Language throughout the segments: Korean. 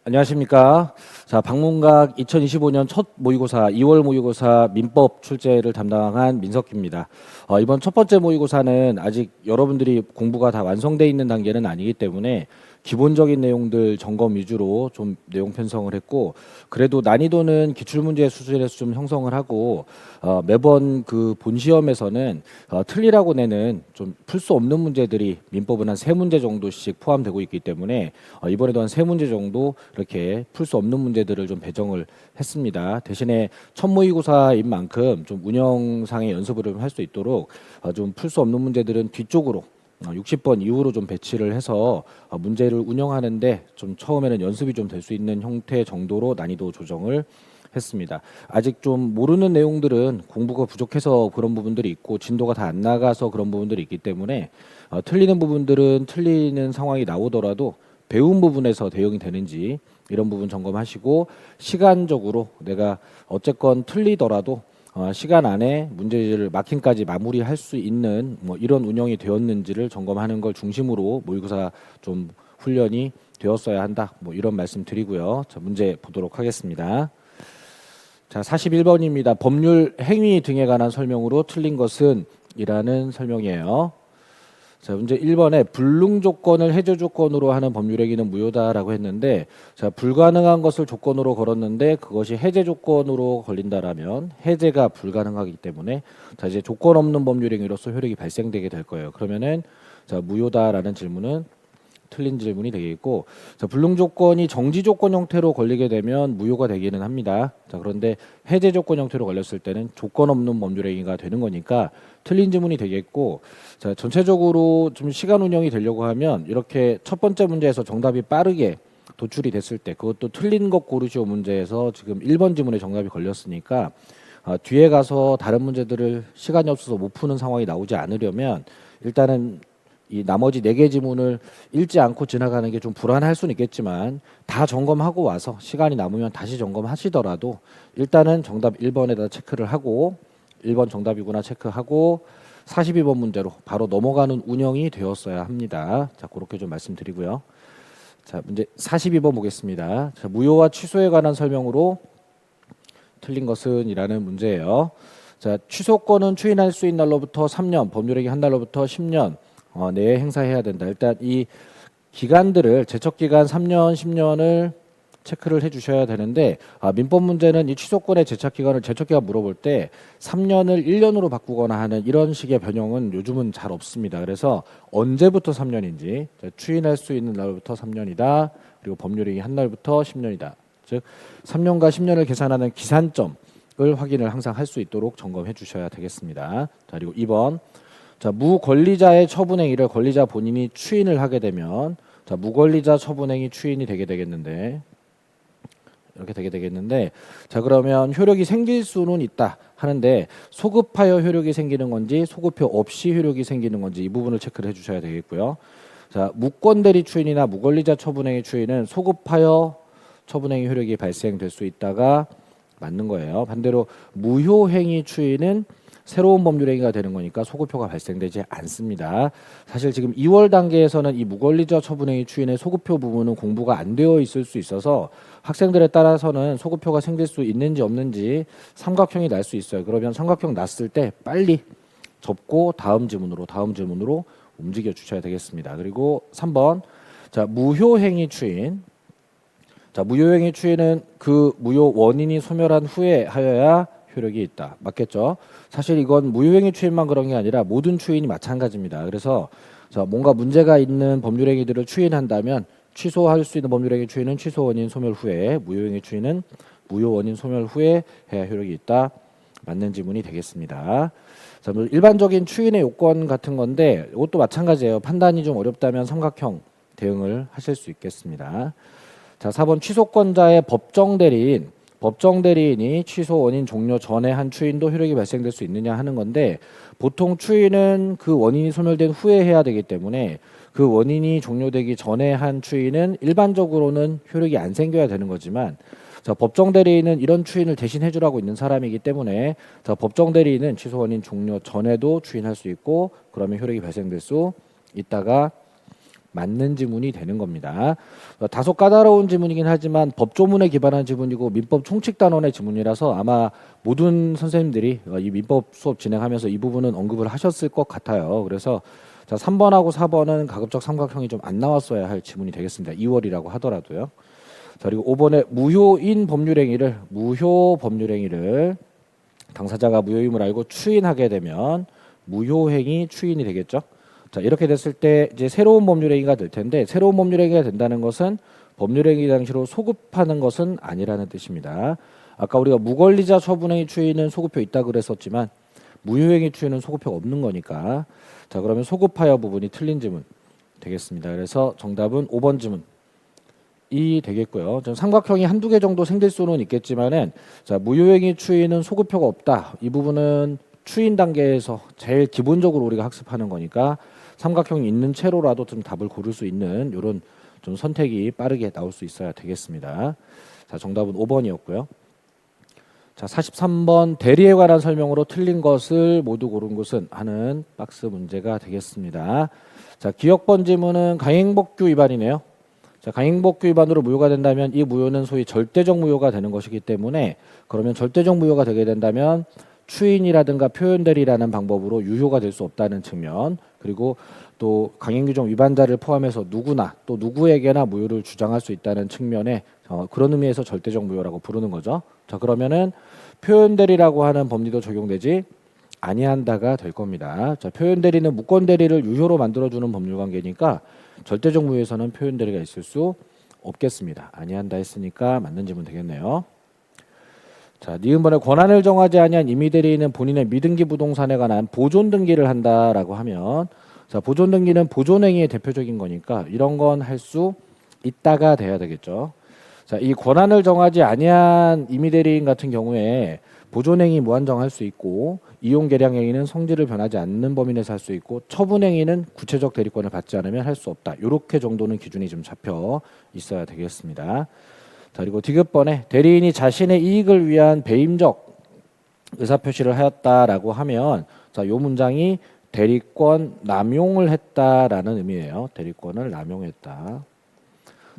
안녕하십니까. 자, 방문각 2025년 첫 모의고사 2월 모의고사 민법 출제를 담당한 민석기입니다. 이번 첫 번째 모의고사는 아직 여러분들이 공부가 다 완성돼 있는 단계는 아니기 때문에 기본적인 내용들 점검 위주로 좀 내용 편성을 했고, 그래도 난이도는 기출문제 수준에서 좀 형성을 하고, 매번 그 본 시험에서는 틀리라고 내는 좀 풀 수 없는 문제들이 민법은 한 3문제 정도씩 포함되고 있기 때문에 이번에도 한 3문제 정도 이렇게 풀 수 없는 문제들을 좀 배정을 했습니다. 대신에 첫 모의고사인 만큼 좀 운영상의 연습을 좀 할 수 있도록 좀 풀 수 없는 문제들은 뒤쪽으로 60번 이후로 좀 배치를 해서 문제를 운영하는데 좀 처음에는 연습이 좀 될 수 있는 형태 정도로 난이도 조정을 했습니다. 아직 좀 모르는 내용들은 공부가 부족해서 그런 부분들이 있고 진도가 다 안 나가서 그런 부분들이 있기 때문에 틀리는 부분들은 틀리는 상황이 나오더라도 배운 부분에서 대응이 되는지 이런 부분 점검하시고, 시간적으로 내가 어쨌건 틀리더라도 시간 안에 문제를 마킹까지 마무리할 수 있는 뭐 이런 운영이 되었는지를 점검하는 걸 중심으로 모의고사 좀 훈련이 되었어야 한다. 뭐 이런 말씀 드리고요. 자, 문제 보도록 하겠습니다. 자, 41번입니다. 법률 행위 등에 관한 설명으로 틀린 것은 이라는 설명이에요. 자, 문제 1번에 불능 조건을 해제 조건으로 하는 법률 행위는 무효다라고 했는데, 자, 불가능한 것을 조건으로 걸었는데 그것이 해제 조건으로 걸린다라면 해제가 불가능하기 때문에 자, 이제 조건 없는 법률 행위로서 효력이 발생되게 될 거예요. 그러면은 자, 무효다라는 질문은 틀린 질문이 되겠고, 자, 불능 조건이 정지 조건 형태로 걸리게 되면 무효가 되기는 합니다. 자, 그런데 해제 조건 형태로 걸렸을 때는 조건 없는 법률 행위가 되는 거니까 틀린 질문이 되겠고, 자, 전체적으로 좀 시간 운영이 되려고 하면 이렇게 첫 번째 문제에서 정답이 빠르게 도출이 됐을 때, 그것도 틀린 것 고르시오 문제에서 지금 1번 지문에 정답이 걸렸으니까 뒤에 가서 다른 문제들을 시간이 없어서 못 푸는 상황이 나오지 않으려면 일단은 이 나머지 4개 지문을 읽지 않고 지나가는 게 좀 불안할 수는 있겠지만, 다 점검하고 와서 시간이 남으면 다시 점검하시더라도 일단은 정답 1번에다 체크를 하고 1번 정답이구나 체크하고 42번 문제로 바로 넘어가는 운영이 되었어야 합니다. 자, 그렇게 좀 말씀드리고요. 자, 문제 42번 보겠습니다. 자, 무효와 취소에 관한 설명으로 틀린 것은 이라는 문제예요. 자, 취소권은 추인할 수 있는 날로부터 3년, 법률행위 한 날로부터 10년 내에 행사해야 된다. 일단 이 기간들을 제척기간 3년, 10년을 체크를 해주셔야 되는데, 민법 문제는 이 취소권의 제척기간 물어볼 때 3년을 1년으로 바꾸거나 하는 이런 식의 변형은 요즘은 잘 없습니다. 그래서 언제부터 3년인지, 추인할 수 있는 날부터 3년이다. 그리고 법률행위 한 날부터 10년이다. 즉 3년과 10년을 계산하는 기산점을 확인을 항상 할 수 있도록 점검해 주셔야 되겠습니다. 자, 그리고 2번. 자, 무권리자의 처분행위를 권리자 본인이 추인을 하게 되면, 자, 무권리자 처분행위 추인이 되게 되겠는데, 이렇게 되게 되겠는데, 자, 그러면 효력이 생길 수는 있다 하는데 소급하여 효력이 생기는 건지 소급효 없이 효력이 생기는 건지 이 부분을 체크를 해주셔야 되겠고요. 자, 무권대리 추인이나 무권리자 처분행위 추인은 소급하여 처분행위 효력이 발생될 수 있다가 맞는 거예요. 반대로 무효행위 추인은 새로운 법률 행위가 되는 거니까 소급효가 발생되지 않습니다. 사실 지금 2월 단계에서는 이 무권리자 처분행위 추인의 소급효 부분은 공부가 안 되어 있을 수 있어서 학생들에 따라서는 소급효가 생길 수 있는지 없는지 삼각형이 날 수 있어요. 그러면 삼각형 났을 때 빨리 접고 다음 질문으로 움직여 주셔야 되겠습니다. 그리고 3번. 자, 무효행위 추인. 자, 무효행위 추인은 그 무효 원인이 소멸한 후에 하여야 효력이 있다. 맞겠죠? 사실 이건 무효행위 추인만 그런 게 아니라 모든 추인이 마찬가지입니다. 그래서 뭔가 문제가 있는 법률행위들을 추인한다면 취소할 수 있는 법률행위 추인은 취소 원인 소멸 후에, 무효행위 추인은 무효 원인 소멸 후에 해야 효력이 있다. 맞는 지문이 되겠습니다. 자, 일반적인 추인의 요건 같은 건데 이것도 마찬가지예요. 판단이 좀 어렵다면 삼각형 대응을 하실 수 있겠습니다. 자, 4번 취소권자의 법정 대리인이 취소 원인 종료 전에 한 추인도 효력이 발생될 수 있느냐 하는 건데, 보통 추인은 그 원인이 소멸된 후에 해야 되기 때문에 그 원인이 종료되기 전에 한 추인은 일반적으로는 효력이 안 생겨야 되는 거지만, 자, 법정 대리인은 이런 추인을 대신 해주라고 있는 사람이기 때문에 자, 법정 대리인은 취소 원인 종료 전에도 추인할 수 있고 그러면 효력이 발생될 수 있다가 맞는 지문이 되는 겁니다. 다소 까다로운 지문이긴 하지만 법조문에 기반한 지문이고 민법 총칙단원의 지문이라서 아마 모든 선생님들이 이 민법 수업 진행하면서 이 부분은 언급을 하셨을 것 같아요. 그래서 자, 3번하고 4번은 가급적 삼각형이 좀 안 나왔어야 할 지문이 되겠습니다. 2월이라고 하더라도요. 자, 그리고 5번에 무효 법률행위를 당사자가 무효임을 알고 추인하게 되면 무효행위 추인이 되겠죠. 자, 이렇게 됐을 때 이제 새로운 법률행위가 될 텐데 새로운 법률행위가 된다는 것은 법률행위 당시로 소급하는 것은 아니라는 뜻입니다. 아까 우리가 무권리자 처분행위 추인은 소급표 있다 그랬었지만 무효행위 추인은 소급표가 없는 거니까 자, 그러면 소급하여 부분이 틀린 지문 되겠습니다. 그래서 정답은 5번 지문이 되겠고요. 좀 삼각형이 한두 개 정도 생길 수는 있겠지만은 자, 무효행위 추인은 소급표가 없다. 이 부분은 추인 단계에서 제일 기본적으로 우리가 학습하는 거니까 삼각형이 있는 채로라도 좀 답을 고를 수 있는 이런 좀 선택이 빠르게 나올 수 있어야 되겠습니다. 자, 정답은 5번이었고요. 자, 43번 대리에 관한 설명으로 틀린 것을 모두 고른 것은 하는 박스 문제가 되겠습니다. 자, 기억번 지문은 강행법규 위반이네요. 자, 강행법규 위반으로 무효가 된다면 이 무효는 소위 절대적 무효가 되는 것이기 때문에 그러면 절대적 무효가 되게 된다면 추인이라든가 표현대리라는 방법으로 유효가 될 수 없다는 측면 그리고 또 강행규정 위반자를 포함해서 누구나 또 누구에게나 무효를 주장할 수 있다는 측면에 그런 의미에서 절대적 무효라고 부르는 거죠. 자, 그러면은 표현대리라고 하는 법리도 적용되지 아니한다가 될 겁니다. 자, 표현대리는 무권대리를 유효로 만들어주는 법률관계니까 절대적 무효에서는 표현대리가 있을 수 없겠습니다. 아니한다 했으니까 맞는 지문 되겠네요. 자, 니은번에 권한을 정하지 아니한 임의대리인은 본인의 미등기 부동산에 관한 보존 등기를 한다라고 하면 자, 보존 등기는 보존행위의 대표적인 거니까 이런 건 할 수 있다가 돼야 되겠죠. 자, 이 권한을 정하지 아니한 임의대리인 같은 경우에 보존행위 무한정할 수 있고 이용계량행위는 성질을 변하지 않는 범위 내에서 할 수 있고 처분행위는 구체적 대리권을 받지 않으면 할 수 없다. 이렇게 정도는 기준이 좀 잡혀 있어야 되겠습니다. 자, 그리고 디귿번에 대리인이 자신의 이익을 위한 배임적 의사표시를 하였다라고 하면 자, 요 문장이 대리권 남용을 했다라는 의미예요. 대리권을 남용했다.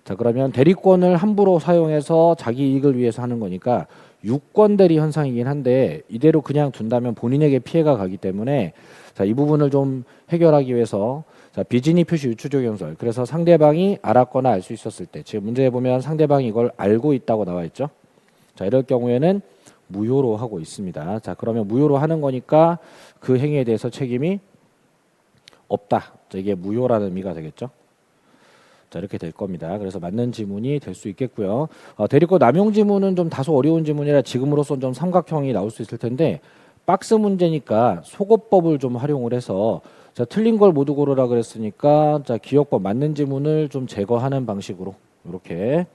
자, 그러면 대리권을 함부로 사용해서 자기 이익을 위해서 하는 거니까 유권 대리 현상이긴 한데 이대로 그냥 둔다면 본인에게 피해가 가기 때문에 자, 이 부분을 좀 해결하기 위해서 자, 비진의 표시 유추적용설. 그래서 상대방이 알았거나 알 수 있었을 때 지금 문제에 보면 상대방이 이걸 알고 있다고 나와 있죠. 자, 이럴 경우에는 무효로 하고 있습니다. 자, 그러면 무효로 하는 거니까 그 행위에 대해서 책임이 없다. 자, 이게 무효라는 의미가 되겠죠. 자, 이렇게 될 겁니다. 그래서 맞는 지문이 될 수 있겠고요. 대리권 남용 지문은 좀 다소 어려운 지문이라 지금으로선 좀 삼각형이 나올 수 있을 텐데 박스 문제니까 소거법을 좀 활용을 해서 자, 틀린 걸 모두 고르라 그랬으니까 자, 기억법 맞는 지문을 좀 제거하는 방식으로 이렇게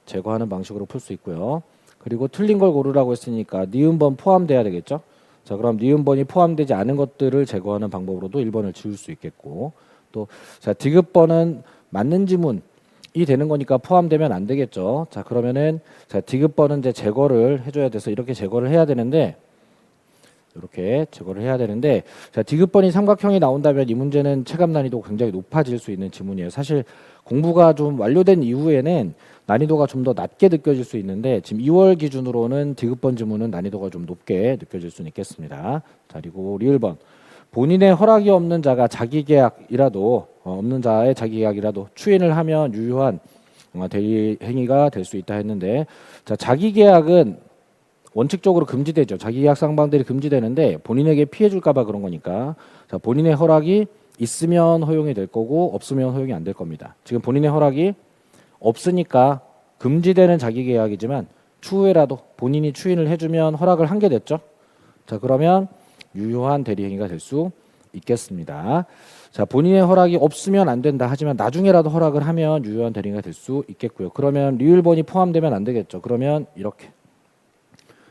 제거하는 방식으로 풀 수 있고요. 그리고 틀린 걸 고르라고 했으니까 니은번 포함돼야 되겠죠. 자, 그럼 니은번이 포함되지 않은 것들을 제거하는 방법으로도 1번을 지울 수 있겠고 또 자, 디귿번은 맞는 지문이 되는 거니까 포함되면 안 되겠죠. 자, 그러면은 자, 디귿번은 이제 제거를 해줘야 돼서 이렇게 제거를 해야 되는데 이렇게 제거를 해야 되는데 자, 디귿번이 삼각형이 나온다면 이 문제는 체감 난이도가 굉장히 높아질 수 있는 지문이에요. 사실 공부가 좀 완료된 이후에는 난이도가 좀 더 낮게 느껴질 수 있는데 지금 2월 기준으로는 디귿번 지문은 난이도가 좀 높게 느껴질 수는 있겠습니다. 자, 그리고 리을번 본인의 허락이 없는 자가 자기계약이라도 없는 자의 자기계약이라도 추인을 하면 유효한 대리 행위가 될 수 있다 했는데 자, 자기계약은 원칙적으로 금지되죠. 자기계약 상방들이 금지되는데 본인에게 피해 줄까 봐 그런 거니까 자, 본인의 허락이 있으면 허용이 될 거고 없으면 허용이 안 될 겁니다. 지금 본인의 허락이 없으니까 금지되는 자기계약이지만 추후에라도 본인이 추인을 해주면 허락을 한 게 됐죠. 자, 그러면 유효한 대리행위가 될 수 있겠습니다. 자, 본인의 허락이 없으면 안 된다 하지만 나중에라도 허락을 하면 유효한 대리행위가 될 수 있겠고요. 그러면 리을번이 포함되면 안 되겠죠. 그러면 이렇게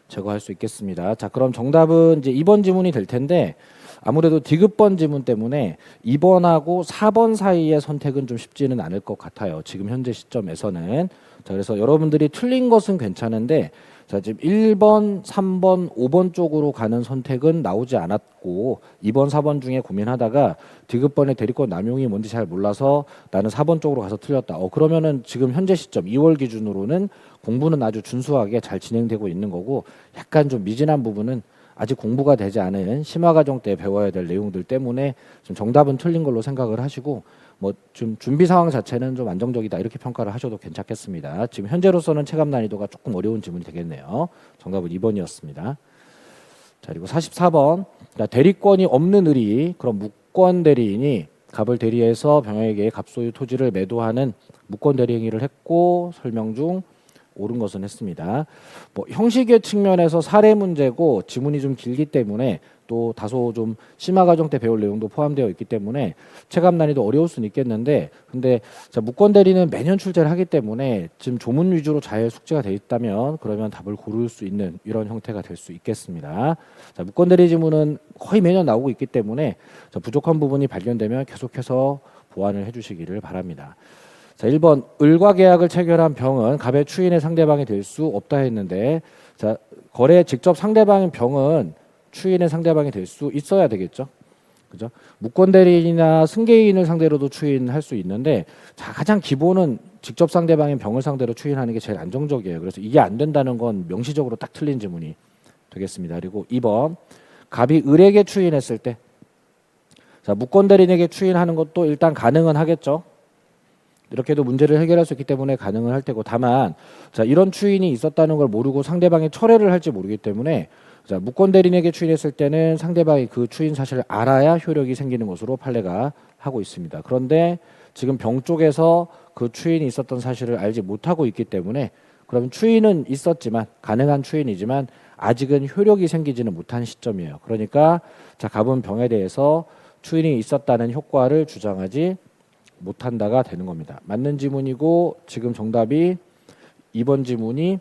제거할 수 있겠습니다. 자, 그럼 정답은 이제 2번 지문이 될 텐데 아무래도 디귿번 지문 때문에 2번하고 4번 사이의 선택은 좀 쉽지는 않을 것 같아요. 지금 현재 시점에서는. 자, 그래서 여러분들이 틀린 것은 괜찮은데 자, 지금 1번, 3번, 5번 쪽으로 가는 선택은 나오지 않았고 2번, 4번 중에 고민하다가 디귿번의 대리권 남용이 뭔지 잘 몰라서 나는 4번 쪽으로 가서 틀렸다. 그러면은 지금 현재 시점 2월 기준으로는 공부는 아주 준수하게 잘 진행되고 있는 거고 약간 좀 미진한 부분은 아직 공부가 되지 않은 심화 과정 때 배워야 될 내용들 때문에 좀 정답은 틀린 걸로 생각을 하시고 뭐 좀 준비 상황 자체는 좀 안정적이다 이렇게 평가를 하셔도 괜찮겠습니다. 지금 현재로서는 체감 난이도가 조금 어려운 지문이 되겠네요. 정답은 2번이었습니다. 자, 그리고 44번. 대리권이 없는 을이 그럼 무권 대리인이 갑을 대리해서 병에게 갑소유 토지를 매도하는 무권 대리 행위를 했고 설명 중 옳은 것은 했습니다. 뭐 형식의 측면에서 사례 문제고 지문이 좀 길기 때문에 또 다소 좀 심화 과정 때 배울 내용도 포함되어 있기 때문에 체감 난이도 어려울 수는 있겠는데 근데 자, 무권 대리는 매년 출제를 하기 때문에 지금 조문 위주로 잘 숙제가 돼 있다면 그러면 답을 고를 수 있는 이런 형태가 될 수 있겠습니다. 자, 무권 대리 지문은 거의 매년 나오고 있기 때문에 자, 부족한 부분이 발견되면 계속해서 보완을 해주시기를 바랍니다. 자, 1번 을과 계약을 체결한 병은 갑의 추인의 상대방이 될 수 없다 했는데 자, 거래 직접 상대방인 병은 추인의 상대방이 될 수 있어야 되겠죠. 그죠? 무권 대리인이나 승계인을 상대로도 추인할 수 있는데 자, 가장 기본은 직접 상대방인 병을 상대로 추인하는 게 제일 안정적이에요. 그래서 이게 안 된다는 건 명시적으로 딱 틀린 지문이 되겠습니다. 그리고 2번 갑이 을에게 추인했을 때 자, 무권 대리인에게 추인하는 것도 일단 가능은 하겠죠. 이렇게도 문제를 해결할 수 있기 때문에 가능을 할 테고 다만 자, 이런 추인이 있었다는 걸 모르고 상대방이 철회를 할지 모르기 때문에 자, 무권 대리인에게 추인했을 때는 상대방이 그 추인 사실을 알아야 효력이 생기는 것으로 판례가 하고 있습니다. 그런데 지금 병 쪽에서 그 추인이 있었던 사실을 알지 못하고 있기 때문에 그럼 추인은 있었지만 가능한 추인이지만 아직은 효력이 생기지는 못한 시점이에요. 그러니까 자, 갑은 병에 대해서 추인이 있었다는 효과를 주장하지 못한다가 되는 겁니다. 맞는 지문이고 지금 정답이 2번 지문이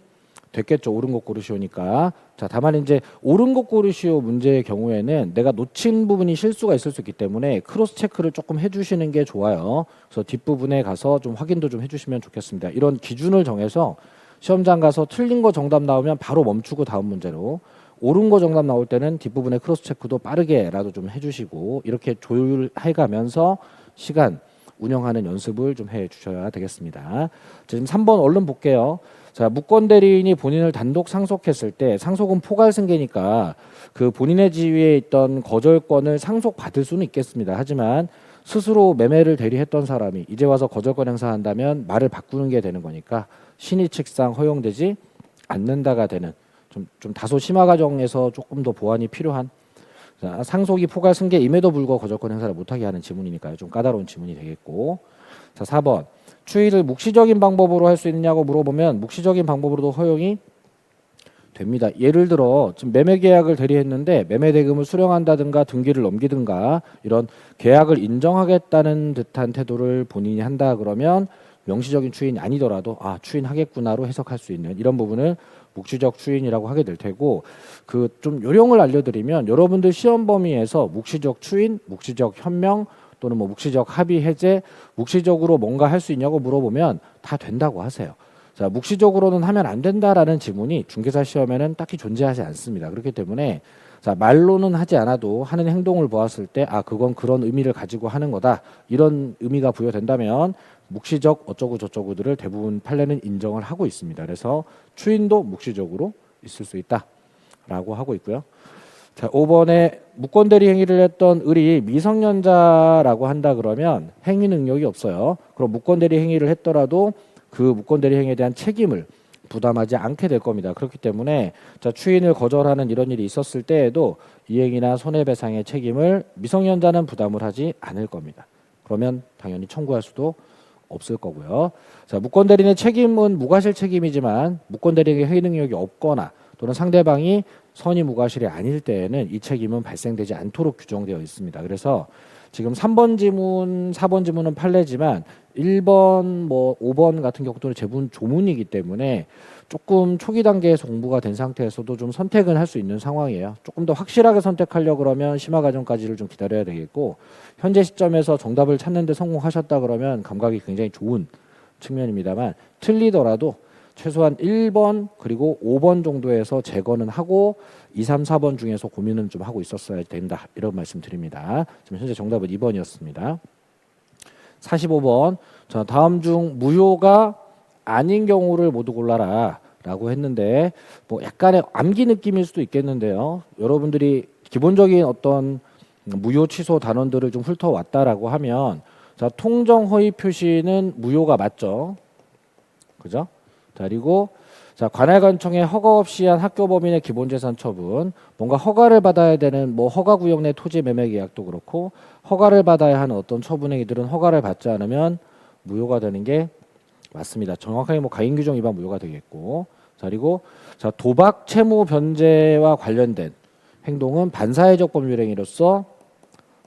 됐겠죠. 옳은 것 고르시오니까. 자, 다만 이제 옳은 것 고르시오 문제의 경우에는 내가 놓친 부분이 실수가 있을 수 있기 때문에 크로스 체크를 조금 해주시는 게 좋아요. 그래서 뒷부분에 가서 좀 확인도 좀 해주시면 좋겠습니다. 이런 기준을 정해서 시험장 가서 틀린 거 정답 나오면 바로 멈추고 다음 문제로 옳은 거 정답 나올 때는 뒷부분에 크로스 체크도 빠르게라도 좀 해주시고 이렇게 조율해가면서 시간 운영하는 연습을 좀 해주셔야 되겠습니다. 지금 3번 얼른 볼게요. 자, 무권 대리인이 본인을 단독 상속했을 때 상속은 포괄 승계니까 그 본인의 지위에 있던 거절권을 상속받을 수는 있겠습니다. 하지만 스스로 매매를 대리했던 사람이 이제 와서 거절권 행사한다면 말을 바꾸는 게 되는 거니까 신의 측상 허용되지 않는다가 되는 좀 다소 심화 과정에서 조금 더 보완이 필요한 자, 상속이 포괄 승계임에도 불구하고 거절권 행사를 못하게 하는 지문이니까요. 좀 까다로운 지문이 되겠고 자, 4번 추이를 묵시적인 방법으로 할 수 있느냐고 물어보면 묵시적인 방법으로도 허용이 됩니다. 예를 들어 지금 매매 계약을 대리했는데 매매 대금을 수령한다든가 등기를 넘기든가 이런 계약을 인정하겠다는 듯한 태도를 본인이 한다 그러면 명시적인 추인이 아니더라도 아 추인하겠구나로 해석할 수 있는 이런 부분을 묵시적 추인이라고 하게 될 테고 그 좀 요령을 알려드리면 여러분들 시험 범위에서 묵시적 추인, 묵시적 현명 또는 뭐 묵시적 합의 해제, 묵시적으로 뭔가 할 수 있냐고 물어보면 다 된다고 하세요. 자, 묵시적으로는 하면 안 된다라는 지문이 중개사 시험에는 딱히 존재하지 않습니다. 그렇기 때문에 자, 말로는 하지 않아도 하는 행동을 보았을 때 아, 그건 그런 의미를 가지고 하는 거다. 이런 의미가 부여된다면 묵시적 어쩌고 저쩌고들을 대부분 판례는 인정을 하고 있습니다. 그래서 추인도 묵시적으로 있을 수 있다라고 하고 있고요. 자, 5번에 무권 대리 행위를 했던 을이 미성년자라고 한다 그러면 행위 능력이 없어요. 그럼 무권 대리 행위를 했더라도 그 무권 대리 행위에 대한 책임을 부담하지 않게 될 겁니다. 그렇기 때문에 자, 추인을 거절하는 이런 일이 있었을 때에도 이행이나 손해배상의 책임을 미성년자는 부담을 하지 않을 겁니다. 그러면 당연히 청구할 수도 없을 거고요. 자, 무권 대리인의 책임은 무과실 책임이지만 무권 대리인의 회의 능력이 없거나 또는 상대방이 선의 무과실이 아닐 때에는 이 책임은 발생되지 않도록 규정되어 있습니다. 그래서 지금 3번 지문, 4번 지문은 판례지만 1번, 뭐 5번 같은 경우는 제문 조문이기 때문에 조금 초기 단계에서 공부가 된 상태에서도 좀 선택은 할 수 있는 상황이에요. 조금 더 확실하게 선택하려고 그러면 심화 과정까지를 좀 기다려야 되겠고 현재 시점에서 정답을 찾는 데 성공하셨다 그러면 감각이 굉장히 좋은 측면입니다만 틀리더라도 최소한 1번 그리고 5번 정도에서 제거는 하고 2, 3, 4번 중에서 고민은 좀 하고 있었어야 된다. 이런 말씀 드립니다. 지금 현재 정답은 2번이었습니다. 45번. 자, 다음 중 무효가 아닌 경우를 모두 골라라 라고 했는데 뭐 약간의 암기 느낌일 수도 있겠는데요. 여러분들이 기본적인 어떤 무효 취소 단원들을 좀 훑어왔다라고 하면 자, 통정 허위 표시는 무효가 맞죠. 그죠? 자, 그리고 자, 관할관청에 허가 없이 한 학교 범인의 기본재산 처분, 뭔가 허가를 받아야 되는 뭐 허가 구역 내 토지 매매 계약도 그렇고 허가를 받아야 하는 어떤 처분 행위들은 허가를 받지 않으면 무효가 되는 게 맞습니다. 정확하게 뭐 가인 규정 위반 무효가 되겠고, 자, 그리고 자, 도박 채무 변제와 관련된 행동은 반사회적 법률 행위로서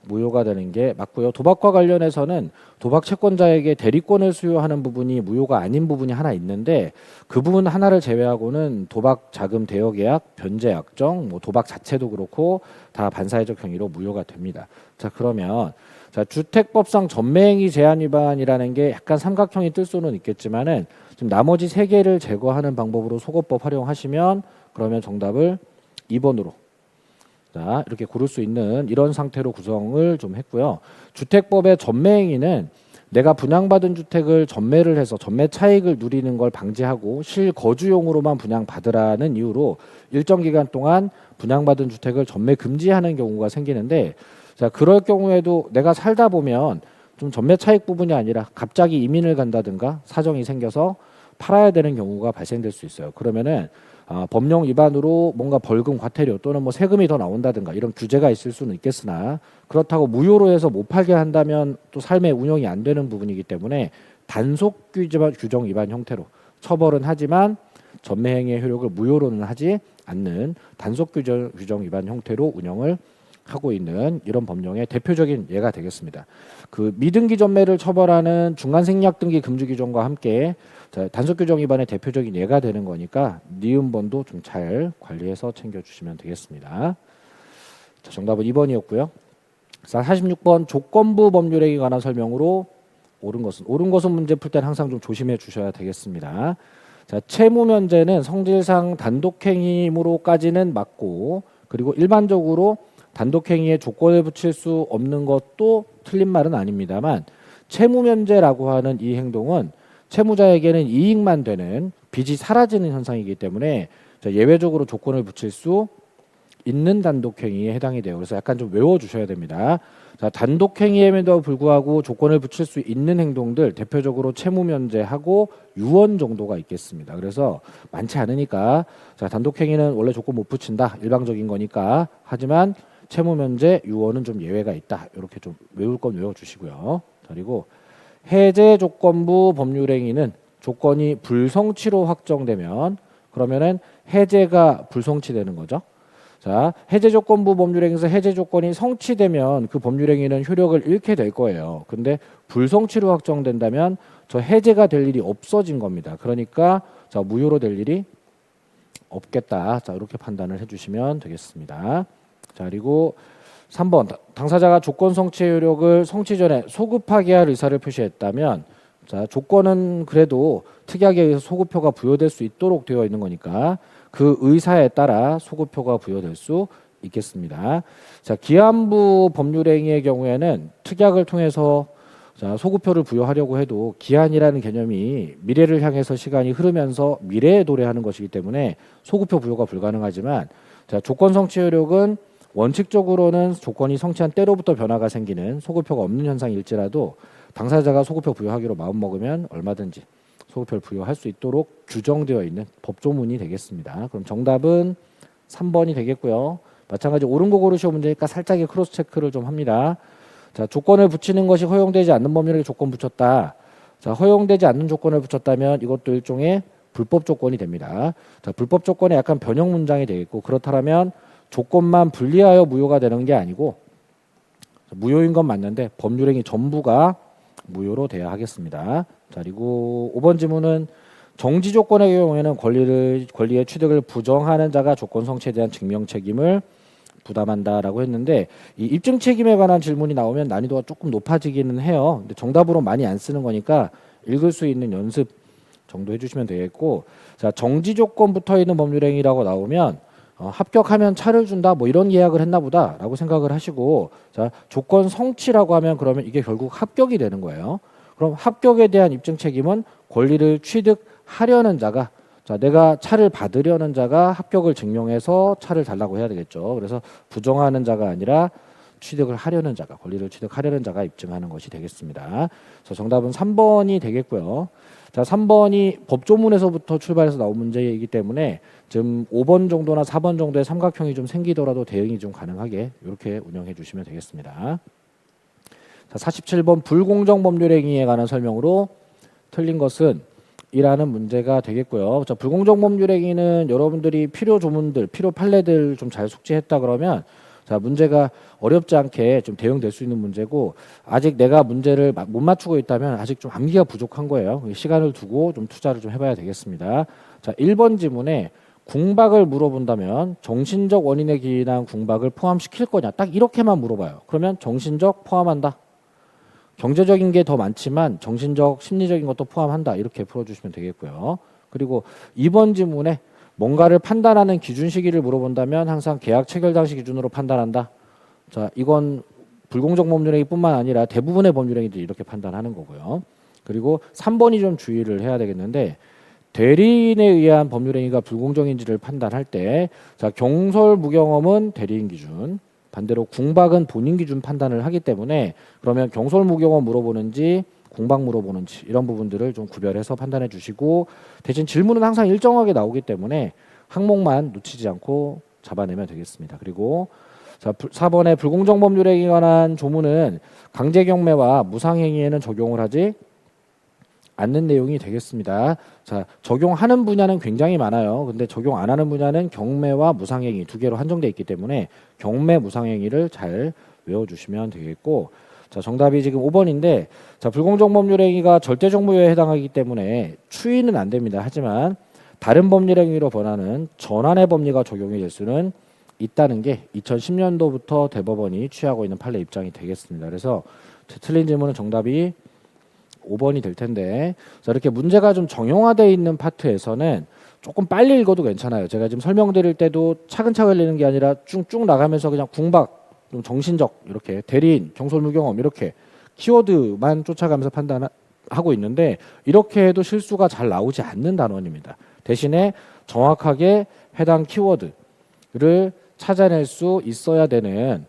무효가 되는 게 맞고요. 도박과 관련해서는 도박 채권자에게 대리권을 수여하는 부분이 무효가 아닌 부분이 하나 있는데 그 부분 하나를 제외하고는 도박 자금 대여 계약, 변제 약정, 뭐 도박 자체도 그렇고 다 반사회적 행위로 무효가 됩니다. 자, 그러면 자, 주택법상 전매행위 제한 위반이라는 게 약간 삼각형이 뜰 수는 있겠지만은 지금 나머지 세 개를 제거하는 방법으로 소거법 활용하시면 그러면 정답을 2번으로 자, 이렇게 고를 수 있는 이런 상태로 구성을 좀 했고요. 주택법의 전매행위는 내가 분양받은 주택을 전매를 해서 전매 차익을 누리는 걸 방지하고 실거주용으로만 분양받으라는 이유로 일정 기간 동안 분양받은 주택을 전매 금지하는 경우가 생기는데 자, 그럴 경우에도 내가 살다 보면 좀 전매 차익 부분이 아니라 갑자기 이민을 간다든가 사정이 생겨서 팔아야 되는 경우가 발생될 수 있어요. 그러면은 법령 위반으로 뭔가 벌금, 과태료 또는 뭐 세금이 더 나온다든가 이런 규제가 있을 수는 있겠으나 그렇다고 무효로 해서 못 팔게 한다면 또 삶의 운영이 안 되는 부분이기 때문에 단속 규정 위반 형태로 처벌은 하지만 전매 행위의 효력을 무효로는 하지 않는 단속 규정 위반 형태로 운영을 하고 있는 이런 법령의 대표적인 예가 되겠습니다. 그 미등기 전매를 처벌하는 중간생략 등기 금지 규정과 함께 자, 단속 규정 위반의 대표적인 예가 되는 거니까 니은번도 좀 잘 관리해서 챙겨주시면 되겠습니다. 자, 정답은 2번이었고요. 자, 46번 조건부 법률행위에 관한 설명으로 옳은 것은 문제 풀 때는 항상 좀 조심해 주셔야 되겠습니다. 자, 채무 면제는 성질상 단독행위로까지는 맞고 그리고 일반적으로 단독행위에 조건을 붙일 수 없는 것도 틀린 말은 아닙니다만 채무 면제라고 하는 이 행동은 채무자에게는 이익만 되는 빚이 사라지는 현상이기 때문에 예외적으로 조건을 붙일 수 있는 단독행위에 해당이 돼요. 그래서 약간 좀 외워주셔야 됩니다. 자, 단독행위에도 불구하고 조건을 붙일 수 있는 행동들 대표적으로 채무면제하고 유언 정도가 있겠습니다. 그래서 많지 않으니까 자, 단독행위는 원래 조건 못 붙인다. 일방적인 거니까. 하지만 채무면제, 유언은 좀 예외가 있다. 이렇게 좀 외울 건 외워주시고요. 그리고 해제 조건부 법률행위는 조건이 불성취로 확정되면 그러면은 해제가 불성취되는 거죠. 자, 해제 조건부 법률행위에서 해제 조건이 성취되면 그 법률행위는 효력을 잃게 될 거예요. 근데 불성취로 확정된다면 저 해제가 될 일이 없어진 겁니다. 그러니까 자, 무효로 될 일이 없겠다. 자, 이렇게 판단을 해주시면 되겠습니다. 자, 그리고 3번 당사자가 조건 성취의 효력을 성취 전에 소급하게 할 의사를 표시했다면 자, 조건은 그래도 특약에 의해서 소급표가 부여될 수 있도록 되어 있는 거니까 그 의사에 따라 소급표가 부여될 수 있겠습니다. 자, 기한부 법률행위의 경우에는 특약을 통해서 자, 소급표를 부여하려고 해도 기한이라는 개념이 미래를 향해서 시간이 흐르면서 미래에 도래하는 것이기 때문에 소급표 부여가 불가능하지만 자, 조건 성취 효력은 원칙적으로는 조건이 성취한 때로부터 변화가 생기는 소급표가 없는 현상일지라도 당사자가 소급표 부여하기로 마음먹으면 얼마든지 소급표를 부여할 수 있도록 규정되어 있는 법조문이 되겠습니다. 그럼 정답은 3번이 되겠고요. 마찬가지 옳은 거 고르시오 문제니까 살짝의 크로스 체크를 좀 합니다. 자, 조건을 붙이는 것이 허용되지 않는 법률에 조건 붙였다. 자, 허용되지 않는 조건을 붙였다면 이것도 일종의 불법 조건이 됩니다. 자, 불법 조건에 약간 변형 문장이 되겠고 그렇다면 조건만 분리하여 무효가 되는 게 아니고 무효인 건 맞는데 법률행위 전부가 무효로 돼야 하겠습니다. 자, 그리고 5번 지문은 정지 조건의 경우에는 권리의 취득을 부정하는 자가 조건 성취에 대한 증명 책임을 부담한다라고 했는데 이 입증 책임에 관한 질문이 나오면 난이도가 조금 높아지기는 해요. 근데 정답으로 많이 안 쓰는 거니까 읽을 수 있는 연습 정도 해주시면 되겠고, 자 정지 조건 붙어 있는 법률행위라고 나오면 합격하면 차를 준다 뭐 이런 계약을 했나 보다라고 생각을 하시고, 자 조건 성취라고 하면 그러면 이게 결국 합격이 되는 거예요. 그럼 합격에 대한 입증 책임은 권리를 취득하려는 자가, 자 내가 차를 받으려는 자가 합격을 증명해서 차를 달라고 해야 되겠죠. 그래서 부정하는 자가 아니라 취득을 하려는 자가, 권리를 취득하려는 자가 입증하는 것이 되겠습니다. 그래서 정답은 3번이 되겠고요. 자, 3번이 법조문에서부터 출발해서 나온 문제이기 때문에 지금 5번 정도나 4번 정도의 삼각형이 좀 생기더라도 대응이 좀 가능하게 이렇게 운영해 주시면 되겠습니다. 자, 47번 불공정 법률행위에 관한 설명으로 틀린 것은 이라는 문제가 되겠고요. 자, 불공정 법률행위는 여러분들이 필요 조문들, 필요 판례들 좀 잘 숙지했다 그러면 자 문제가 어렵지 않게 좀 대응될 수 있는 문제고, 아직 내가 문제를 못 맞추고 있다면 아직 좀 암기가 부족한 거예요. 시간을 두고 좀 투자를 좀 해봐야 되겠습니다. 자 1번 지문에 궁박을 물어본다면 정신적 원인에 기인한 궁박을 포함시킬 거냐, 딱 이렇게만 물어봐요. 그러면 정신적 포함한다. 경제적인 게 더 많지만 정신적 심리적인 것도 포함한다, 이렇게 풀어주시면 되겠고요. 그리고 2번 지문에 뭔가를 판단하는 기준 시기를 물어본다면 항상 계약 체결 당시 기준으로 판단한다. 자, 이건 불공정 법률행위뿐만 아니라 대부분의 법률행위들이 이렇게 판단하는 거고요. 그리고 3번이 좀 주의를 해야 되겠는데, 대리인에 의한 법률행위가 불공정인지를 판단할 때, 자 경솔 무경험은 대리인 기준, 반대로 궁박은 본인 기준 판단을 하기 때문에, 그러면 경솔 무경험 물어보는지 궁박 물어보는지 이런 부분들을 좀 구별해서 판단해 주시고, 대신 질문은 항상 일정하게 나오기 때문에 항목만 놓치지 않고 잡아내면 되겠습니다. 그리고 자 4번의 불공정 법률행위에 관한 조문은 강제경매와 무상행위에는 적용을 하지 않는 내용이 되겠습니다. 자 적용하는 분야는 굉장히 많아요. 근데 적용 안 하는 분야는 경매와 무상행위 두 개로 한정돼 있기 때문에 경매 무상행위를 잘 외워주시면 되겠고, 자 정답이 지금 5번인데, 자 불공정 법률행위가 절대적무효에 해당하기 때문에 추인은 안 됩니다. 하지만 다른 법률행위로 번하는 전환의 법리가 적용이 될 수는 있다는 게 2010년도부터 대법원이 취하고 있는 판례 입장이 되겠습니다. 그래서 틀린 질문은 정답이 5번이 될 텐데, 자 이렇게 문제가 좀 정형화되어 있는 파트에서는 조금 빨리 읽어도 괜찮아요. 제가 지금 설명드릴 때도 차근차근 읽는 게 아니라 쭉쭉 나가면서 그냥 궁박, 좀 정신적, 이렇게 대리인, 경솔무경험 이렇게 키워드만 쫓아가면서 판단하고 있는데, 이렇게 해도 실수가 잘 나오지 않는 단원입니다. 대신에 정확하게 해당 키워드를 찾아낼 수 있어야 되는,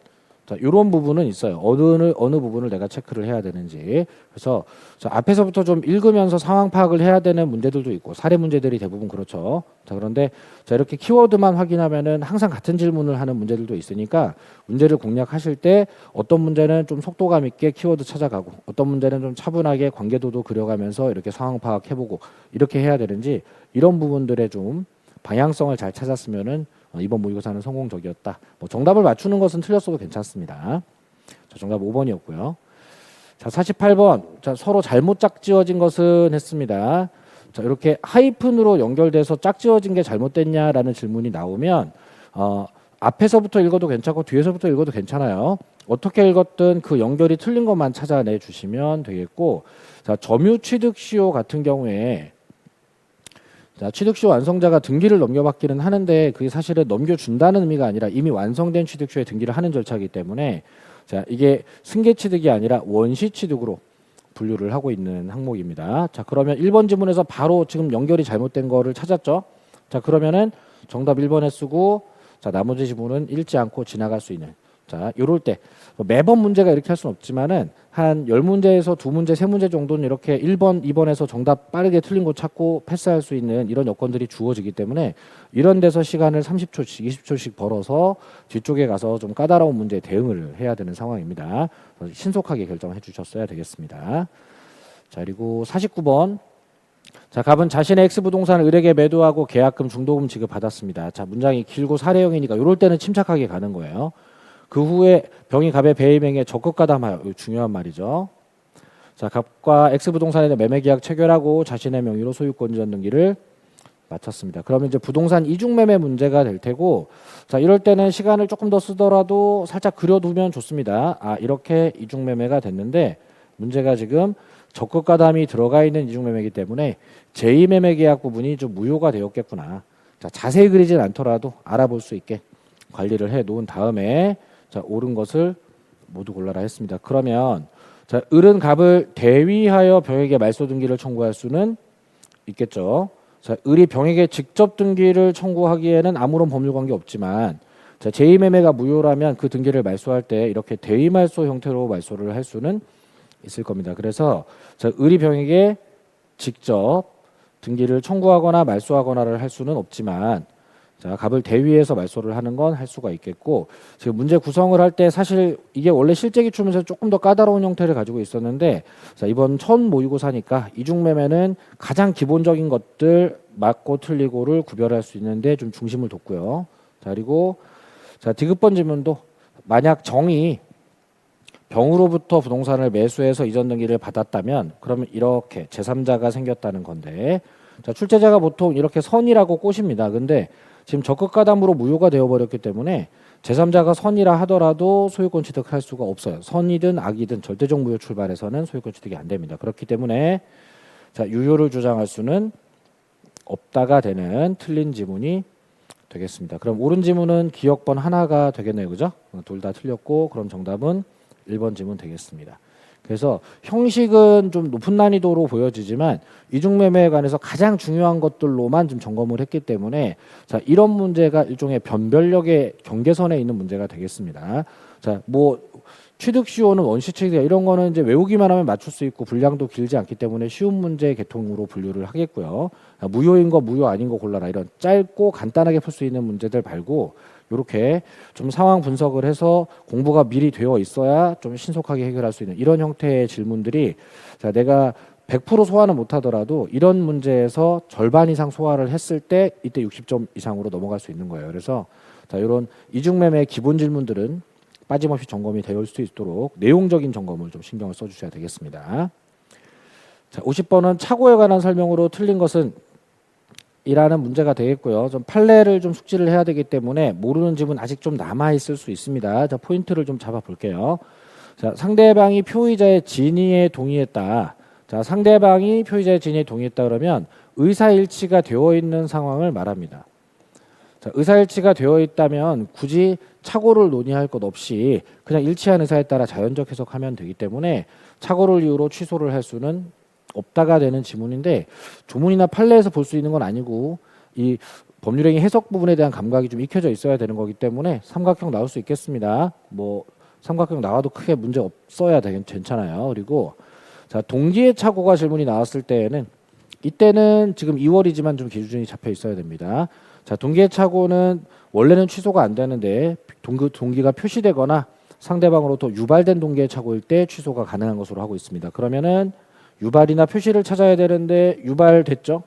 자, 이런 부분은 있어요. 어느 부분을 내가 체크를 해야 되는지. 그래서 자, 앞에서부터 좀 읽으면서 상황 파악을 해야 되는 문제들도 있고, 사례 문제들이 대부분 그렇죠. 자, 그런데 자, 이렇게 키워드만 확인하면은 항상 같은 질문을 하는 문제들도 있으니까, 문제를 공략하실 때 어떤 문제는 좀 속도감 있게 키워드 찾아가고, 어떤 문제는 좀 차분하게 관계도도 그려가면서 이렇게 상황 파악해보고 이렇게 해야 되는지, 이런 부분들의 좀 방향성을 잘 찾았으면은 이번 모의고사는 성공적이었다. 뭐 정답을 맞추는 것은 틀렸어도 괜찮습니다. 자, 정답 5번이었고요. 자, 48번. 자, 서로 잘못 짝지어진 것은 했습니다. 자, 이렇게 하이픈으로 연결돼서 짝지어진 게 잘못됐냐라는 질문이 나오면 앞에서부터 읽어도 괜찮고 뒤에서부터 읽어도 괜찮아요. 어떻게 읽었든 그 연결이 틀린 것만 찾아내 주시면 되겠고, 자, 점유 취득 시효 같은 경우에, 자, 취득시효 완성자가 등기를 넘겨받기는 하는데 그게 사실은 넘겨준다는 의미가 아니라 이미 완성된 취득시효에 등기를 하는 절차이기 때문에, 자 이게 승계취득이 아니라 원시취득으로 분류를 하고 있는 항목입니다. 자 그러면 1번 지문에서 바로 지금 연결이 잘못된 거를 찾았죠. 자 그러면은 정답 1번에 쓰고, 자 나머지 지문은 읽지 않고 지나갈 수 있는, 자 요럴 때 매번 문제가 이렇게 할 수는 없지만은 한 10문제에서 2문제, 3문제 정도는 이렇게 1번, 2번에서 정답 빠르게 틀린 거 찾고 패스할 수 있는 이런 여건들이 주어지기 때문에, 이런 데서 시간을 30초씩, 20초씩 벌어서 뒤쪽에 가서 좀 까다로운 문제에 대응을 해야 되는 상황입니다. 신속하게 결정해 주셨어야 되겠습니다. 자 그리고 49번. 자, 갑은 자신의 X 부동산을 을에게 매도하고 계약금, 중도금 지급받았습니다. 자, 문장이 길고 사례형이니까 이럴 때는 침착하게 가는 거예요. 그 후에 병이 갑의 배임행에 적극 가담하여, 이거 중요한 말이죠. 자, 갑과 X 부동산에 대한 매매 계약 체결하고 자신의 명의로 소유권 이전 등기를 마쳤습니다. 그러면 이제 부동산 이중 매매 문제가 될 테고, 자, 이럴 때는 시간을 조금 더 쓰더라도 살짝 그려두면 좋습니다. 아, 이렇게 이중 매매가 됐는데 문제가 지금 적극가담이 들어가 있는 이중매매이기 때문에 제2매매계약 부분이 좀 무효가 되었겠구나. 자, 자세히 그리진 않더라도 알아볼 수 있게 관리를 해 놓은 다음에 자, 옳은 것을 모두 골라라 했습니다. 그러면 자, 을은 갑을 대위하여 병에게 말소 등기를 청구할 수는 있겠죠. 자, 을이 병에게 직접 등기를 청구하기에는 아무런 법률 관계 없지만 자, 제2매매가 무효라면 그 등기를 말소할 때 이렇게 대위말소 형태로 말소를 할 수는 있을 겁니다. 그래서 자, 을이 병에게 직접 등기를 청구하거나 말소하거나를 할 수는 없지만 자, 갑을 대위해서 말소를 하는 건 할 수가 있겠고 지금 문제 구성을 할 때 사실 이게 원래 실제 기출문제에서 조금 더 까다로운 형태를 가지고 있었는데 자, 이번 첫 모의고사니까 이중매매는 가장 기본적인 것들 맞고 틀리고를 구별할 수 있는데 좀 중심을 뒀고요. 자, 그리고 자, 디귿번 질문도 만약 정이 병으로부터 부동산을 매수해서 이전 등기를 받았다면 그러면 이렇게 제3자가 생겼다는 건데 자, 출제자가 보통 이렇게 선이라고 꼬십니다. 근데 지금 적극가담으로 무효가 되어버렸기 때문에 제3자가 선이라 하더라도 소유권 취득할 수가 없어요. 선이든 악이든 절대적 무효 출발해서는 소유권 취득이 안 됩니다. 그렇기 때문에 자, 유효를 주장할 수는 없다가 되는 틀린 지문이 되겠습니다. 그럼 옳은 지문은 기억번 하나가 되겠네요. 그죠? 둘 다 틀렸고 그럼 정답은 1번 지문 되겠습니다. 그래서 형식은 좀 높은 난이도로 보여지지만 이중매매에 관해서 가장 중요한 것들로만 좀 점검을 했기 때문에 자, 이런 문제가 일종의 변별력의 경계선에 있는 문제가 되겠습니다. 자, 뭐 취득시효는 원시취득이다 이런 거는 이제 외우기만 하면 맞출 수 있고 분량도 길지 않기 때문에 쉬운 문제 계통으로 분류를 하겠고요. 무효인 거 무효 아닌 거 골라라 이런 짧고 간단하게 풀 수 있는 문제들 말고 이렇게 좀 상황 분석을 해서 공부가 미리 되어 있어야 좀 신속하게 해결할 수 있는 이런 형태의 질문들이 자, 내가 100% 소화는 못하더라도 이런 문제에서 절반 이상 소화를 했을 때 이때 60점 이상으로 넘어갈 수 있는 거예요. 그래서 자, 이런 이중매매 기본 질문들은 빠짐없이 점검이 되어 수 있도록 내용적인 점검을 좀 신경을 써주셔야 되겠습니다. 자, 50번은 착오에 관한 설명으로 틀린 것은 이라는 문제가 되겠고요. 좀 판례를 좀 숙지를 해야 되기 때문에 모르는 지문 아직 좀 남아 있을 수 있습니다. 자, 포인트를 좀 잡아 볼게요. 자, 상대방이 표의자의 진위에 동의했다. 자, 상대방이 표의자의 진위에 동의했다 그러면 의사일치가 되어 있는 상황을 말합니다. 자, 의사일치가 되어 있다면 굳이 착오를 논의할 것 없이 그냥 일치한 의사에 따라 자연적 해석하면 되기 때문에 착오를 이유로 취소를 할 수는 없다가 되는 지문인데 조문이나 판례에서 볼 수 있는 건 아니고 이 법률행위 해석 부분에 대한 감각이 좀 익혀져 있어야 되는 거기 때문에 삼각형 나올 수 있겠습니다. 뭐 삼각형 나와도 크게 문제 없어야 괜찮아요. 그리고 자, 동기의 착오가 질문이 나왔을 때에는 이때는 지금 2월이지만 좀 기준이 잡혀 있어야 됩니다. 자, 동기의 착오는 원래는 취소가 안 되는데 동기가 표시되거나 상대방으로부터 유발된 동기의 착오일 때 취소가 가능한 것으로 하고 있습니다. 그러면은 유발이나 표시를 찾아야 되는데 유발됐죠.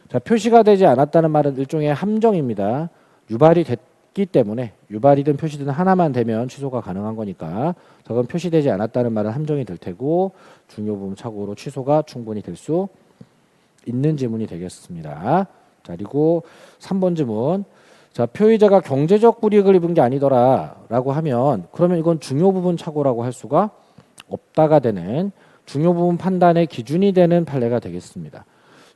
자, 표시가 되지 않았다는 말은 일종의 함정입니다. 유발이 됐기 때문에 유발이든 표시든 하나만 되면 취소가 가능한 거니까 저건 표시되지 않았다는 말은 함정이 될 테고 중요 부분 착오로 취소가 충분히 될 수 있는 지문이 되겠습니다. 자, 그리고 3번 지문. 자, 표의자가 경제적 불이익을 입은 게 아니더라 라고 하면 그러면 이건 중요 부분 착오라고 할 수가 없다가 되는 중요 부분 판단의 기준이 되는 판례가 되겠습니다.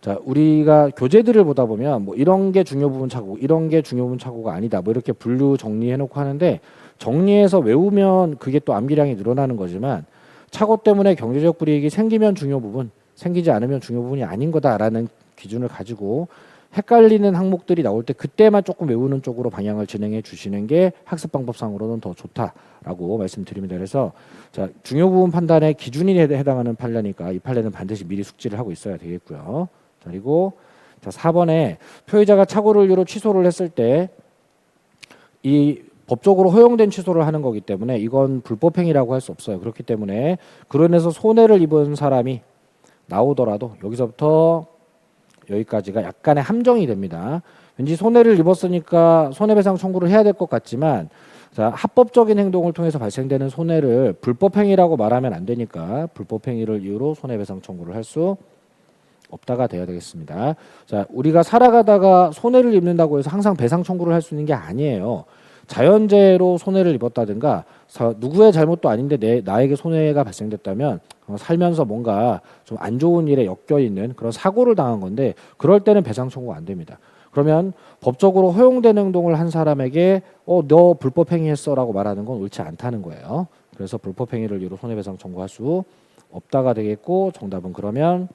자, 우리가 교재들을 보다 보면 뭐 이런 게 중요 부분 착오, 이런 게 중요 부분 착오가 아니다. 뭐 이렇게 분류 정리해 놓고 하는데 정리해서 외우면 그게 또 암기량이 늘어나는 거지만 착오 때문에 경제적 불이익이 생기면 중요 부분, 생기지 않으면 중요 부분이 아닌 거다라는 기준을 가지고 헷갈리는 항목들이 나올 때 그때만 조금 외우는 쪽으로 방향을 진행해 주시는 게 학습 방법상으로는 더 좋다라고 말씀드립니다. 그래서 자, 중요 부분 판단의 기준이 해당하는 판례니까 이 판례는 반드시 미리 숙지를 하고 있어야 되겠고요. 자, 그리고 자, 4번에 표의자가 착오를 이유로 취소를 했을 때 이 법적으로 허용된 취소를 하는 거기 때문에 이건 불법행위라고 할 수 없어요. 그렇기 때문에 그로 인해서 손해를 입은 사람이 나오더라도 여기서부터 여기까지가 약간의 함정이 됩니다. 왠지 손해를 입었으니까 손해배상 청구를 해야 될 것 같지만 자, 합법적인 행동을 통해서 발생되는 손해를 불법행위라고 말하면 안 되니까 불법행위를 이유로 손해배상 청구를 할 수 없다가 돼야 되겠습니다. 자, 우리가 살아가다가 손해를 입는다고 해서 항상 배상 청구를 할 수 있는 게 아니에요. 자연재해로 손해를 입었다든가 누구의 잘못도 아닌데 나에게 손해가 발생됐다면 살면서 뭔가 좀 안 좋은 일에 엮여 있는 그런 사고를 당한 건데 그럴 때는 배상 청구가 안 됩니다. 그러면 법적으로 허용된 행동을 한 사람에게 너 불법 행위했어라고 말하는 건 옳지 않다는 거예요. 그래서 불법 행위를 이유로 손해배상 청구할 수 없다가 되겠고 정답은 그러면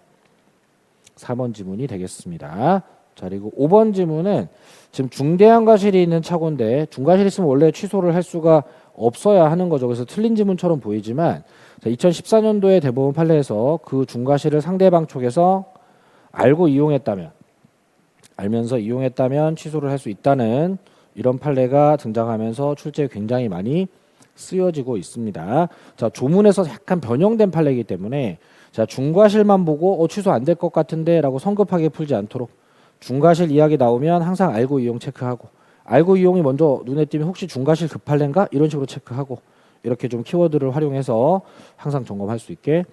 4번 지문이 되겠습니다. 자, 그리고 5번 지문은 지금 중대한 과실이 있는 착오인데 중과실 있으면 원래 취소를 할 수가 없어야 하는 거죠. 그래서 틀린 지문처럼 보이지만 2014년도에 대법원 판례에서 그 중과실을 상대방 쪽에서 알고 이용했다면 알면서 이용했다면 취소를 할 수 있다는 이런 판례가 등장하면서 출제에 굉장히 많이 쓰여지고 있습니다. 자, 조문에서 약간 변형된 판례이기 때문에 자, 중과실만 보고 취소 안 될 것 같은데 라고 성급하게 풀지 않도록 중과실 이야기 나오면 항상 알고 이용 체크하고 알고 이용이 먼저 눈에 띄면 혹시 중과실 그 판례인가? 이런 식으로 체크하고 이렇게 좀 키워드를 활용해서 항상 점검할 수 있게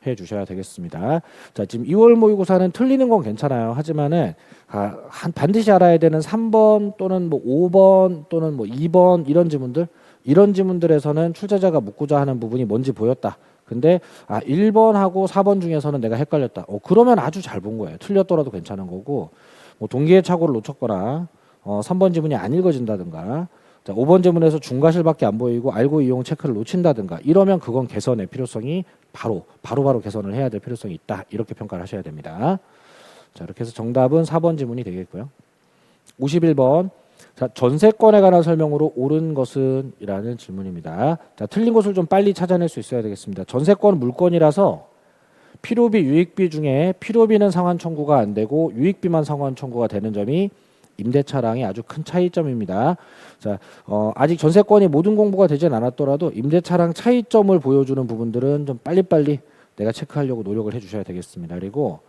해 주셔야 되겠습니다. 자, 지금 2월 모의고사는 틀리는 건 괜찮아요. 하지만은 반드시 알아야 되는 3번 또는 뭐 5번 또는 뭐 2번 이런 지문들에서는 출제자가 묻고자 하는 부분이 뭔지 보였다. 근데 1번하고 4번 중에서는 내가 헷갈렸다. 그러면 아주 잘 본 거예요. 틀렸더라도 괜찮은 거고 뭐 동기의 착오를 놓쳤거나 3번 지문이 안 읽어진다든가 자, 5번 지문에서 중과실밖에 안 보이고 알고 이용 체크를 놓친다든가 이러면 그건 개선의 필요성이 바로 개선을 해야 될 필요성이 있다. 이렇게 평가를 하셔야 됩니다. 자, 이렇게 해서 정답은 4번 지문이 되겠고요. 51번. 자, 전세권에 관한 설명으로 옳은 것은? 이라는 질문입니다. 자, 틀린 것을 좀 빨리 찾아낼 수 있어야 되겠습니다. 전세권은 물권이라서 필요비, 유익비 중에 필요비는 상환 청구가 안 되고 유익비만 상환 청구가 되는 점이 임대차랑의 아주 큰 차이점입니다. 자, 아직 전세권이 모든 공부가 되진 않았더라도 임대차랑 차이점을 보여주는 부분들은 좀 빨리빨리 내가 체크하려고 노력을 해주셔야 되겠습니다. 그리고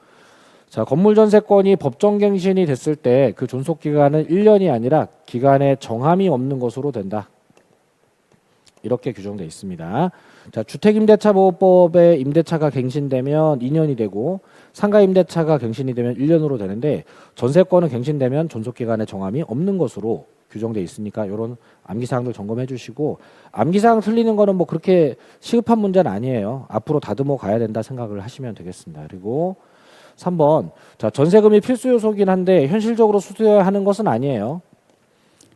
자, 건물 전세권이 법정갱신이 됐을 때 그 존속 기간은 1년이 아니라 기간에 정함이 없는 것으로 된다. 이렇게 규정되어 있습니다. 자, 주택임대차보호법에 임대차가 갱신되면 2년이 되고 상가임대차가 갱신이 되면 1년으로 되는데 전세권은 갱신되면 존속기간에 정함이 없는 것으로 규정되어 있으니까 이런 암기사항들 점검해 주시고 암기사항 틀리는 거는 뭐 그렇게 시급한 문제는 아니에요. 앞으로 다듬어 가야 된다 생각을 하시면 되겠습니다. 그리고 3번 자, 전세금이 필수 요소긴 한데 현실적으로 수수해야 하는 것은 아니에요.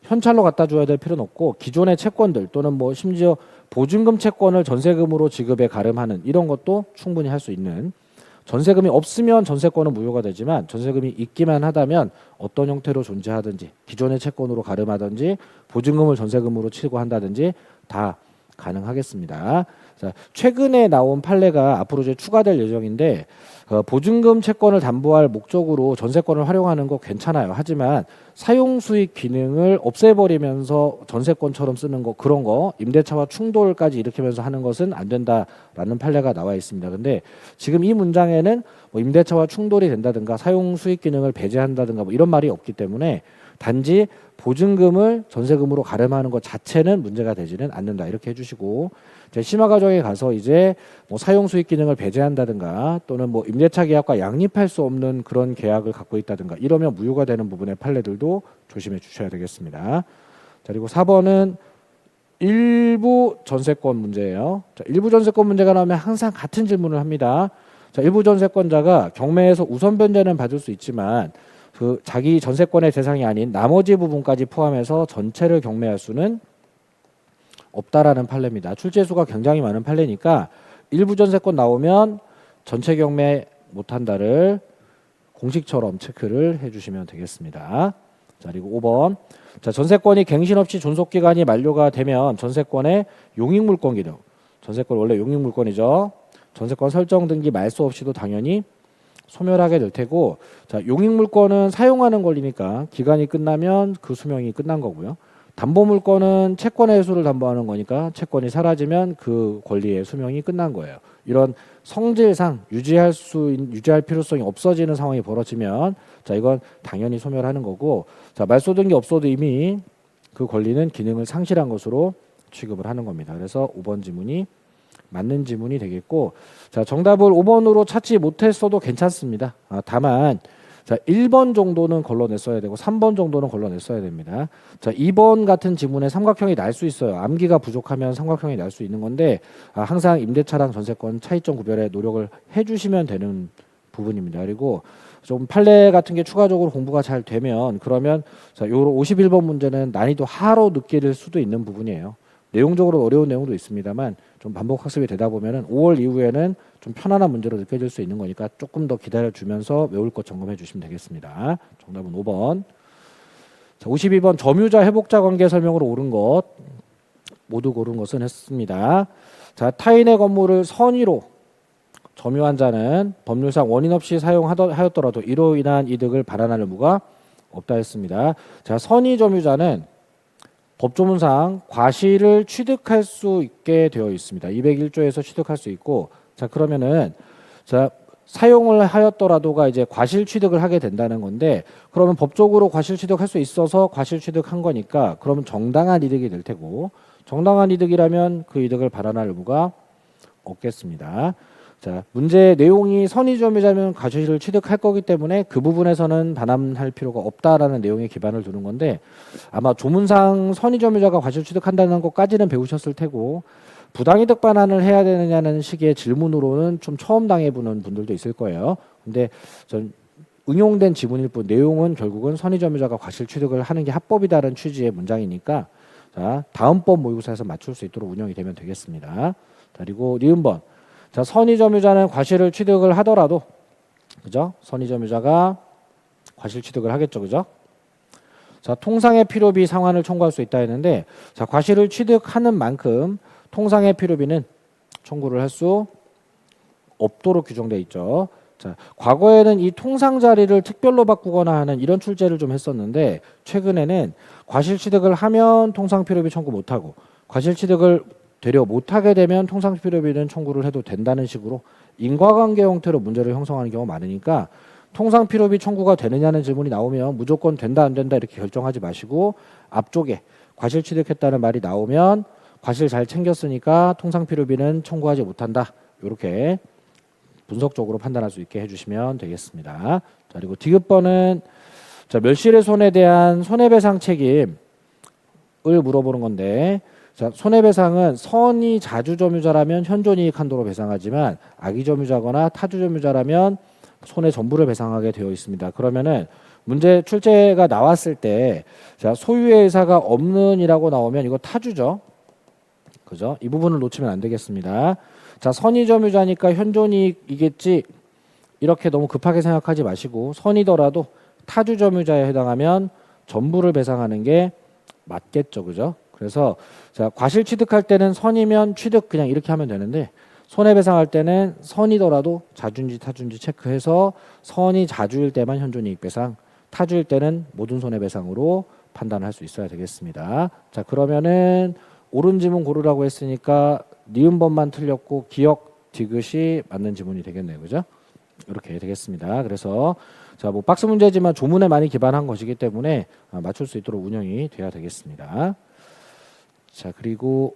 현찰로 갖다 줘야 될 필요는 없고 기존의 채권들 또는 뭐 심지어 보증금 채권을 전세금으로 지급에 가름하는 이런 것도 충분히 할 수 있는 전세금이 없으면 전세권은 무효가 되지만 전세금이 있기만 하다면 어떤 형태로 존재하든지 기존의 채권으로 가름하든지 보증금을 전세금으로 치고 한다든지 다 가능하겠습니다. 자, 최근에 나온 판례가 앞으로 이제 추가될 예정인데 보증금 채권을 담보할 목적으로 전세권을 활용하는 거 괜찮아요. 하지만 사용 수익 기능을 없애버리면서 전세권처럼 쓰는 거 그런 거 임대차와 충돌까지 일으키면서 하는 것은 안 된다라는 판례가 나와 있습니다. 근데 지금 이 문장에는 뭐 임대차와 충돌이 된다든가 사용 수익 기능을 배제한다든가 뭐 이런 말이 없기 때문에 단지 보증금을 전세금으로 가름하는 것 자체는 문제가 되지는 않는다 이렇게 해주시고 심화 과정에 가서 이제 뭐 사용 수익 기능을 배제한다든가 또는 뭐 임대차 계약과 양립할 수 없는 그런 계약을 갖고 있다든가 이러면 무효가 되는 부분의 판례들도 조심해 주셔야 되겠습니다. 자, 그리고 4번은 일부 전세권 문제예요. 자, 일부 전세권 문제가 나오면 항상 같은 질문을 합니다. 자, 일부 전세권자가 경매에서 우선 변제는 받을 수 있지만 그 자기 전세권의 대상이 아닌 나머지 부분까지 포함해서 전체를 경매할 수는 없다라는 판례입니다. 출제수가 굉장히 많은 판례니까 일부 전세권 나오면 전체 경매 못한다를 공식처럼 체크를 해주시면 되겠습니다. 자, 그리고 5번 자, 전세권이 갱신 없이 존속 기간이 만료가 되면 전세권의 용익물권 기능 전세권 원래 용익물권이죠. 전세권 설정 등기 말소 없이도 당연히 소멸하게 될 테고 자, 용익물권은 사용하는 권리니까 기간이 끝나면 그 수명이 끝난 거고요. 담보물권은 채권의 회수를 담보하는 거니까 채권이 사라지면 그 권리의 수명이 끝난 거예요. 이런 성질상 유지할 필요성이 없어지는 상황이 벌어지면 자, 이건 당연히 소멸하는 거고 자, 말소 등기 없어도 이미 그 권리는 기능을 상실한 것으로 취급을 하는 겁니다. 그래서 5번 지문이 맞는 지문이 되겠고 자, 정답을 5번으로 찾지 못했어도 괜찮습니다. 다만 자, 1번 정도는 걸러냈어야 되고 3번 정도는 걸러냈어야 됩니다. 자, 2번 같은 지문에 삼각형이 날 수 있어요. 암기가 부족하면 삼각형이 날 수 있는 건데 항상 임대차랑 전세권 차이점 구별에 노력을 해주시면 되는 부분입니다. 그리고 좀 판례 같은 게 추가적으로 공부가 잘 되면 그러면 자, 요 51번 문제는 난이도 하로 느낄 수도 있는 부분이에요. 내용적으로 어려운 내용도 있습니다만 좀 반복 학습이 되다 보면은 5월 이후에는 좀 편안한 문제로 느껴질 수 있는 거니까 조금 더 기다려 주면서 외울 것 점검해 주시면 되겠습니다. 정답은 5번. 자, 52번 점유자 회복자 관계 설명으로 옳은 것 모두 고른 것은 했습니다. 자, 타인의 건물을 선의로 점유한 자는 법률상 원인 없이 사용하였더라도 이로 인한 이득을 발환할 의무가 없다 했습니다. 자, 선의 점유자는 법조문상 과실을 취득할 수 있게 되어 있습니다. 201조에서 취득할 수 있고, 자, 그러면은 자, 사용을 하였더라도가 이제 과실 취득을 하게 된다는 건데, 그러면 법적으로 과실 취득할 수 있어서 과실 취득한 거니까 그러면 정당한 이득이 될 테고, 정당한 이득이라면 그 이득을 발환할 의무가 없겠습니다. 자, 문제 내용이 선의 점유자면 과실을 취득할 거기 때문에 그 부분에서는 반함할 필요가 없다라는 내용에 기반을 두는 건데 아마 조문상 선의 점유자가 과실 취득한다는 것까지는 배우셨을 테고 부당이득 반환을 해야 되느냐는 식의 질문으로는 좀 처음 당해보는 분들도 있을 거예요. 근데 전 응용된 지문일 뿐 내용은 결국은 선의 점유자가 과실 취득을 하는 게 합법이다라는 취지의 문장이니까 자, 다음번 모의고사에서 맞출 수 있도록 운영이 되면 되겠습니다. 자, 그리고 니은번 자, 선의 점유자는 과실을 취득을 하더라도 그죠? 선의 점유자가 과실 취득을 하겠죠. 그죠? 자, 통상의 필요비 상환을 청구할 수 있다 했는데 자, 과실을 취득하는 만큼 통상의 필요비는 청구를 할 수 없도록 규정되어 있죠. 자, 과거에는 이 통상 자리를 특별로 바꾸거나 하는 이런 출제를 좀 했었는데 최근에는 과실 취득을 하면 통상 필요비 청구 못 하고 과실 취득을 되려 못하게 되면 통상 필요비는 청구를 해도 된다는 식으로 인과관계 형태로 문제를 형성하는 경우가 많으니까 통상 필요비 청구가 되느냐는 질문이 나오면 무조건 된다 안 된다 이렇게 결정하지 마시고 앞쪽에 과실 취득했다는 말이 나오면 과실 잘 챙겼으니까 통상 필요비는 청구하지 못한다. 이렇게 분석적으로 판단할 수 있게 해주시면 되겠습니다. 자, 그리고 디귿번은 자, 멸실의 손해에 대한 손해배상 책임을 물어보는 건데 자, 손해배상은 선의 자주점유자라면 현존이익 한도로 배상하지만 악의점유자거나 타주점유자라면 손해 전부를 배상하게 되어 있습니다. 그러면은 문제 출제가 나왔을 때 자, 소유의 의사가 없는이라고 나오면 이거 타주죠. 그죠? 이 부분을 놓치면 안 되겠습니다. 자, 선의점유자니까 현존이익이겠지 이렇게 너무 급하게 생각하지 마시고 선이더라도 타주점유자에 해당하면 전부를 배상하는 게 맞겠죠. 그죠? 그래서 자, 과실 취득할 때는 선이면 취득 그냥 이렇게 하면 되는데 손해배상할 때는 선이더라도 자주인지 타주인지 체크해서 선이 자주일 때만 현존이익 배상, 타주일 때는 모든 손해배상으로 판단할 수 있어야 되겠습니다. 자, 그러면은 옳은 지문 고르라고 했으니까 니은번만 틀렸고 기억 디귿이 맞는 지문이 되겠네요. 그죠? 이렇게 되겠습니다. 그래서 자, 뭐 박스 문제지만 조문에 많이 기반한 것이기 때문에 맞출 수 있도록 운영이 돼야 되겠습니다. 자, 그리고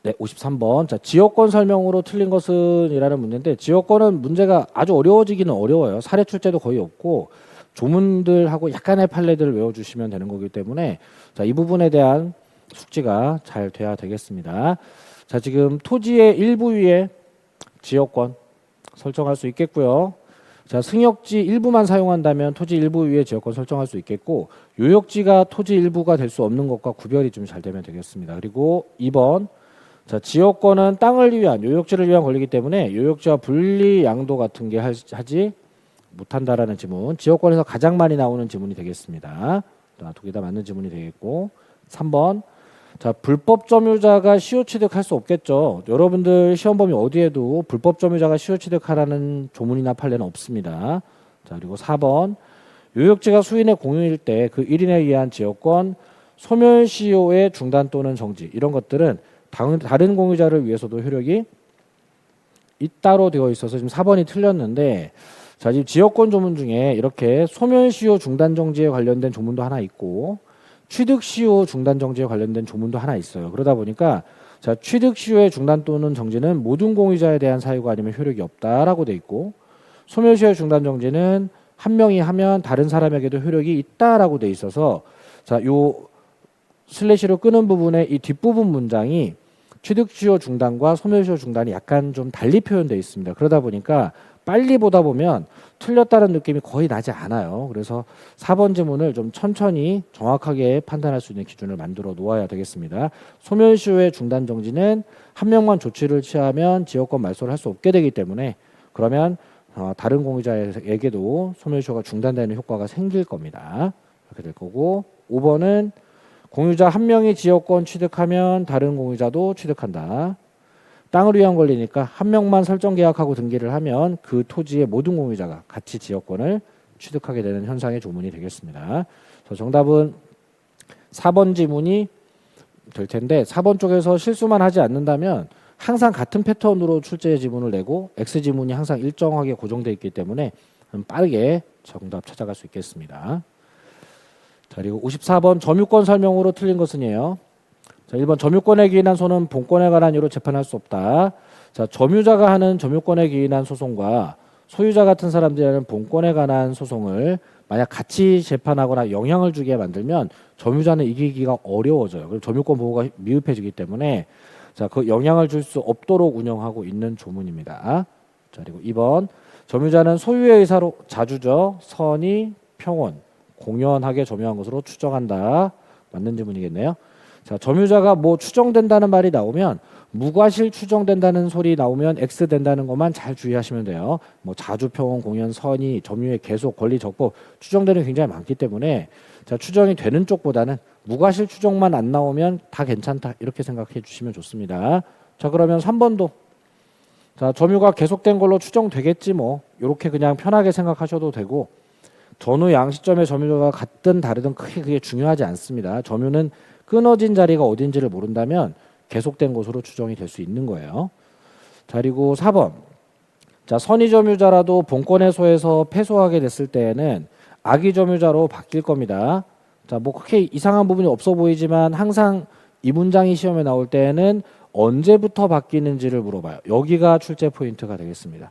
네, 53번. 자, 지역권 설명으로 틀린 것은 이라는 문제인데 지역권은 문제가 아주 어려워지기는 어려워요. 사례 출제도 거의 없고 조문들하고 약간의 판례들을 외워주시면 되는 거기 때문에 자, 이 부분에 대한 숙지가 잘 돼야 되겠습니다. 자, 지금 토지의 일부 위에 지역권 설정할 수 있겠고요. 자, 승역지 일부만 사용한다면 토지 일부 위에 지역권 설정할 수 있겠고 요역지가 토지 일부가 될 수 없는 것과 구별이 좀 잘 되면 되겠습니다. 그리고 2번 자, 지역권은 땅을 위한 요역지를 위한 권리이기 때문에 요역지와 분리 양도 같은 게 하지 못한다라는 지문 지역권에서 가장 많이 나오는 지문이 되겠습니다. 두 개 다 맞는 지문이 되겠고 3번 자, 불법 점유자가 시효 취득할 수 없겠죠. 여러분들 시험 범위 어디에도 불법 점유자가 시효 취득하라는 조문이나 판례는 없습니다. 자, 그리고 4번 요역지가 수인의 공유일 때 그 1인에 의한 지역권 소멸 시효의 중단 또는 정지 이런 것들은 다른 공유자를 위해서도 효력이 있다로 되어 있어서 지금 4번이 틀렸는데 자, 지금 지역권 조문 중에 이렇게 소멸 시효 중단 정지에 관련된 조문도 하나 있고 취득 시효 중단 정지에 관련된 조문도 하나 있어요. 그러다 보니까 자, 취득 시효의 중단 또는 정지는 모든 공유자에 대한 사유가 아니면 효력이 없다라고 돼 있고 소멸 시효의 중단 정지는 한 명이 하면 다른 사람에게도 효력이 있다라고 돼 있어서 자, 요 슬래시로 끄는 부분의 이 뒷부분 문장이 취득시효 중단과 소멸시효 중단이 약간 좀 달리 표현되어 있습니다. 그러다 보니까 빨리 보다 보면 틀렸다는 느낌이 거의 나지 않아요. 그래서 4번 지문을 좀 천천히 정확하게 판단할 수 있는 기준을 만들어 놓아야 되겠습니다. 소멸시효의 중단 정지는 한 명만 조치를 취하면 지역권 말소를 할 수 없게 되기 때문에 그러면 다른 공유자에게도 소멸시효가 중단되는 효과가 생길 겁니다. 이렇게 될 거고 5번은 공유자 한 명이 지역권 취득하면 다른 공유자도 취득한다. 땅을 위한 권리니까 한 명만 설정 계약하고 등기를 하면 그 토지의 모든 공유자가 같이 지역권을 취득하게 되는 현상의 조문이 되겠습니다. 그래서 정답은 4번 지문이 될 텐데 4번 쪽에서 실수만 하지 않는다면 항상 같은 패턴으로 출제 지문을 내고 X 지문이 항상 일정하게 고정되어 있기 때문에 빠르게 정답 찾아갈 수 있겠습니다. 자, 그리고 54번 점유권 설명으로 틀린 것은이에요. 자, 1번 점유권에 기인한 소는 본권에 관한 이유로 재판할 수 없다. 자, 점유자가 하는 점유권에 기인한 소송과 소유자 같은 사람들이 하는 본권에 관한 소송을 만약 같이 재판하거나 영향을 주게 만들면 점유자는 이기기가 어려워져요. 그리고 점유권 보호가 미흡해지기 때문에 자, 그 영향을 줄 수 없도록 운영하고 있는 조문입니다. 자, 그리고 2번 점유자는 소유의 의사로 자주적, 선의, 평온, 공연하게 점유한 것으로 추정한다. 맞는 질문이겠네요. 자, 점유자가 뭐 추정된다는 말이 나오면 무과실 추정된다는 소리 나오면 X 된다는 것만 잘 주의하시면 돼요. 뭐 자주, 평온, 공연, 선의, 점유의 계속, 권리, 적법 추정되는 게 굉장히 많기 때문에 자, 추정이 되는 쪽보다는 무과실 추정만 안 나오면 다 괜찮다 이렇게 생각해 주시면 좋습니다. 자, 그러면 3번도 자, 점유가 계속된 걸로 추정되겠지 뭐 이렇게 그냥 편하게 생각하셔도 되고 전후 양 시점의 점유자가 같든 다르든 크게 그게 중요하지 않습니다. 점유는 끊어진 자리가 어딘지를 모른다면 계속된 것으로 추정이 될 수 있는 거예요. 자, 그리고 4번. 자, 선의 점유자라도 본권의 소에서 패소하게 됐을 때에는 악의 점유자로 바뀔 겁니다. 자, 뭐 그렇게 이상한 부분이 없어 보이지만 항상 이 문장이 시험에 나올 때에는 언제부터 바뀌는지를 물어봐요. 여기가 출제 포인트가 되겠습니다.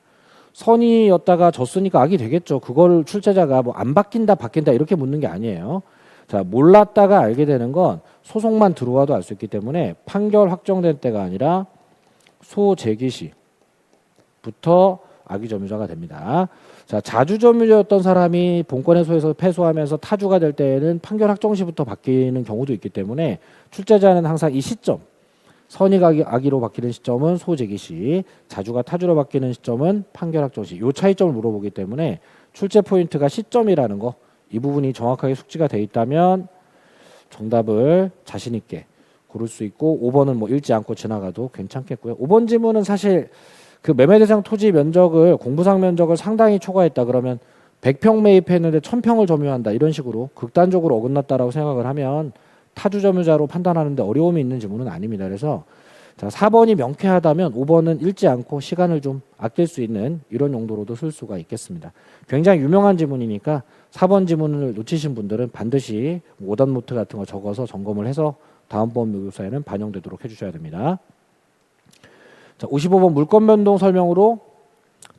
선의였다가 졌으니까 악이 되겠죠. 그걸 출제자가 뭐 안 바뀐다 바뀐다 이렇게 묻는 게 아니에요. 자, 몰랐다가 알게 되는 건 소송만 들어와도 알 수 있기 때문에 판결 확정된 때가 아니라 소재기 시부터 악의 점유자가 됩니다. 자, 자주 점유자였던 사람이 본권의 소에서 패소하면서 타주가 될 때에는 판결 확정 시부터 바뀌는 경우도 있기 때문에 출제자는 항상 이 시점 선의가 악의로 바뀌는 시점은 소재기 시, 자주가 타주로 바뀌는 시점은 판결 확정 시. 이 차이점을 물어보기 때문에 출제 포인트가 시점이라는 거. 이 부분이 정확하게 숙지가 돼 있다면 정답을 자신 있게 고를 수 있고 5번은 뭐 읽지 않고 지나가도 괜찮겠고요. 5번 지문은 사실 그 매매 대상 토지 면적을 공부상 면적을 상당히 초과했다 그러면 100평 매입했는데 1000평을 점유한다 이런 식으로 극단적으로 어긋났다라고 생각을 하면 타주 점유자로 판단하는데 어려움이 있는 지문은 아닙니다. 그래서 자, 4번이 명쾌하다면 5번은 읽지 않고 시간을 좀 아낄 수 있는 이런 용도로도 쓸 수가 있겠습니다. 굉장히 유명한 지문이니까 4번 지문을 놓치신 분들은 반드시 오답 노트 같은 거 적어서 점검을 해서 다음번 모의고사에는 반영되도록 해주셔야 됩니다. 자, 55번 물권 변동 설명으로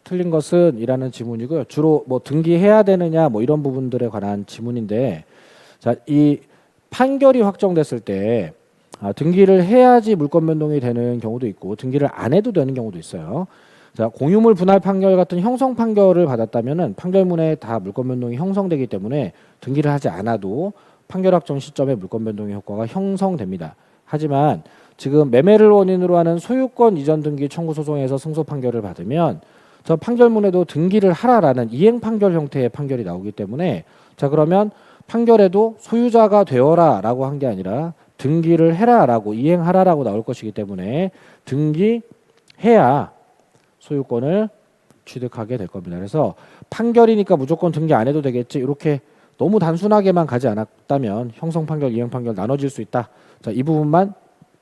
틀린 것은 이라는 지문이고요. 주로 뭐 등기해야 되느냐 뭐 이런 부분들에 관한 지문인데 자, 이 판결이 확정됐을 때 등기를 해야지 물권 변동이 되는 경우도 있고 등기를 안 해도 되는 경우도 있어요. 자, 공유물 분할 판결 같은 형성 판결을 받았다면은 판결문에 다 물권 변동이 형성되기 때문에 등기를 하지 않아도 판결 확정 시점에 물권 변동의 효과가 형성됩니다. 하지만 지금 매매를 원인으로 하는 소유권 이전 등기 청구 소송에서 승소 판결을 받으면 저 판결문에도 등기를 하라라는 이행 판결 형태의 판결이 나오기 때문에 자, 그러면 판결에도 소유자가 되어라라고 한 게 아니라 등기를 해라라고 이행하라라고 나올 것이기 때문에 등기해야 소유권을 취득하게 될 겁니다. 그래서 판결이니까 무조건 등기 안 해도 되겠지 이렇게 너무 단순하게만 가지 않았다면 형성 판결, 이행 판결 나눠질 수 있다. 자, 이 부분만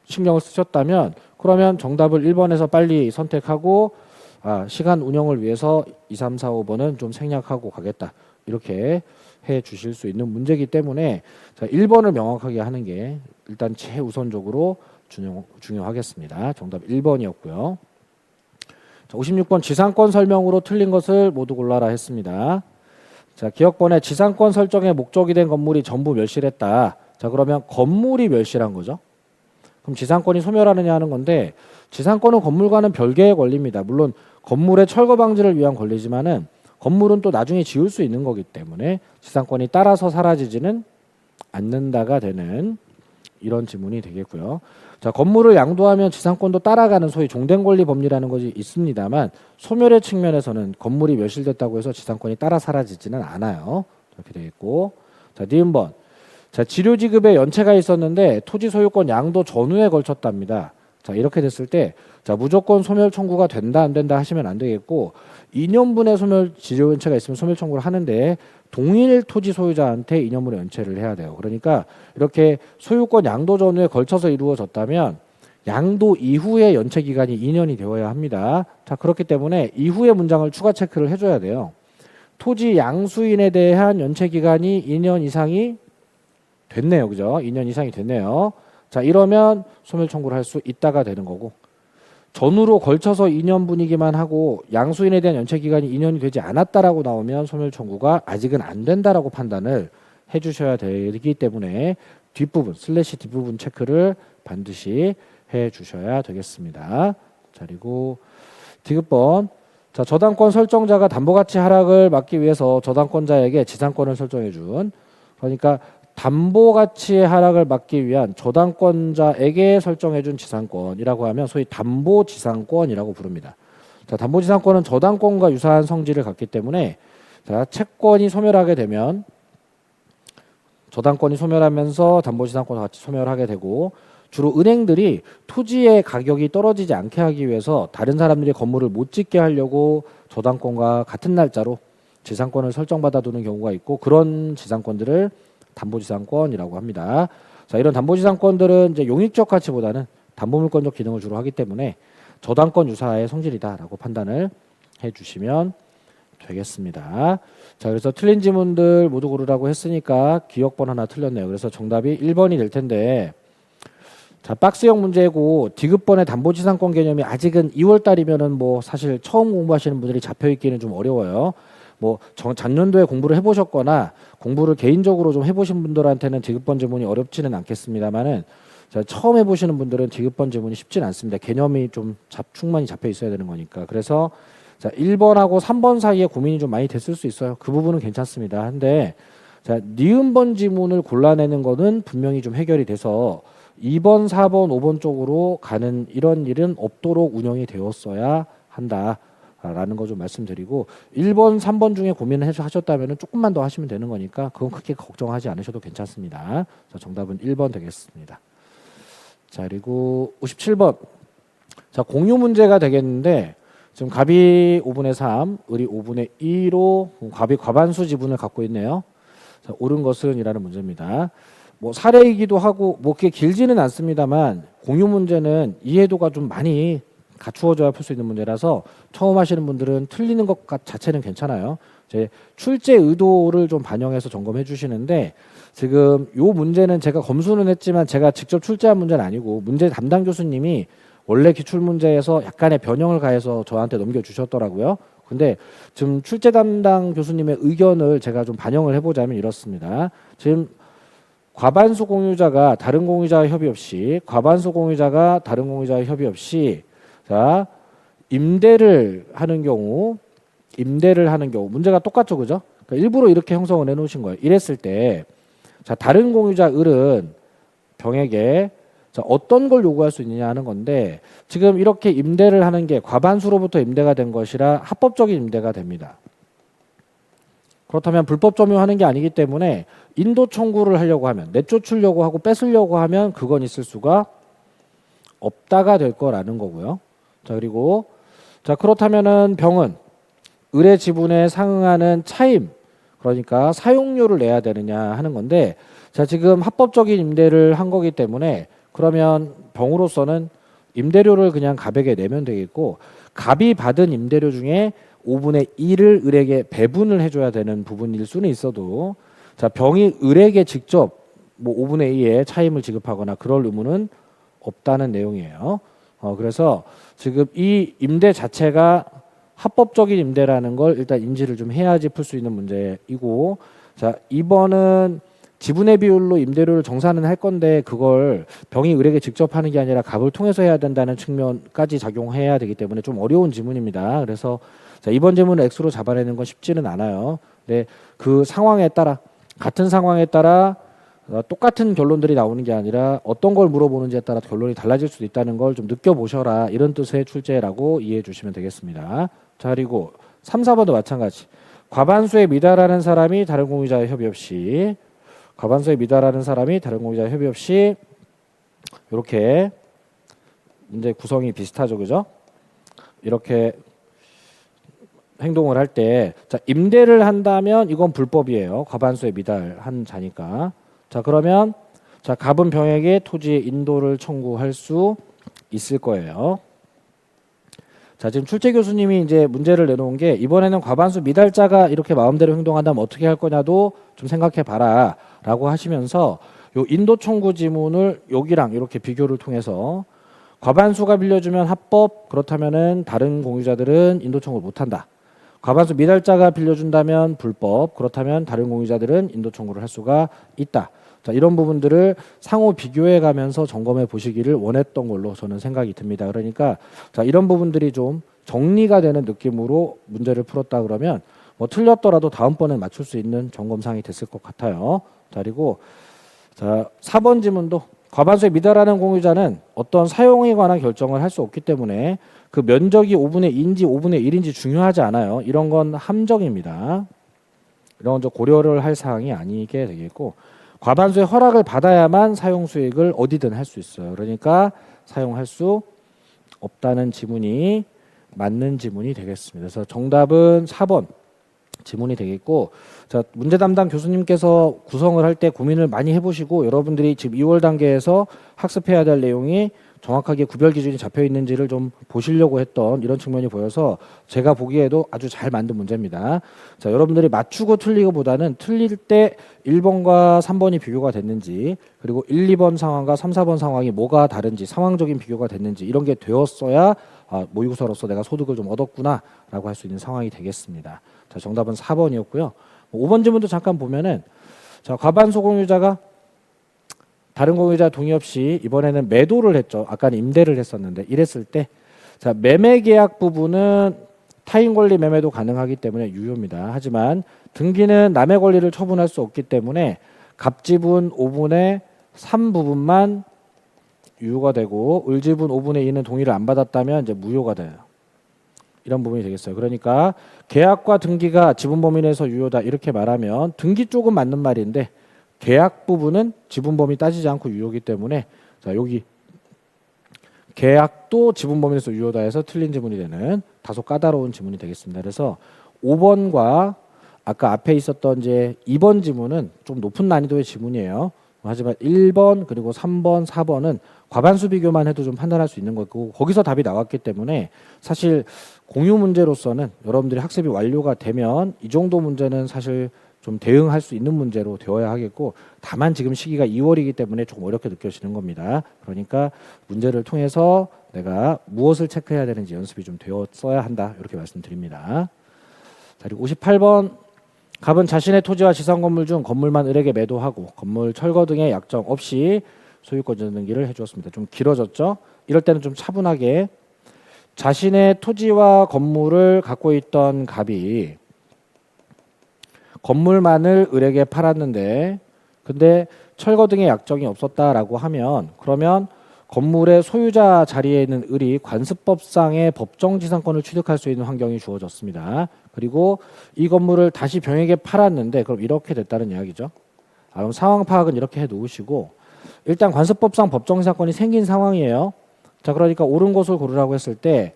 신경을 쓰셨다면 그러면 정답을 1번에서 빨리 선택하고 시간 운영을 위해서 2, 3, 4, 5번은 좀 생략하고 가겠다. 이렇게 해 주실 수 있는 문제이기 때문에 자, 1번을 명확하게 하는 게 일단 최우선적으로 중요하겠습니다. 정답 1번이었고요. 자, 56번 지상권 설명으로 틀린 것을 모두 골라라 했습니다. 자, 기억번에 지상권 설정의 목적이 된 건물이 전부 멸실했다. 자, 그러면 건물이 멸실한 거죠. 그럼 지상권이 소멸하느냐 하는 건데 지상권은 건물과는 별개의 권리입니다. 물론 건물의 철거 방지를 위한 권리지만은 건물은 또 나중에 지을 수 있는 거기 때문에 지상권이 따라서 사라지지는 않는다가 되는 이런 지문이 되겠고요. 자, 건물을 양도하면 지상권도 따라가는 소위 종된 권리 법리라는 것이 있습니다만 소멸의 측면에서는 건물이 멸실됐다고 해서 지상권이 따라 사라지지는 않아요. 이렇게 되겠고, 자, 니은번. 자, 지료 지급에 연체가 있었는데 토지 소유권 양도 전후에 걸쳤답니다. 자, 이렇게 됐을 때 자, 무조건 소멸 청구가 된다 안 된다 하시면 안 되겠고 2년분의 소멸 지료 연체가 있으면 소멸 청구를 하는데 동일 토지 소유자한테 2년분의 연체를 해야 돼요. 그러니까 이렇게 소유권 양도 전후에 걸쳐서 이루어졌다면 양도 이후에 연체 기간이 2년이 되어야 합니다. 자, 그렇기 때문에 이후의 문장을 추가 체크를 해줘야 돼요. 토지 양수인에 대한 연체 기간이 2년 이상이 됐네요. 그죠? 2년 이상이 됐네요. 자, 이러면 소멸 청구를 할 수 있다가 되는 거고 전후로 걸쳐서 2년분이기만 하고 양수인에 대한 연체 기간이 2년이 되지 않았다라고 나오면 소멸 청구가 아직은 안 된다라고 판단을 해 주셔야 되기 때문에 뒷부분 슬래시 뒷부분 체크를 반드시 해 주셔야 되겠습니다. 자, 그리고 디귿번. 자, 저당권 설정자가 담보가치 하락을 막기 위해서 저당권자에게 지상권을 설정해 준, 그러니까 담보가치의 하락을 막기 위한 저당권자에게 설정해준 지상권이라고 하면 소위 담보지상권이라고 부릅니다. 자, 담보지상권은 저당권과 유사한 성질을 갖기 때문에 자, 채권이 소멸하게 되면 저당권이 소멸하면서 담보지상권과 같이 소멸하게 되고 주로 은행들이 토지의 가격이 떨어지지 않게 하기 위해서 다른 사람들이 건물을 못 짓게 하려고 저당권과 같은 날짜로 지상권을 설정받아 두는 경우가 있고 그런 지상권들을 담보지상권이라고 합니다. 자, 이런 담보지상권들은 이제 용익적 가치보다는 담보물권적 기능을 주로 하기 때문에 저당권 유사의 성질이다라고 판단을 해주시면 되겠습니다. 자, 그래서 틀린 지문들 모두 고르라고 했으니까 기억번 하나 틀렸네요. 그래서 정답이 1번이 될 텐데, 자, 박스형 문제고 디귿번의 담보지상권 개념이 아직은 2월 달이면은 뭐 사실 처음 공부하시는 분들이 잡혀 있기는 좀 어려워요. 뭐 작년도에 공부를 해보셨거나 공부를 개인적으로 좀 해보신 분들한테는 디귿번 지문이 어렵지는 않겠습니다만은 처음 해보시는 분들은 디귿번 지문이 쉽지는 않습니다. 개념이 좀 충분히 잡혀 있어야 되는 거니까. 그래서 자, 1번하고 3번 사이에 고민이 좀 많이 됐을 수 있어요. 그 부분은 괜찮습니다. 근데 자, 니은번 지문을 골라내는 거는 분명히 좀 해결이 돼서 2번, 4번, 5번 쪽으로 가는 이런 일은 없도록 운영이 되었어야 한다. 라는 거 좀 말씀드리고 1번, 3번 중에 고민을 하셨다면 조금만 더 하시면 되는 거니까 그건 크게 걱정하지 않으셔도 괜찮습니다. 자, 정답은 1번 되겠습니다. 자, 그리고 57번. 자, 공유 문제가 되겠는데 지금 갑이 5분의 3, 을이 5분의 2로 갑이 과반수 지분을 갖고 있네요. 자, 옳은 것은 이라는 문제입니다. 뭐 사례이기도 하고 뭐 그게 길지는 않습니다만 공유 문제는 이해도가 좀 많이 갖추어져야 풀 수 있는 문제라서 처음 하시는 분들은 틀리는 것 자체는 괜찮아요. 이제 출제 의도를 좀 반영해서 점검해 주시는데 지금 요 문제는 제가 검수는 했지만 제가 직접 출제한 문제는 아니고 문제 담당 교수님이 원래 기출 문제에서 약간의 변형을 가해서 저한테 넘겨주셨더라고요. 근데 지금 출제 담당 교수님의 의견을 제가 좀 반영을 해보자면 이렇습니다. 지금 과반수 공유자가 다른 공유자와 협의 없이 과반수 공유자가 다른 공유자와 협의 없이 자, 임대를 하는 경우 문제가 똑같죠, 그죠? 그러니까 일부러 이렇게 형성을 해놓으신 거예요. 이랬을 때, 자, 다른 공유자 을은 병에게 자, 어떤 걸 요구할 수 있느냐 하는 건데 지금 이렇게 임대를 하는 게 과반수로부터 임대가 된 것이라 합법적인 임대가 됩니다. 그렇다면 불법 점유하는 게 아니기 때문에 인도 청구를 하려고 하면 내쫓으려고 하고 뺏으려고 하면 그건 있을 수가 없다가 될 거라는 거고요. 자, 그리고 자, 그렇다면은 병은 을의 지분에 상응하는 차임, 그러니까 사용료를 내야 되느냐 하는 건데 자, 지금 합법적인 임대를 한 거기 때문에 그러면 병으로서는 임대료를 그냥 갑에게 내면 되겠고 갑이 받은 임대료 중에 5분의 1을 을에게 배분을 해줘야 되는 부분일 수는 있어도 자, 병이 을에게 직접 뭐 5분의 2의 차임을 지급하거나 그럴 의무는 없다는 내용이에요. 그래서 지금 이 임대 자체가 합법적인 임대라는 걸 일단 인지를 좀 해야지 풀 수 있는 문제이고, 자 2번은 지분의 비율로 임대료를 정산은 할 건데 그걸 병이 을에게 직접 하는 게 아니라 갑을 통해서 해야 된다는 측면까지 작용해야 되기 때문에 좀 어려운 지문입니다. 그래서 자, 이번 지문을 X로 잡아내는 건 쉽지는 않아요. 근데 그 상황에 따라 같은 상황에 따라 똑같은 결론들이 나오는 게 아니라 어떤 걸 물어보는지에 따라 결론이 달라질 수도 있다는 걸 좀 느껴보셔라, 이런 뜻의 출제라고 이해해 주시면 되겠습니다. 자, 그리고 3, 4번도 마찬가지. 과반수에 미달하는 사람이 다른 공유자와 협의 없이, 과반수에 미달하는 사람이 다른 공유자와 협의 없이, 이렇게 문제 구성이 비슷하죠, 그죠? 이렇게 행동을 할 때, 자 임대를 한다면 이건 불법이에요. 과반수에 미달한 자니까. 자 그러면 자 갑은 병에게 토지의 인도를 청구할 수 있을 거예요. 자 지금 출제 교수님이 이제 문제를 내놓은 게, 이번에는 과반수 미달자가 이렇게 마음대로 행동한다면 어떻게 할 거냐도 좀 생각해 봐라 라고 하시면서, 요 인도 청구 지문을 여기랑 이렇게 비교를 통해서 과반수가 빌려주면 합법, 그렇다면은 다른 공유자들은 인도 청구를 못한다. 과반수 미달자가 빌려준다면 불법, 그렇다면 다른 공유자들은 인도 청구를 할 수가 있다. 자, 이런 부분들을 상호 비교해 가면서 점검해 보시기를 원했던 걸로 저는 생각이 듭니다. 그러니까 자, 이런 부분들이 좀 정리가 되는 느낌으로 문제를 풀었다 그러면 뭐 틀렸더라도 다음번에 맞출 수 있는 점검사항이 됐을 것 같아요. 자, 그리고 자, 4번 지문도 과반수에 미달하는 공유자는 어떤 사용에 관한 결정을 할 수 없기 때문에 그 면적이 5분의 2인지 5분의 1인지 중요하지 않아요. 이런 건 함정입니다. 이런 건 고려를 할 사항이 아니게 되겠고, 과반수의 허락을 받아야만 사용 수익을 어디든 할 수 있어요. 그러니까 사용할 수 없다는 지문이 맞는 지문이 되겠습니다. 그래서 정답은 4번 지문이 되겠고, 자 문제 담당 교수님께서 구성을 할 때 고민을 많이 해보시고, 여러분들이 지금 2월 단계에서 학습해야 될 내용이 정확하게 구별 기준이 잡혀 있는지를 좀 보시려고 했던 이런 측면이 보여서 제가 보기에도 아주 잘 만든 문제입니다. 자, 여러분들이 맞추고 틀리고보다는 틀릴 때 1번과 3번이 비교가 됐는지, 그리고 1, 2번 상황과 3, 4번 상황이 뭐가 다른지, 상황적인 비교가 됐는지 이런 게 되었어야 모의고사로서 내가 소득을 좀 얻었구나 라고 할 수 있는 상황이 되겠습니다. 자, 정답은 4번이었고요. 5번 질문도 잠깐 보면은, 자 과반수 공유자가 다른 공유자 동의 없이 이번에는 매도를 했죠. 아까는 임대를 했었는데, 이랬을 때 자 매매 계약 부분은 타인 권리 매매도 가능하기 때문에 유효입니다. 하지만 등기는 남의 권리를 처분할 수 없기 때문에 갑지분 5분의 3 부분만 유효가 되고, 을지분 5분의 2는 동의를 안 받았다면 이제 무효가 돼요. 이런 부분이 되겠어요. 그러니까 계약과 등기가 지분 범위 내에서 유효다 이렇게 말하면 등기 쪽은 맞는 말인데 계약 부분은 지분 범위 따지지 않고 유효이기 때문에, 자 여기 계약도 지분 범위 내에서 유효다 해서 틀린 지문이 되는 다소 까다로운 지문이 되겠습니다. 그래서 5번과 아까 앞에 있었던 이제 2번 지문은 좀 높은 난이도의 지문이에요. 하지만 1번 그리고 3번, 4번은 과반수 비교만 해도 좀 판단할 수 있는 거고, 거기서 답이 나왔기 때문에 사실 공유 문제로서는 여러분들이 학습이 완료가 되면 이 정도 문제는 사실 좀 대응할 수 있는 문제로 되어야 하겠고, 다만 지금 시기가 2월이기 때문에 조금 어렵게 느껴지는 겁니다. 그러니까 문제를 통해서 내가 무엇을 체크해야 되는지 연습이 좀 되었어야 한다, 이렇게 말씀드립니다. 자, 그리고 58번, 갑은 자신의 토지와 지상 건물 중 건물만 을에게 매도하고 건물 철거 등의 약정 없이 소유권 전환 등기를 해주었습니다. 좀 길어졌죠? 이럴 때는 좀 차분하게, 자신의 토지와 건물을 갖고 있던 갑이 건물만을 을에게 팔았는데 근데 철거 등의 약정이 없었다라고 하면, 그러면 건물의 소유자 자리에 있는 을이 관습법상의 법정 지상권을 취득할 수 있는 환경이 주어졌습니다. 그리고 이 건물을 다시 병에게 팔았는데, 그럼 이렇게 됐다는 이야기죠. 그럼 상황 파악은 이렇게 해 놓으시고, 일단 관습법상 법정 지상권이 생긴 상황이에요. 자, 그러니까 옳은 것을 고르라고 했을 때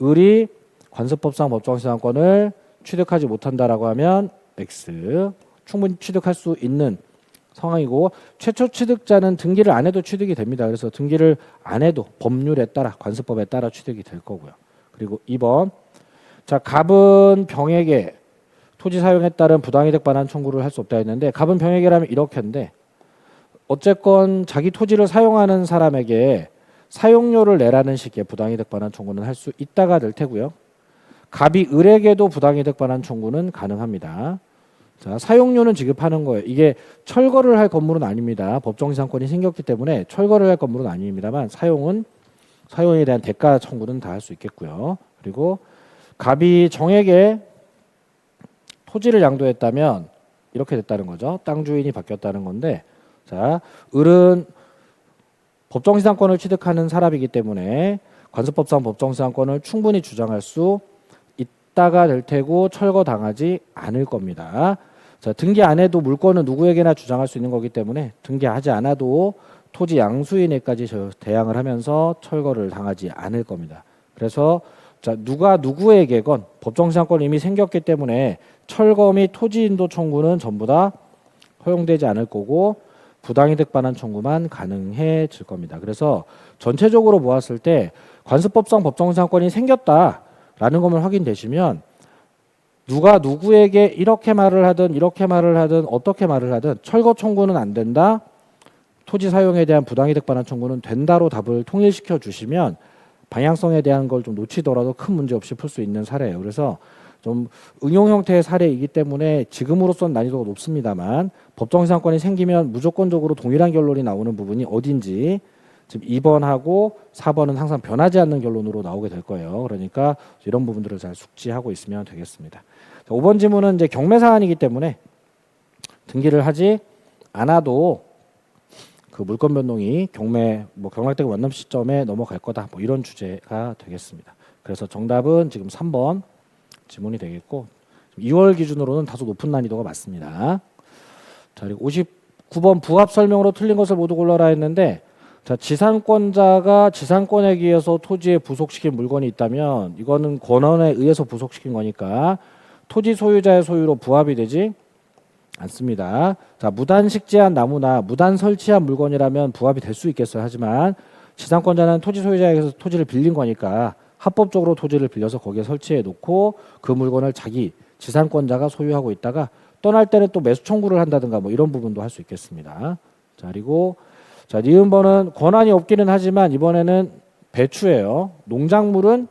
을이 관습법상 법정 지상권을 취득하지 못한다라고 하면 X, 충분히 취득할 수 있는 상황이고, 최초 취득자는 등기를 안 해도 취득이 됩니다. 그래서 등기를 안 해도 법률에 따라, 관습법에 따라 취득이 될 거고요. 그리고 2번, 자 갑은 병에게 토지 사용에 따른 부당이득 반환 청구를 할 수 없다 했는데, 갑은 병에게라면 이렇게인데, 어쨌건 자기 토지를 사용하는 사람에게 사용료를 내라는 식의 부당이득 반환 청구는 할 수 있다가 될 테고요. 갑이 을에게도 부당이득 반환 청구는 가능합니다. 자, 사용료는 지급하는 거예요. 이게 철거를 할 건물은 아닙니다. 법정지상권이 생겼기 때문에 철거를 할 건물은 아닙니다만 사용에 대한 대가 청구는 다 할 수 있겠고요. 그리고 갑이 정에게 토지를 양도했다면 이렇게 됐다는 거죠. 땅 주인이 바뀌었다는 건데, 자, 을은 법정지상권을 취득하는 사람이기 때문에 관습법상 법정지상권을 충분히 주장할 수 있다가 될 테고 철거당하지 않을 겁니다. 자, 등기 안 해도 물권은 누구에게나 주장할 수 있는 거기 때문에 등기하지 않아도 토지 양수인에까지 대항을 하면서 철거를 당하지 않을 겁니다. 그래서 자, 누가 누구에게건 법정지상권이 이미 생겼기 때문에 철거 및 토지인도 청구는 전부 다 허용되지 않을 거고 부당이득 반환 청구만 가능해질 겁니다. 그래서 전체적으로 보았을 때 관습법상 법정지상권이 생겼다라는 것만 확인되시면 누가 누구에게 이렇게 말을 하든 이렇게 말을 하든 어떻게 말을 하든 철거 청구는 안 된다, 토지 사용에 대한 부당이득 반환 청구는 된다로 답을 통일시켜 주시면 방향성에 대한 걸 좀 놓치더라도 큰 문제 없이 풀 수 있는 사례예요. 그래서 좀 응용 형태의 사례이기 때문에 지금으로서는 난이도가 높습니다만 법정지상권이 생기면 무조건적으로 동일한 결론이 나오는 부분이 어딘지 지금 2번하고 4번은 항상 변하지 않는 결론으로 나오게 될 거예요. 그러니까 이런 부분들을 잘 숙지하고 있으면 되겠습니다. 자, 5번 지문은 이제 경매 사안이기 때문에 등기를 하지 않아도 그 물권 변동이 경락대금 완납 시점에 넘어갈 거다. 뭐 이런 주제가 되겠습니다. 그래서 정답은 지금 3번 지문이 되겠고 2월 기준으로는 다소 높은 난이도가 맞습니다. 자, 그리고 59번 부합 설명으로 틀린 것을 모두 골라라 했는데, 자, 지상권자가 지상권에 의해서 토지에 부속시킨 물건이 있다면 이거는 권한에 의해서 부속시킨 거니까 토지 소유자의 소유로 부합이 되지 않습니다. 자, 무단 식재한 나무나 무단 설치한 물건이라면 부합이 될 수 있겠어요. 하지만 지상권자는 토지 소유자에게서 토지를 빌린 거니까 합법적으로 토지를 빌려서 거기에 설치해 놓고 그 물건을 자기 지상권자가 소유하고 있다가 떠날 때는 또 매수 청구를 한다든가 뭐 이런 부분도 할 수 있겠습니다. 자, 그리고 자, 니은번은 권한이 없기는 하지만 이번에는 배추예요. 농작물은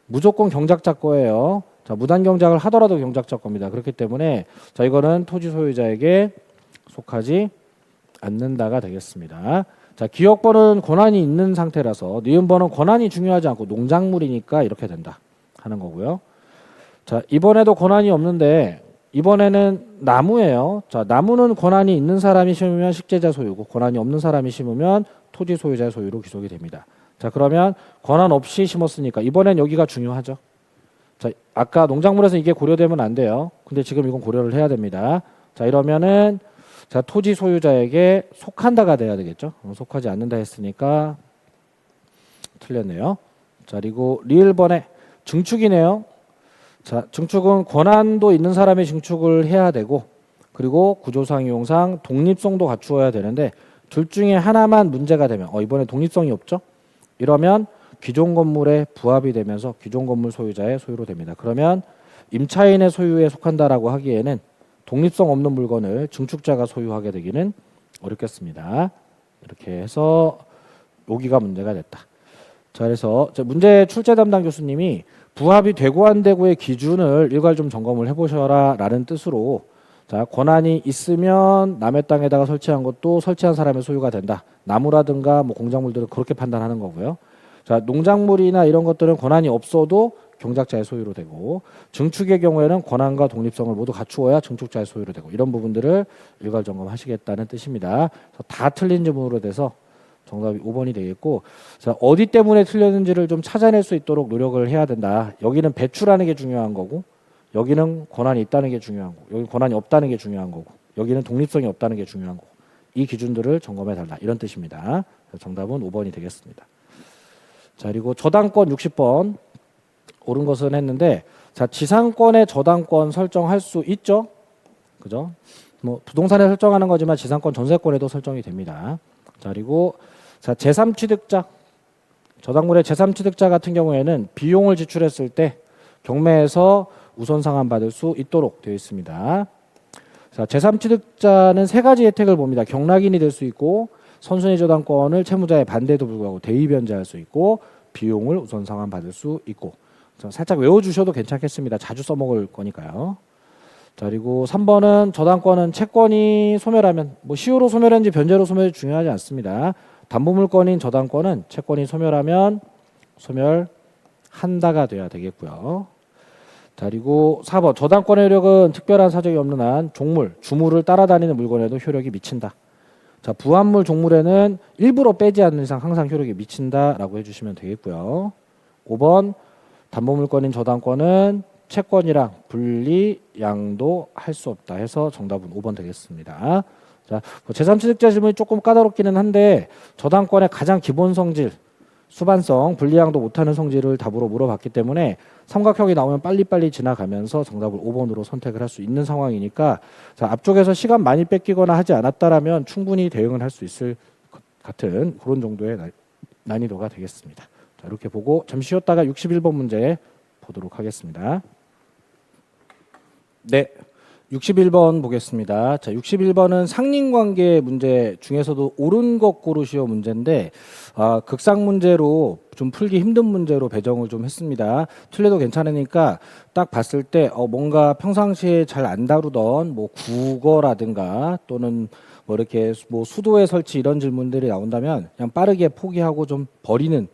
무조건 경작자 거예요. 자, 무단 경작을 하더라도 경작자 겁니다. 그렇기 때문에 자, 이거는 토지 소유자에게 속하지 않는다가 되겠습니다. 자, 기억번은 권한이 있는 상태라서 니은번은 권한이 중요하지 않고 농작물이니까 이렇게 된다 하는 거고요. 자, 이번에도 권한이 없는데 이번에는 나무예요. 자, 나무는 권한이 있는 사람이 심으면 식재자 소유고 권한이 없는 사람이 심으면 토지 소유자의 소유로 귀속이 됩니다. 자, 그러면 권한 없이 심었으니까 이번엔 여기가 중요하죠. 자, 아까 농작물에서 이게 고려되면 안 돼요. 근데 지금 이건 고려를 해야 됩니다. 자, 이러면은 자, 토지 소유자에게 속한다가 돼야 되겠죠. 속하지 않는다 했으니까 틀렸네요. 자, 그리고 리을번에 증축이네요. 자, 증축은 권한도 있는 사람이 증축을 해야 되고 그리고 구조상 이용상 독립성도 갖추어야 되는데 둘 중에 하나만 문제가 되면 이번에 독립성이 없죠. 이러면 기존 건물에 부합이 되면서 기존 건물 소유자의 소유로 됩니다. 그러면 임차인의 소유에 속한다라고 하기에는 독립성 없는 물건을 증축자가 소유하게 되기는 어렵겠습니다. 이렇게 해서 여기가 문제가 됐다. 자, 그래서 문제 출제 담당 교수님이 부합이 되고 안 되고의 기준을 일괄 좀 점검을 해보셔라 라는 뜻으로 자, 권한이 있으면 남의 땅에다가 설치한 것도 설치한 사람의 소유가 된다. 나무라든가 뭐 공작물들은 그렇게 판단하는 거고요. 자, 농작물이나 이런 것들은 권한이 없어도 경작자의 소유로 되고 증축의 경우에는 권한과 독립성을 모두 갖추어야 증축자의 소유로 되고 이런 부분들을 일괄 점검하시겠다는 뜻입니다. 다 틀린 지문으로 돼서 정답이 5번이 되겠고 자, 어디 때문에 틀렸는지를 좀 찾아낼 수 있도록 노력을 해야 된다. 여기는 배추라는 게 중요한 거고 여기는 권한이 있다는 게 중요한 거고 여기 권한이 없다는 게 중요한 거고 여기는 독립성이 없다는 게 중요한 거고 이 기준들을 점검해 달라 이런 뜻입니다. 정답은 5번이 되겠습니다. 자, 그리고 저당권 60번 옳은 것은 했는데 자, 지상권의 저당권 설정할 수 있죠. 그죠? 뭐 부동산에 설정하는 거지만 지상권 전세권에도 설정이 됩니다. 자, 그리고 자, 제3취득자 저당물의 제3취득자 같은 경우에는 비용을 지출했을 때 경매에서 우선 상환 받을 수 있도록 되어 있습니다. 자, 제3취득자는 세 가지 혜택을 봅니다. 경락인이 될 수 있고 선순위 저당권을 채무자의 반대에도 불구하고 대의 변제할 수 있고 비용을 우선 상환 받을 수 있고 살짝 외워주셔도 괜찮겠습니다. 자주 써먹을 거니까요. 자, 그리고 3번은 저당권은 채권이 소멸하면 뭐 시효로 소멸했는지 변제로 소멸이 중요하지 않습니다. 담보물권인 저당권은 채권이 소멸하면 소멸한다가 돼야 되겠고요. 자, 그리고 4번 저당권의 효력은 특별한 사정이 없는 한 종물, 주물을 따라다니는 물건에도 효력이 미친다. 자, 부합물 종물에는 일부러 빼지 않는 이상 항상 효력이 미친다라고 해주시면 되겠고요. 5번 담보물권인 저당권은 채권이랑 분리 양도할 수 없다 해서 정답은 5번 되겠습니다. 자, 제3취득자 질문이 조금 까다롭기는 한데 저당권의 가장 기본 성질, 수반성, 분리양도 못하는 성질을 답으로 물어봤기 때문에 삼각형이 나오면 빨리빨리 지나가면서 정답을 5번으로 선택을 할 수 있는 상황이니까 자, 앞쪽에서 시간 많이 뺏기거나 하지 않았다라면 충분히 대응을 할 수 있을 것 같은 그런 정도의 난이도가 되겠습니다. 자, 이렇게 보고 잠시 쉬었다가 61번 문제 보도록 하겠습니다. 네, 61번 보겠습니다. 자, 61번은 상린관계 문제 중에서도 옳은 것 고르시오 문제인데 극상 문제로 좀 풀기 힘든 문제로 배정을 좀 했습니다. 틀려도 괜찮으니까 딱 봤을 때 뭔가 평상시에 잘 안 다루던 뭐 국어라든가 또는 뭐 이렇게 뭐 수도의 설치 이런 질문들이 나온다면 그냥 빠르게 포기하고 좀 버리는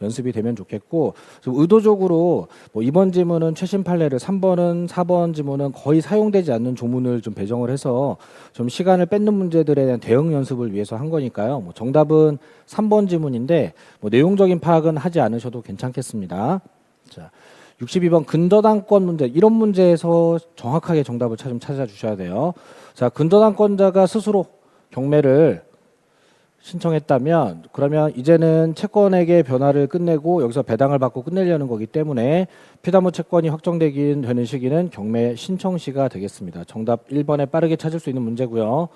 연습이 되면 좋겠고 좀 의도적으로 뭐 2번 지문은 최신 판례를 3번은 4번 지문은 거의 사용되지 않는 조문을 좀 배정을 해서 좀 시간을 뺏는 문제들에 대한 대응 연습을 위해서 한 거니까요. 뭐 정답은 3번 지문인데 뭐 내용적인 파악은 하지 않으셔도 괜찮겠습니다. 자, 62번 근저당권 문제 이런 문제에서 정확하게 정답을 좀 찾아주셔야 돼요. 자, 근저당권자가 스스로 경매를 신청했다면 그러면 이제는 채권에게 변화를 끝내고 여기서 배당을 받고 끝내려는 거기 때문에 피담보 채권이 확정되긴 되는 시기는 경매 신청 시가 되겠습니다. 정답 1번에 빠르게 찾을 수 있는 문제고요.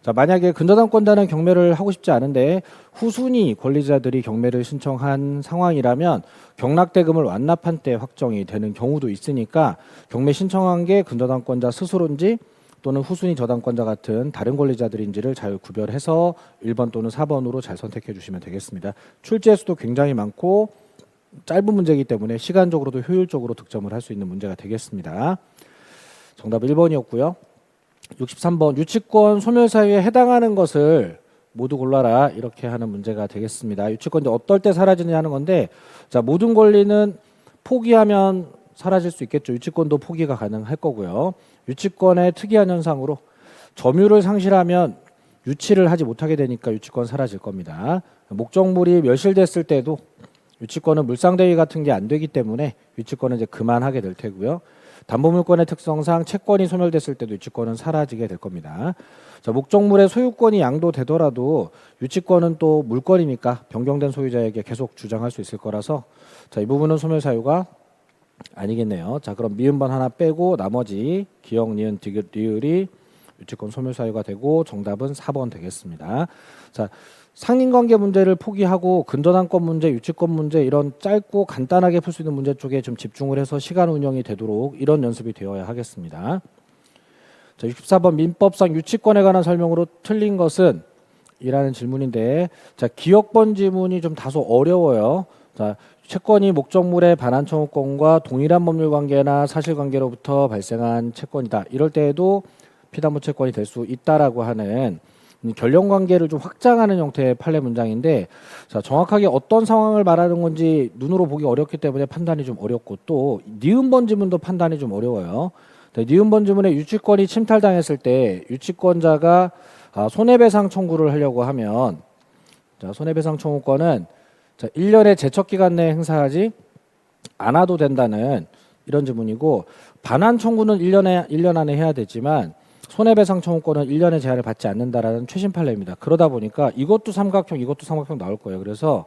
자, 만약에 근저당권자는 경매를 하고 싶지 않은데 후순위 권리자들이 경매를 신청한 상황이라면 경락대금을 완납한 때 확정이 되는 경우도 있으니까 경매 신청한 게 근저당권자 스스로인지 또는 후순위 저당권자 같은 다른 권리자들인지를 잘 구별해서 1번 또는 4번으로 잘 선택해 주시면 되겠습니다. 출제 수도 굉장히 많고 짧은 문제이기 때문에 시간적으로도 효율적으로 득점을 할 수 있는 문제가 되겠습니다. 정답 1번이었고요. 63번 유치권 소멸 사유에 해당하는 것을 모두 골라라 이렇게 하는 문제가 되겠습니다. 유치권이 어떨 때 사라지느냐 하는 건데 자, 모든 권리는 포기하면 사라질 수 있겠죠. 유치권도 포기가 가능할 거고요. 유치권의 특이한 현상으로 점유를 상실하면 유치를 하지 못하게 되니까 유치권 사라질 겁니다. 목적물이 멸실됐을 때도 유치권은 물상대위 같은 게 안 되기 때문에 유치권은 이제 그만하게 될 테고요. 담보물권의 특성상 채권이 소멸됐을 때도 유치권은 사라지게 될 겁니다. 자, 목적물의 소유권이 양도되더라도 유치권은 또 물권이니까 변경된 소유자에게 계속 주장할 수 있을 거라서 자, 이 부분은 소멸 사유가 아니겠네요. 자, 그럼 미음번 하나 빼고 나머지 기역, 니은, 디귿, 리을이 유치권 소멸 사유가 되고 정답은 4번 되겠습니다. 자, 상린관계 문제를 포기하고 근저당권 문제, 유치권 문제 이런 짧고 간단하게 풀 수 있는 문제 쪽에 좀 집중을 해서 시간 운영이 되도록 이런 연습이 되어야 하겠습니다. 자, 64번 민법상 유치권에 관한 설명으로 틀린 것은 이라는 질문인데 자, 기역번 지문이 좀 다소 어려워요. 자, 채권이 목적물의 반환 청구권과 동일한 법률 관계나 사실관계로부터 발생한 채권이다. 이럴 때에도 피담보 채권이 될 수 있다라고 하는 결령 관계를 좀 확장하는 형태의 판례 문장인데 자, 정확하게 어떤 상황을 말하는 건지 눈으로 보기 어렵기 때문에 판단이 좀 어렵고 또 니은번 지문도 판단이 좀 어려워요. 니은번 지문에 유치권이 침탈당했을 때 유치권자가 손해배상 청구를 하려고 하면 자, 손해배상 청구권은 자, 1년의 제척기간 내에 행사하지 않아도 된다는 이런 지문이고 반환 청구는 1년 안에 해야 되지만 손해배상 청구권은 1년의 제한을 받지 않는다라는 최신 판례입니다. 그러다 보니까 이것도 삼각형 나올 거예요. 그래서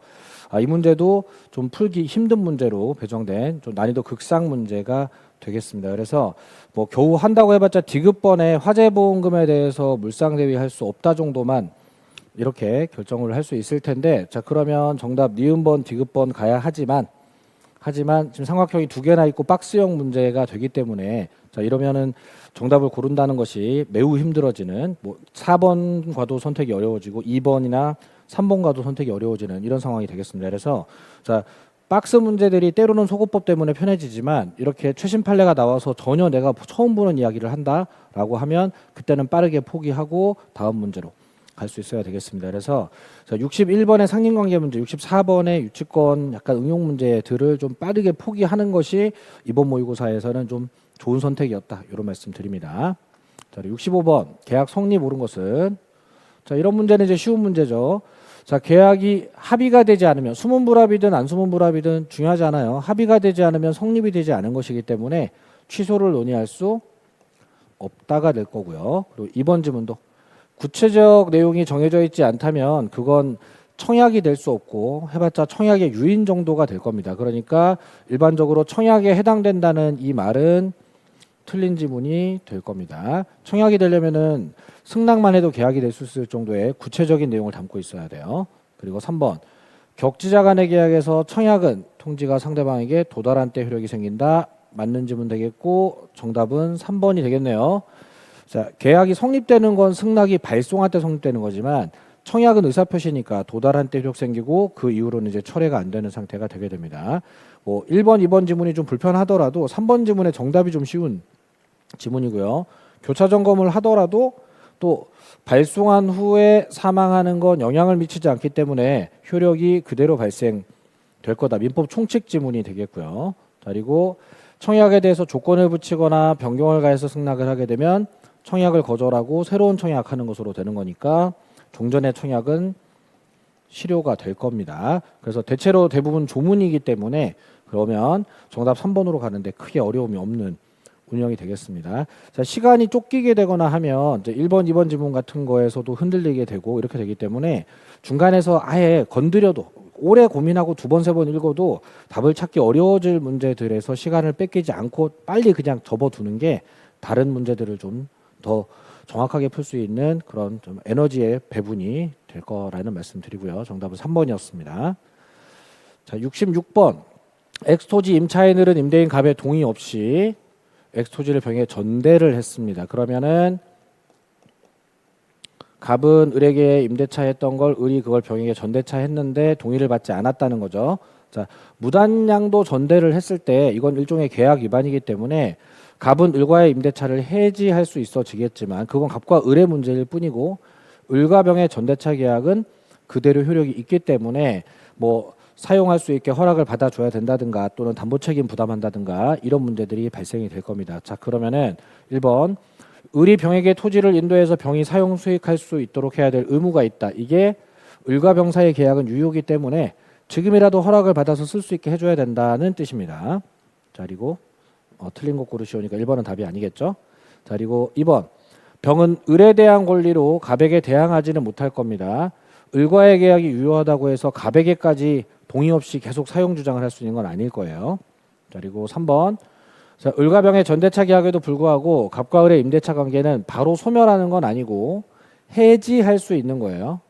이 문제도 좀 풀기 힘든 문제로 배정된 좀 난이도 극상 문제가 되겠습니다. 그래서 뭐 겨우 한다고 해봤자 디귿번에 화재보험금에 대해서 물상대위 할 수 없다 정도만 이렇게 결정을 할 수 있을 텐데 자, 그러면 정답 니은번 디귿번 가야 하지만 지금 삼각형이 두 개나 있고 박스형 문제가 되기 때문에 자, 이러면은 정답을 고른다는 것이 매우 힘들어지는 뭐 4번과도 선택이 어려워지고 2번이나 3번과도 선택이 어려워지는 이런 상황이 되겠습니다. 그래서 자, 박스 문제들이 때로는 소거법 때문에 편해지지만 이렇게 최신 판례가 나와서 전혀 내가 처음 보는 이야기를 한다라고 하면 그때는 빠르게 포기하고 다음 문제로 갈 수 있어야 되겠습니다. 그래서 61번의 상린관계 문제, 64번의 유치권 약간 응용 문제들을 좀 빠르게 포기하는 것이 이번 모의고사에서는 좀 좋은 선택이었다. 이런 말씀 드립니다. 자, 65번 계약 성립 옳은 것은, 자, 이런 문제는 이제 쉬운 문제죠. 자, 계약이 합의가 되지 않으면, 수문불합이든 안 수문불합이든 중요하지 않아요. 합의가 되지 않으면 성립이 되지 않은 것이기 때문에 취소를 논의할 수 없다가 될 거고요. 그리고 이번 지문도 구체적 내용이 정해져 있지 않다면 그건 청약이 될 수 없고 해봤자 청약의 유인 정도가 될 겁니다. 그러니까 일반적으로 청약에 해당된다는 이 말은 틀린 지문이 될 겁니다. 청약이 되려면은 승낙만 해도 계약이 될 수 있을 정도의 구체적인 내용을 담고 있어야 돼요. 그리고 3번 격지자 간의 계약에서 청약은 통지가 상대방에게 도달한 때 효력이 생긴다. 맞는 지문 되겠고 정답은 3번이 되겠네요. 자, 계약이 성립되는 건 승낙이 발송할 때 성립되는 거지만 청약은 의사표시니까 도달한 때 효력 생기고 그 이후로는 이제 철회가 안 되는 상태가 되게 됩니다. 뭐 1번, 2번 지문이 좀 불편하더라도 3번 지문의 정답이 좀 쉬운 지문이고요. 교차 점검을 하더라도 또 발송한 후에 사망하는 건 영향을 미치지 않기 때문에 효력이 그대로 발생될 거다. 민법 총칙 지문이 되겠고요. 그리고 청약에 대해서 조건을 붙이거나 변경을 가해서 승낙을 하게 되면 청약을 거절하고 새로운 청약하는 것으로 되는 거니까 종전의 청약은 실효가 될 겁니다. 그래서 대체로 대부분 조문이기 때문에 그러면 정답 3번으로 가는데 크게 어려움이 없는 운영이 되겠습니다. 자, 시간이 쫓기게 되거나 하면 이제 1번, 2번 지문 같은 거에서도 흔들리게 되고 이렇게 되기 때문에 중간에서 아예 건드려도 오래 고민하고 두 번, 세 번 읽어도 답을 찾기 어려워질 문제들에서 시간을 뺏기지 않고 빨리 그냥 접어두는 게 다른 문제들을 좀 더 정확하게 풀 수 있는 그런 좀 에너지의 배분이 될 거라는 말씀 드리고요. 정답은 3번이었습니다. 자, 66번 엑스토지 임차인을은 임대인 갑의 동의 없이 엑스토지를 병에 전대를 했습니다. 그러면은 갑은 을에게 임대차 했던 걸 을이 그걸 병에게 전대차 했는데 동의를 받지 않았다는 거죠. 자, 무단양도 전대를 했을 때 이건 일종의 계약 위반이기 때문에 갑은 을과의 임대차를 해지할 수 있어지겠지만 그건 갑과 을의 문제일 뿐이고 을과 병의 전대차 계약은 그대로 효력이 있기 때문에 뭐 사용할 수 있게 허락을 받아줘야 된다든가 또는 담보 책임 부담한다든가 이런 문제들이 발생이 될 겁니다. 자, 그러면은 1번 을이 병에게 토지를 인도해서 병이 사용 수익할 수 있도록 해야 될 의무가 있다. 이게 을과 병 사이의 계약은 유효이기 때문에 지금이라도 허락을 받아서 쓸 수 있게 해줘야 된다는 뜻입니다. 자, 그리고 틀린 거 고르시오니까 1번은 답이 아니겠죠. 자, 그리고 2번 병은 을에 대한 권리로 갑에게 대항하지는 못할 겁니다. 을과의 계약이 유효하다고 해서 갑에게까지 동의 없이 계속 사용 주장을 할 수 있는 건 아닐 거예요. 자, 그리고 3번 자, 을과 병의 전대차 계약에도 불구하고 갑과 을의 임대차 관계는 바로 소멸하는 건 아니고 해지할 수 있는 거예요.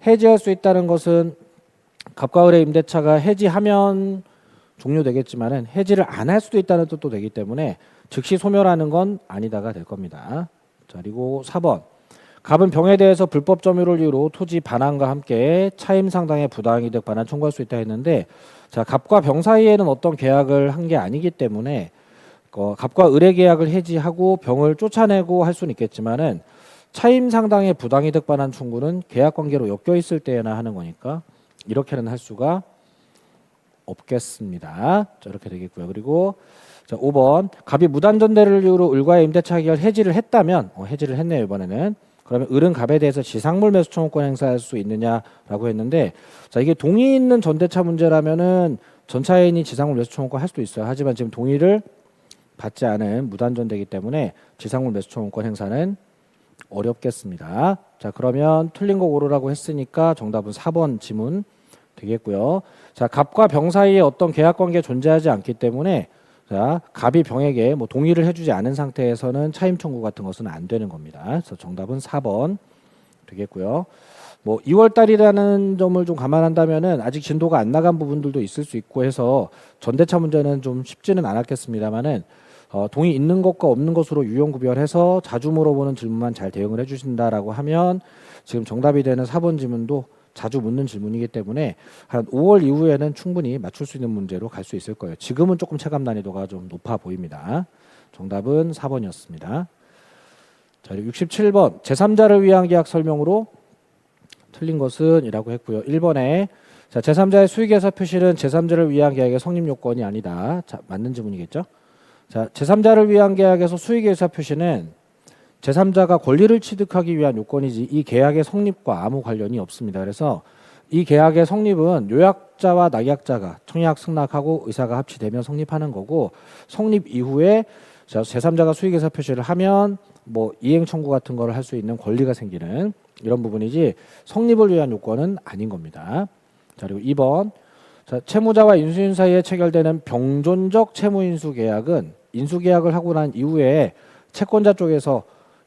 해지할 수 있다는 것은 갑과 을의 임대차가 해지하면 종료되겠지만은 해지를 안 할 수도 있다는 뜻도 되기 때문에 즉시 소멸하는 건 아니다가 될 겁니다. 자, 그리고 4번 갑은 병에 대해서 불법 점유를 이유로 토지 반환과 함께 차임 상당의 부당이득 반환 청구할 수 있다 했는데 자, 갑과 병 사이에는 어떤 계약을 한 게 아니기 때문에 갑과 을의 계약을 해지하고 병을 쫓아내고 할 수는 있겠지만은 차임 상당의 부당이득 반환 청구는 계약 관계로 엮여 있을 때나 하는 거니까 이렇게는 할 수가 없겠습니다. 자, 이렇게 되겠고요. 그리고 자, 5번 갑이 무단전대를 이유로 을과의 임대차 계약을 해지를 했다면 해지를 했네요. 이번에는 그러면 을은 갑에 대해서 지상물 매수 청구권 행사할 수 있느냐라고 했는데 자, 이게 동의 있는 전대차 문제라면은 전차인이 지상물 매수 청구권 할 수도 있어요. 하지만 지금 동의를 받지 않은 무단전대이기 때문에 지상물 매수 청구권 행사는 어렵겠습니다. 자, 그러면 틀린 거 고르라고 했으니까 정답은 4번 지문 되겠고요. 자, 갑과 병 사이에 어떤 계약 관계 존재하지 않기 때문에 자, 갑이 병에게 뭐 동의를 해주지 않은 상태에서는 차임 청구 같은 것은 안 되는 겁니다. 그래서 정답은 4번 되겠고요. 뭐 2월 달이라는 점을 좀 감안한다면은 아직 진도가 안 나간 부분들도 있을 수 있고 해서 전대차 문제는 좀 쉽지는 않았겠습니다만은 동의 있는 것과 없는 것으로 유형 구별해서 자주 물어보는 질문만 잘 대응을 해주신다라고 하면 지금 정답이 되는 4번 지문도 자주 묻는 질문이기 때문에 한 5월 이후에는 충분히 맞출 수 있는 문제로 갈 수 있을 거예요. 지금은 조금 체감 난이도가 좀 높아 보입니다. 정답은 4번이었습니다. 자, 그리고 67번 제3자를 위한 계약 설명으로 틀린 것은 이라고 했고요. 1번에 자, 제3자의 수익에서 표시는 제3자를 위한 계약의 성립 요건이 아니다. 자, 맞는 질문이겠죠? 자, 제3자를 위한 계약에서 수익의 의사 표시는 제3자가 권리를 취득하기 위한 요건이지 이 계약의 성립과 아무 관련이 없습니다. 그래서 이 계약의 성립은 요약자와 낙약자가 청약 승낙하고 의사가 합치되면 성립하는 거고 성립 이후에 제3자가 수익 의사 표시를 하면 뭐 이행 청구 같은 거를 할 수 있는 권리가 생기는 이런 부분이지 성립을 위한 요건은 아닌 겁니다. 자, 그리고 2번 자, 채무자와 인수인 사이에 체결되는 병존적 채무인수 계약은 인수 계약을 하고 난 이후에 채권자 쪽에서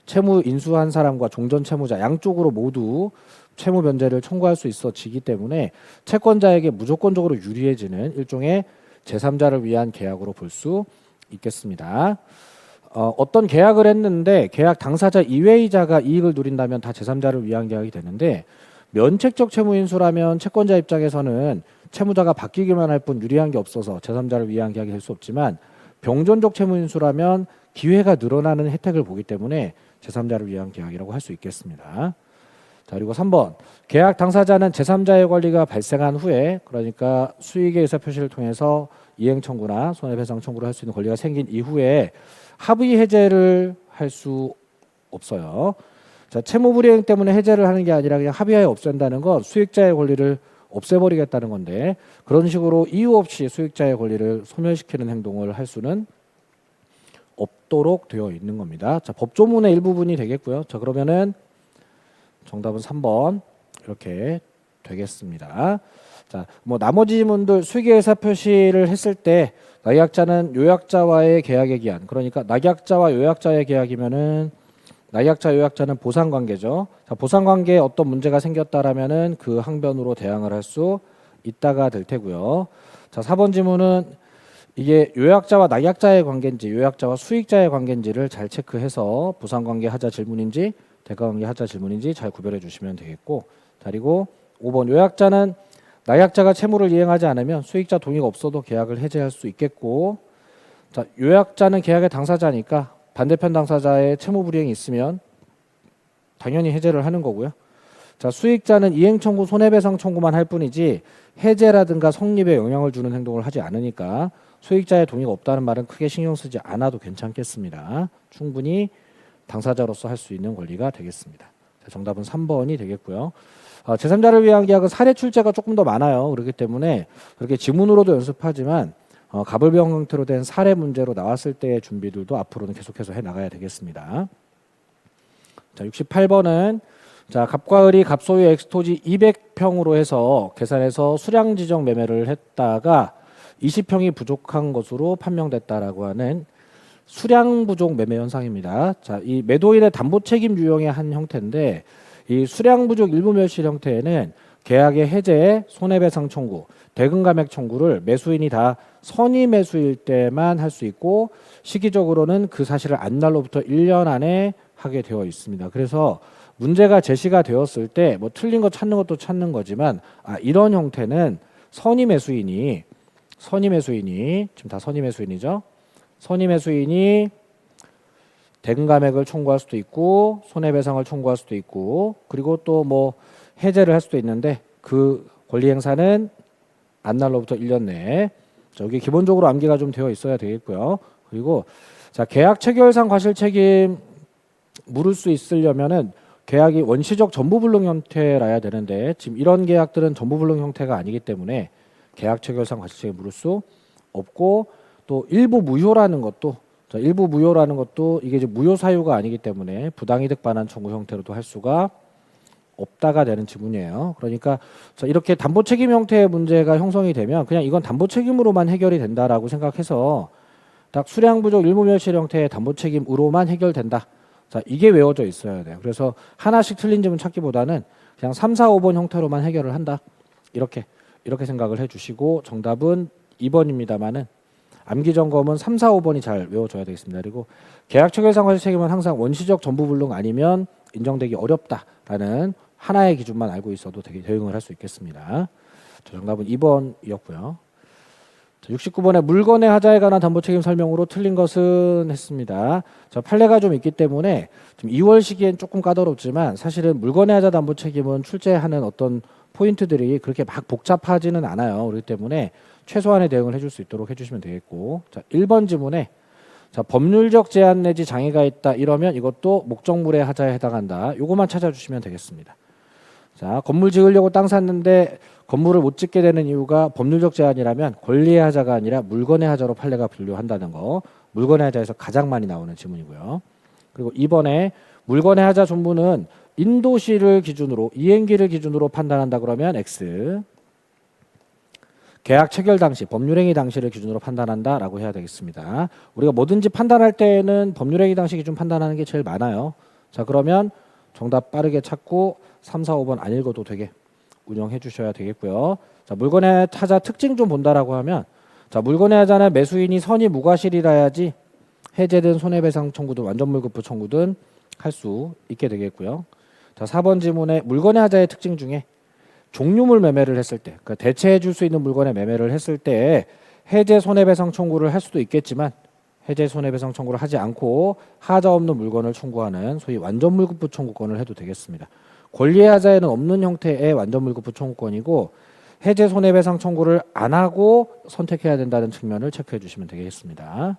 채무 인수한 사람과 종전 채무자 양쪽으로 모두 채무 변제를 청구할 수 있어지기 때문에 채권자에게 무조건적으로 유리해지는 일종의 제3자를 위한 계약으로 볼 수 있겠습니다. 어떤 계약을 했는데 계약 당사자 이외의자가 이익을 누린다면 다 제3자를 위한 계약이 되는데 면책적 채무 인수라면 채권자 입장에서는 채무자가 바뀌기만 할 뿐 유리한 게 없어서 제3자를 위한 계약이 될 수 없지만 병존적 채무 인수라면 기회가 늘어나는 혜택을 보기 때문에 제3자를 위한 계약이라고 할 수 있겠습니다. 자, 그리고 3번 계약 당사자는 제3자의 권리가 발생한 후에 그러니까 수익의 의사표시를 통해서 이행 청구나 손해배상 청구를 할 수 있는 권리가 생긴 이후에 합의 해제를 할 수 없어요. 자, 채무불이행 때문에 해제를 하는 게 아니라 그냥 합의하에 없앤다는 건 수익자의 권리를 없애버리겠다는 건데 그런 식으로 이유 없이 수익자의 권리를 소멸시키는 행동을 할 수는 없도록 되어 있는 겁니다. 자, 법조문의 일부분이 되겠고요. 자, 그러면은 정답은 3번 이렇게 되겠습니다. 자, 뭐 나머지 지문들 수익의 의사 표시를 했을 때 낙약자는 요약자와의 계약의 기한 그러니까 낙약자와 요약자의 계약이면은 낙약자 요약자는 보상 관계죠. 자, 보상 관계에 어떤 문제가 생겼다라면은 그 항변으로 대항을 할 수 있다가 될 테고요. 자, 4번 지문은 이게 요약자와 낙약자의 관계인지 요약자와 수익자의 관계인지를 잘 체크해서 보상 관계 하자 질문인지 대가 관계 하자 질문인지 잘 구별해 주시면 되겠고 자, 그리고 5번 요약자는 낙약자가 채무를 이행하지 않으면 수익자 동의가 없어도 계약을 해제할 수 있겠고 자, 요약자는 계약의 당사자니까 반대편 당사자의 채무 불이행이 있으면 당연히 해제를 하는 거고요. 자, 수익자는 이행 청구, 손해배상 청구만 할 뿐이지 해제라든가 성립에 영향을 주는 행동을 하지 않으니까 수익자의 동의가 없다는 말은 크게 신경 쓰지 않아도 괜찮겠습니다. 충분히 당사자로서 할 수 있는 권리가 되겠습니다. 자, 정답은 3번이 되겠고요. 제3자를 위한 계약은 사례 출제가 조금 더 많아요. 그렇기 때문에 그렇게 지문으로도 연습하지만 가불병 형태로 된 사례 문제로 나왔을 때의 준비들도 앞으로는 계속해서 해 나가야 되겠습니다. 자, 68번은 자, 갑과 을이 갑소유 엑스토지 200평으로 해서 계산해서 수량 지정 매매를 했다가 20평이 부족한 것으로 판명됐다라고 하는 수량 부족 매매 현상입니다. 자, 이 매도인의 담보 책임 유형의 한 형태인데 이 수량 부족 일부 멸실 형태에는 계약의 해제, 손해배상 청구, 대금 감액 청구를 매수인이 다 선의 매수일 때만 할 수 있고 시기적으로는 그 사실을 안 날로부터 1년 안에 하게 되어 있습니다. 그래서 문제가 제시가 되었을 때 뭐 틀린 거 찾는 것도 찾는 거지만 이런 형태는 선의 매수인이 지금 다 선의 매수인이죠. 선의 매수인이 대금 감액을 청구할 수도 있고 손해배상을 청구할 수도 있고 그리고 또 뭐 해제를 할 수도 있는데 그 권리 행사는 안날로부터 1년 내에 여기 기본적으로 암기가 좀 되어 있어야 되겠고요. 그리고 자, 계약 체결상 과실 책임 물을 수 있으려면은 계약이 원시적 전부불능 형태라야 되는데 지금 이런 계약들은 전부불능 형태가 아니기 때문에 계약 체결상 과실 책임 물을 수 없고 또 일부 무효라는 것도 이게 이제 무효 사유가 아니기 때문에 부당이득 반환 청구 형태로도 할 수가 없다가 되는 지문이에요. 그러니까 이렇게 담보 책임 형태의 문제가 형성이 되면 그냥 이건 담보 책임으로만 해결이 된다라고 생각해서 딱 수량 부족 일부 멸실 형태의 담보 책임으로만 해결된다. 자, 이게 외워져 있어야 돼요. 그래서 하나씩 틀린 지문 찾기보다는 그냥 3, 4, 5번 형태로만 해결을 한다. 이렇게 생각을 해주시고 정답은 2번입니다만은 암기 점검은 3, 4, 5번이 잘 외워줘야 되겠습니다. 그리고 계약 체결상 과실 책임은 항상 원시적 전부불능 아니면 인정되기 어렵다라는 하나의 기준만 알고 있어도 되게 대응을 할 수 있겠습니다. 자, 정답은 2번이었고요. 69번에 물건의 하자에 관한 담보 책임 설명으로 틀린 것은 했습니다. 자, 판례가 좀 있기 때문에 지금 2월 시기엔 조금 까다롭지만 사실은 물건의 하자 담보 책임은 출제하는 어떤 포인트들이 그렇게 막 복잡하지는 않아요. 그렇기 때문에 최소한의 대응을 해줄 수 있도록 해주시면 되겠고, 자, 1번 지문에 자, 법률적 제한 내지 장애가 있다 이러면 이것도 목적물의 하자에 해당한다. 요거만 찾아주시면 되겠습니다. 자, 건물 지으려고 땅 샀는데 건물을 못 짓게 되는 이유가 법률적 제한이라면 권리의 하자가 아니라 물건의 하자로 판례가 분류한다는 거. 물건의 하자에서 가장 많이 나오는 지문이고요. 그리고 이번에 물건의 하자 존부는 인도시를 기준으로 이행기를 기준으로 판단한다 그러면 X. 계약 체결 당시, 법률행위 당시를 기준으로 판단한다라고 해야 되겠습니다. 우리가 뭐든지 판단할 때는 법률행위 당시 기준 판단하는 게 제일 많아요. 자, 그러면 정답 빠르게 찾고 3, 4, 5번 안 읽어도 되게 운영해 주셔야 되겠고요. 자, 물건의 하자 특징 좀 본다라고 하면, 자, 물건의 하자는 매수인이 선의 무과실이라야지 해제든 손해배상 청구든 완전물급부 청구든 할 수 있게 되겠고요. 자, 4번 지문에 물건의 하자의 특징 중에 종류물 매매를 했을 때, 그러니까 대체해 줄 수 있는 물건의 매매를 했을 때 해제 손해배상 청구를 할 수도 있겠지만 해제 손해배상 청구를 하지 않고 하자 없는 물건을 청구하는 소위 완전물급부 청구권을 해도 되겠습니다. 권리의 하자에는 없는 형태의 완전물급부 청구권이고 해제 손해배상 청구를 안 하고 선택해야 된다는 측면을 체크해 주시면 되겠습니다.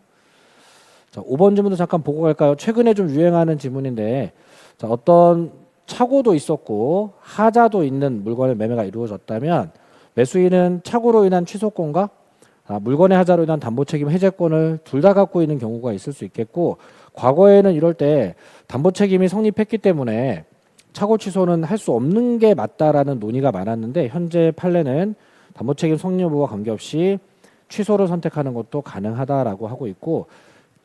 자, 5번 지문도 잠깐 보고 갈까요? 최근에 좀 유행하는 지문인데, 자, 어떤 착오도 있었고 하자도 있는 물건의 매매가 이루어졌다면 매수인은 착오로 인한 취소권과 물건의 하자로 인한 담보책임 해제권을 둘 다 갖고 있는 경우가 있을 수 있겠고, 과거에는 이럴 때 담보책임이 성립했기 때문에 착오 취소는 할 수 없는 게 맞다라는 논의가 많았는데, 현재 판례는 담보책임 성립 여부와 관계없이 취소를 선택하는 것도 가능하다라고 하고 있고,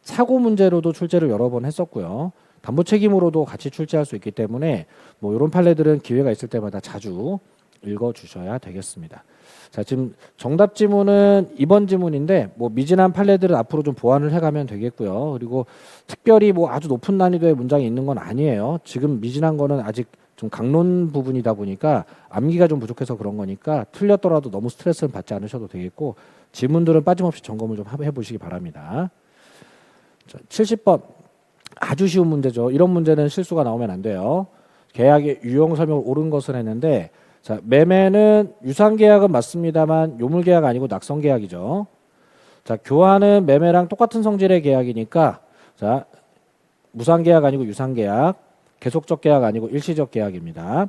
사고 문제로도 출제를 여러 번 했었고요. 담보책임으로도 같이 출제할 수 있기 때문에 뭐 이런 판례들은 기회가 있을 때마다 자주 읽어주셔야 되겠습니다. 자, 지금 정답 지문은 2번 지문인데 뭐 미진한 판례들은 앞으로 좀 보완을 해가면 되겠고요. 그리고 특별히 뭐 아주 높은 난이도의 문장이 있는 건 아니에요. 지금 미진한 거는 아직 좀 강론 부분이다 보니까 암기가 좀 부족해서 그런 거니까 틀렸더라도 너무 스트레스는 받지 않으셔도 되겠고, 지문들은 빠짐없이 점검을 좀 해보시기 바랍니다. 자, 70번 아주 쉬운 문제죠. 이런 문제는 실수가 나오면 안 돼요. 계약의 유형 설명을 옳은 것을 했는데, 자, 매매는 유상계약은 맞습니다만 요물계약 아니고 낙성계약이죠. 자, 교환은 매매랑 똑같은 성질의 계약이니까, 자, 무상계약 아니고 유상계약, 계속적 계약 아니고 일시적 계약입니다.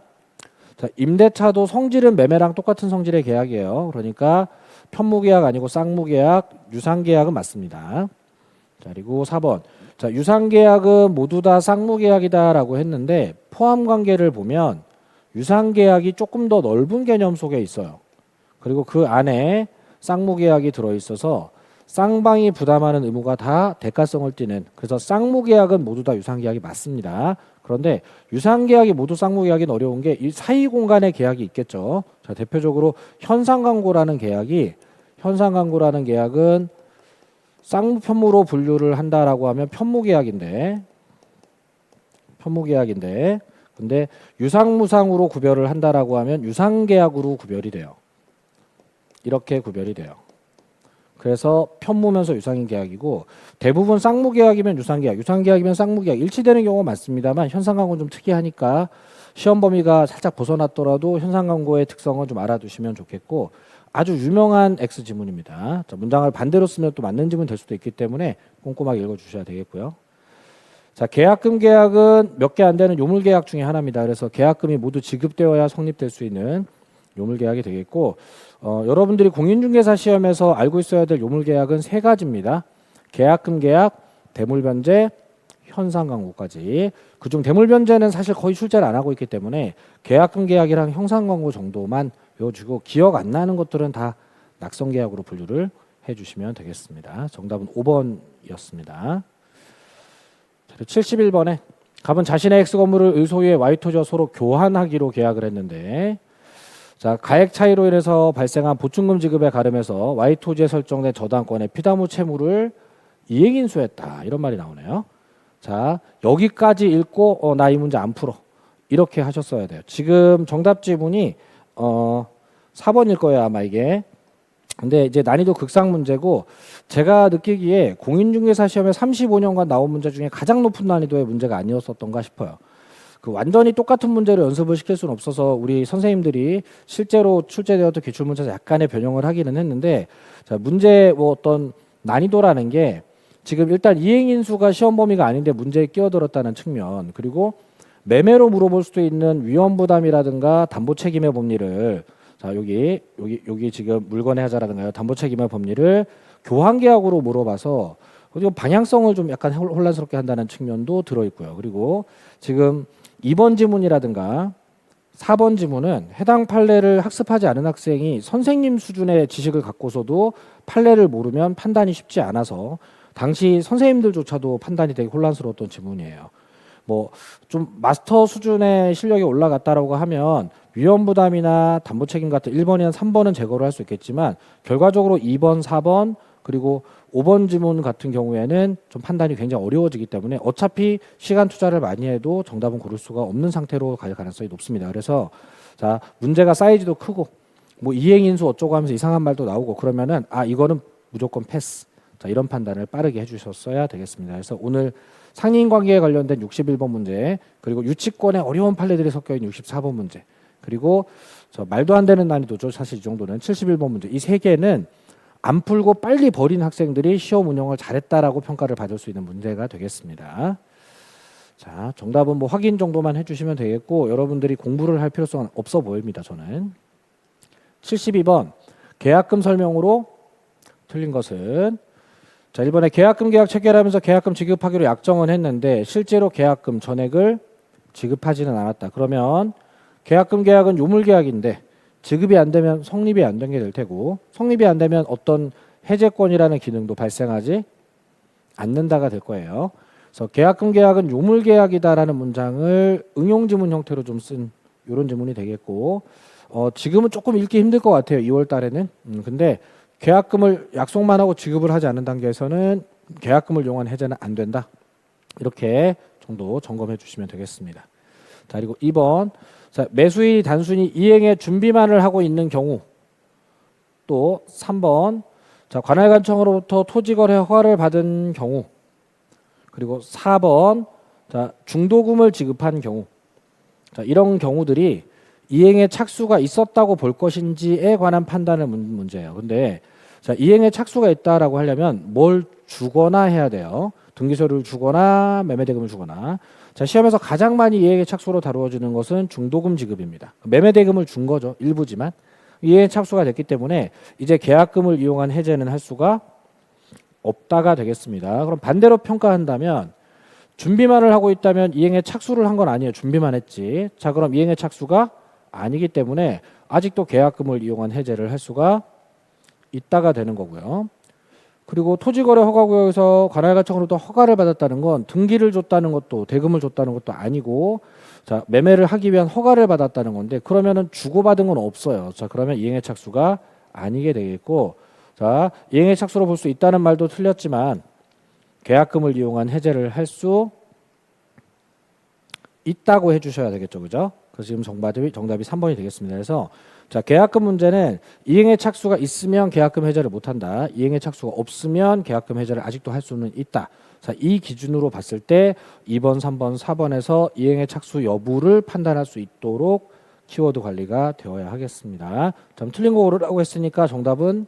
자, 임대차도 성질은 매매랑 똑같은 성질의 계약이에요. 그러니까 편무계약 아니고 쌍무계약, 유상계약은 맞습니다. 자, 그리고 4번. 자, 유상계약은 모두 다 쌍무계약이다라고 했는데 포함관계를 보면 유상계약이 조금 더 넓은 개념 속에 있어요. 그리고 그 안에 쌍무계약이 들어있어서 쌍방이 부담하는 의무가 다 대가성을 띠는, 그래서 쌍무계약은 모두 다 유상계약이 맞습니다. 그런데 유상계약이 모두 쌍무계약은 어려운 게 이 사이 공간의 계약이 있겠죠. 자, 대표적으로 현상광고라는 계약은 쌍무편무로 분류를 한다라고 하면 편무계약인데 근데 유상무상으로 구별을 한다라고 하면 유상계약으로 구별이 돼요. 이렇게 구별이 돼요. 그래서 편무면서 유상인 계약이고, 대부분 쌍무계약이면 유상계약이면 쌍무계약 일치되는 경우가 많습니다만 현상광고는 좀 특이하니까 시험 범위가 살짝 벗어났더라도 현상광고의 특성은 좀 알아두시면 좋겠고, 아주 유명한 X 지문입니다. 자, 문장을 반대로 쓰면 또 맞는 지문이 될 수도 있기 때문에 꼼꼼하게 읽어주셔야 되겠고요. 자, 계약금 계약은 몇 개 안 되는 요물계약 중에 하나입니다. 그래서 계약금이 모두 지급되어야 성립될 수 있는 요물계약이 되겠고, 여러분들이 공인중개사 시험에서 알고 있어야 될 요물계약은 3가지입니다. 계약금 계약, 대물변제, 현상광고까지. 그중 대물변제는 사실 거의 출제를 안 하고 있기 때문에 계약금 계약이랑 현상광고 정도만 외워주고 기억 안 나는 것들은 다 낙성계약으로 분류를 해주시면 되겠습니다. 정답은 5번이었습니다. 71번에 갑은 자신의 X 건물을 의소유의 Y 토지와 서로 교환하기로 계약을 했는데, 자, 가액 차이로 인해서 발생한 보충금 지급에 가름해서 Y 토지에 설정된 저당권의 피담후 채무를 이행인수했다, 이런 말이 나오네요. 자, 여기까지 읽고 나 이 문제 안 풀어, 이렇게 하셨어야 돼요. 지금 정답 지문이 4번일 거예요, 아마 이게. 근데 이제 난이도 극상 문제고 제가 느끼기에 공인중개사 시험에 35년간 나온 문제 중에 가장 높은 난이도의 문제가 아니었었던가 싶어요. 그 완전히 똑같은 문제를 연습을 시킬 수는 없어서 우리 선생님들이 실제로 출제되었던 기출문제에서 약간의 변형을 하기는 했는데, 자, 문제 뭐 어떤 난이도라는 게 지금 일단 이행인수가 시험 범위가 아닌데 문제에 끼어들었다는 측면, 그리고 매매로 물어볼 수도 있는 위험부담이라든가 담보책임의 법리를, 자, 여기 지금 물건의 하자라든가요, 담보책임의 법리를 교환계약으로 물어봐서 그리고 방향성을 좀 약간 혼란스럽게 한다는 측면도 들어있고요. 그리고 지금 2번 지문이라든가 4번 지문은 해당 판례를 학습하지 않은 학생이 선생님 수준의 지식을 갖고서도 판례를 모르면 판단이 쉽지 않아서 당시 선생님들조차도 판단이 되게 혼란스러웠던 지문이에요. 뭐 좀 마스터 수준의 실력이 올라갔다라고 하면 위험부담이나 담보책임 같은 1번이나 3번은 제거를 할 수 있겠지만 결과적으로 2번, 4번 그리고 5번 지문 같은 경우에는 좀 판단이 굉장히 어려워지기 때문에 어차피 시간 투자를 많이 해도 정답은 고를 수가 없는 상태로 갈 가능성이 높습니다. 그래서 자, 문제가 사이즈도 크고 뭐 이행인수 어쩌고 하면서 이상한 말도 나오고 그러면은 이거는 무조건 패스. 자, 이런 판단을 빠르게 해주셨어야 되겠습니다. 그래서 오늘 상인관계에 관련된 61번 문제, 그리고 유치권에 어려운 판례들이 섞여 있는 64번 문제, 그리고 말도 안 되는 난이도죠. 사실 이 정도는 71번 문제. 이 세 개는 안 풀고 빨리 버린 학생들이 시험 운영을 잘했다라고 평가를 받을 수 있는 문제가 되겠습니다. 자, 정답은 뭐 확인 정도만 해주시면 되겠고 여러분들이 공부를 할 필요성은 없어 보입니다. 저는 72번 계약금 설명으로 틀린 것은, 자, 이번에 계약금 계약 체결하면서 계약금 지급하기로 약정은 했는데 실제로 계약금 전액을 지급하지는 않았다. 그러면 계약금 계약은 요물계약인데 지급이 안 되면 성립이 안 된 게 될 테고, 성립이 안 되면 어떤 해제권이라는 기능도 발생하지 않는다가 될 거예요. 그래서 계약금 계약은 요물계약이다라는 문장을 응용지문 형태로 좀 쓴 이런 지문이 되겠고, 지금은 조금 읽기 힘들 것 같아요. 2월 달에는. 근데 계약금을 약속만 하고 지급을 하지 않는 단계에서는 계약금을 이용한 해제는 안 된다. 이렇게 정도 점검해 주시면 되겠습니다. 자, 그리고 2번. 자, 매수인이 단순히 이행의 준비만을 하고 있는 경우. 또 3번. 자, 관할관청으로부터 토지거래 허가를 받은 경우. 그리고 4번. 자, 중도금을 지급한 경우. 자, 이런 경우들이 이행의 착수가 있었다고 볼 것인지에 관한 판단을 묻는 문제예요. 근데 자, 이행의 착수가 있다라고 하려면 뭘 주거나 해야 돼요. 등기소를 주거나 매매대금을 주거나. 자, 시험에서 가장 많이 이행의 착수로 다루어지는 것은 중도금 지급입니다. 매매대금을 준 거죠. 일부지만. 이행의 착수가 됐기 때문에 이제 계약금을 이용한 해제는 할 수가 없다가 되겠습니다. 그럼 반대로 평가한다면 준비만을 하고 있다면 이행의 착수를 한 건 아니에요. 준비만 했지. 자, 그럼 이행의 착수가 아니기 때문에 아직도 계약금을 이용한 해제를 할 수가 있다가 되는 거고요. 그리고 토지거래 허가구역에서 관할관청으로부터 허가를 받았다는 건 등기를 줬다는 것도 대금을 줬다는 것도 아니고, 자, 매매를 하기 위한 허가를 받았다는 건데 그러면은 주고받은 건 없어요. 자, 그러면 이행의 착수가 아니게 되겠고, 자, 이행의 착수로 볼 수 있다는 말도 틀렸지만 계약금을 이용한 해제를 할 수 있다고 해주셔야 되겠죠, 그죠? 그래서 지금 정답이 3번이 되겠습니다. 그래서 자, 계약금 문제는 이행의 착수가 있으면 계약금 해제를 못한다. 이행의 착수가 없으면 계약금 해제를 아직도 할 수는 있다. 자, 이 기준으로 봤을 때 2번, 3번, 4번에서 이행의 착수 여부를 판단할 수 있도록 키워드 관리가 되어야 하겠습니다. 좀 틀린 거 고르라고 했으니까 정답은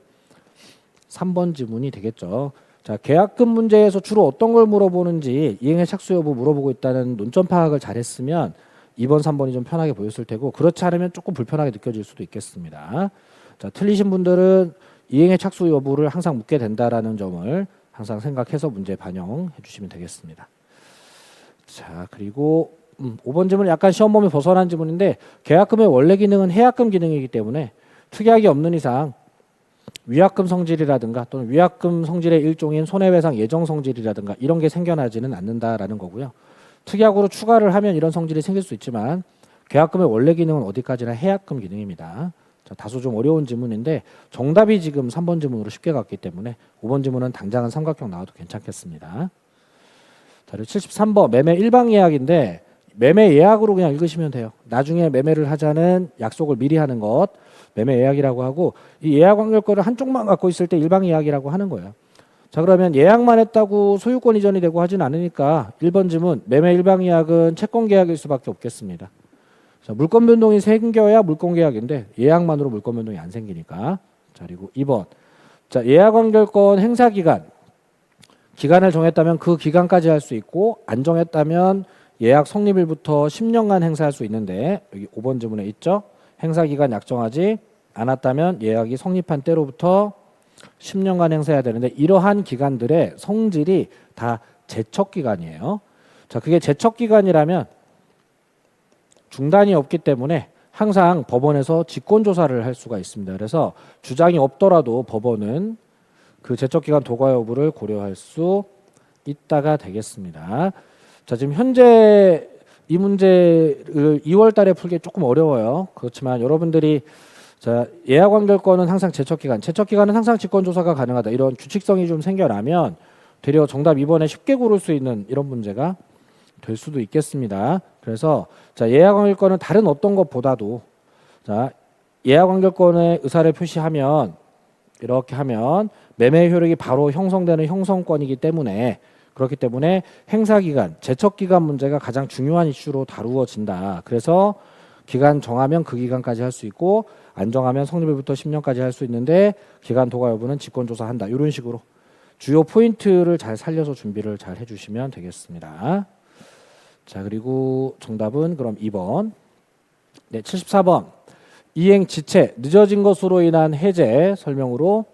3번 지문이 되겠죠. 자, 계약금 문제에서 주로 어떤 걸 물어보는지 이행의 착수 여부 물어보고 있다는 논점 파악을 잘했으면 2번, 3번이 좀 편하게 보였을 테고, 그렇지 않으면 조금 불편하게 느껴질 수도 있겠습니다. 자, 틀리신 분들은 이행의 착수 여부를 항상 묻게 된다라는 점을 항상 생각해서 문제 반영해 주시면 되겠습니다. 자, 그리고 5번 지문은 약간 시험 범위 벗어난 지문인데 계약금의 원래 기능은 해약금 기능이기 때문에 특약이 없는 이상 위약금 성질이라든가 또는 위약금 성질의 일종인 손해배상 예정 성질이라든가 이런 게 생겨나지는 않는다라는 거고요. 특약으로 추가를 하면 이런 성질이 생길 수 있지만 계약금의 원래 기능은 어디까지나 해약금 기능입니다. 자, 다소 좀 어려운 지문인데 정답이 지금 3번 지문으로 쉽게 갔기 때문에 5번 지문은 당장은 삼각형 나와도 괜찮겠습니다. 자, 그리고 73번 매매 일방 예약인데 매매 예약으로 그냥 읽으시면 돼요. 나중에 매매를 하자는 약속을 미리 하는 것 매매 예약이라고 하고, 이 예약 완결권을 한쪽만 갖고 있을 때 일방 예약이라고 하는 거예요. 자, 그러면 예약만 했다고 소유권 이전이 되고 하진 않으니까 1번 질문, 매매 일방 예약은 채권 계약일 수밖에 없겠습니다. 자, 물권 변동이 생겨야 물권 계약인데 예약만으로 물권 변동이 안 생기니까. 자, 그리고 2번. 자, 예약 완결권 행사 기간. 기간을 정했다면 그 기간까지 할 수 있고, 안 정했다면 예약 성립일부터 10년간 행사할 수 있는데, 여기 5번 질문에 있죠. 행사 기간 약정하지 않았다면 예약이 성립한 때로부터 10년간 행사해야 되는데, 이러한 기간들의 성질이 다 제척 기간이에요. 자, 그게 제척 기간이라면 중단이 없기 때문에 항상 법원에서 직권 조사를 할 수가 있습니다. 그래서 주장이 없더라도 법원은 그 제척 기간 도과 여부를 고려할 수 있다가 되겠습니다. 자, 지금 현재 이 문제를 2월 달에 풀기 조금 어려워요. 그렇지만 여러분들이 자, 예약 완결권은 항상 제척 기간은 항상 직권 조사가 가능하다. 이런 규칙성이 좀 생겨나면 되려 정답 2번에 쉽게 고를 수 있는 이런 문제가 될 수도 있겠습니다. 그래서 자, 예약 완결권은 다른 어떤 것보다도 자, 예약 완결권의 의사를 표시하면 이렇게 하면 매매 효력이 바로 형성되는 형성권이기 때문에, 그렇기 때문에 행사 기간, 제척 기간 문제가 가장 중요한 이슈로 다루어진다. 그래서 기간 정하면 그 기간까지 할 수 있고, 안 정하면 성립일부터 10년까지 할 수 있는데 기간 도과 여부는 직권 조사한다. 이런 식으로 주요 포인트를 잘 살려서 준비를 잘 해주시면 되겠습니다. 자, 그리고 정답은 그럼 2번. 네, 74번. 이행 지체, 늦어진 것으로 인한 해제 설명으로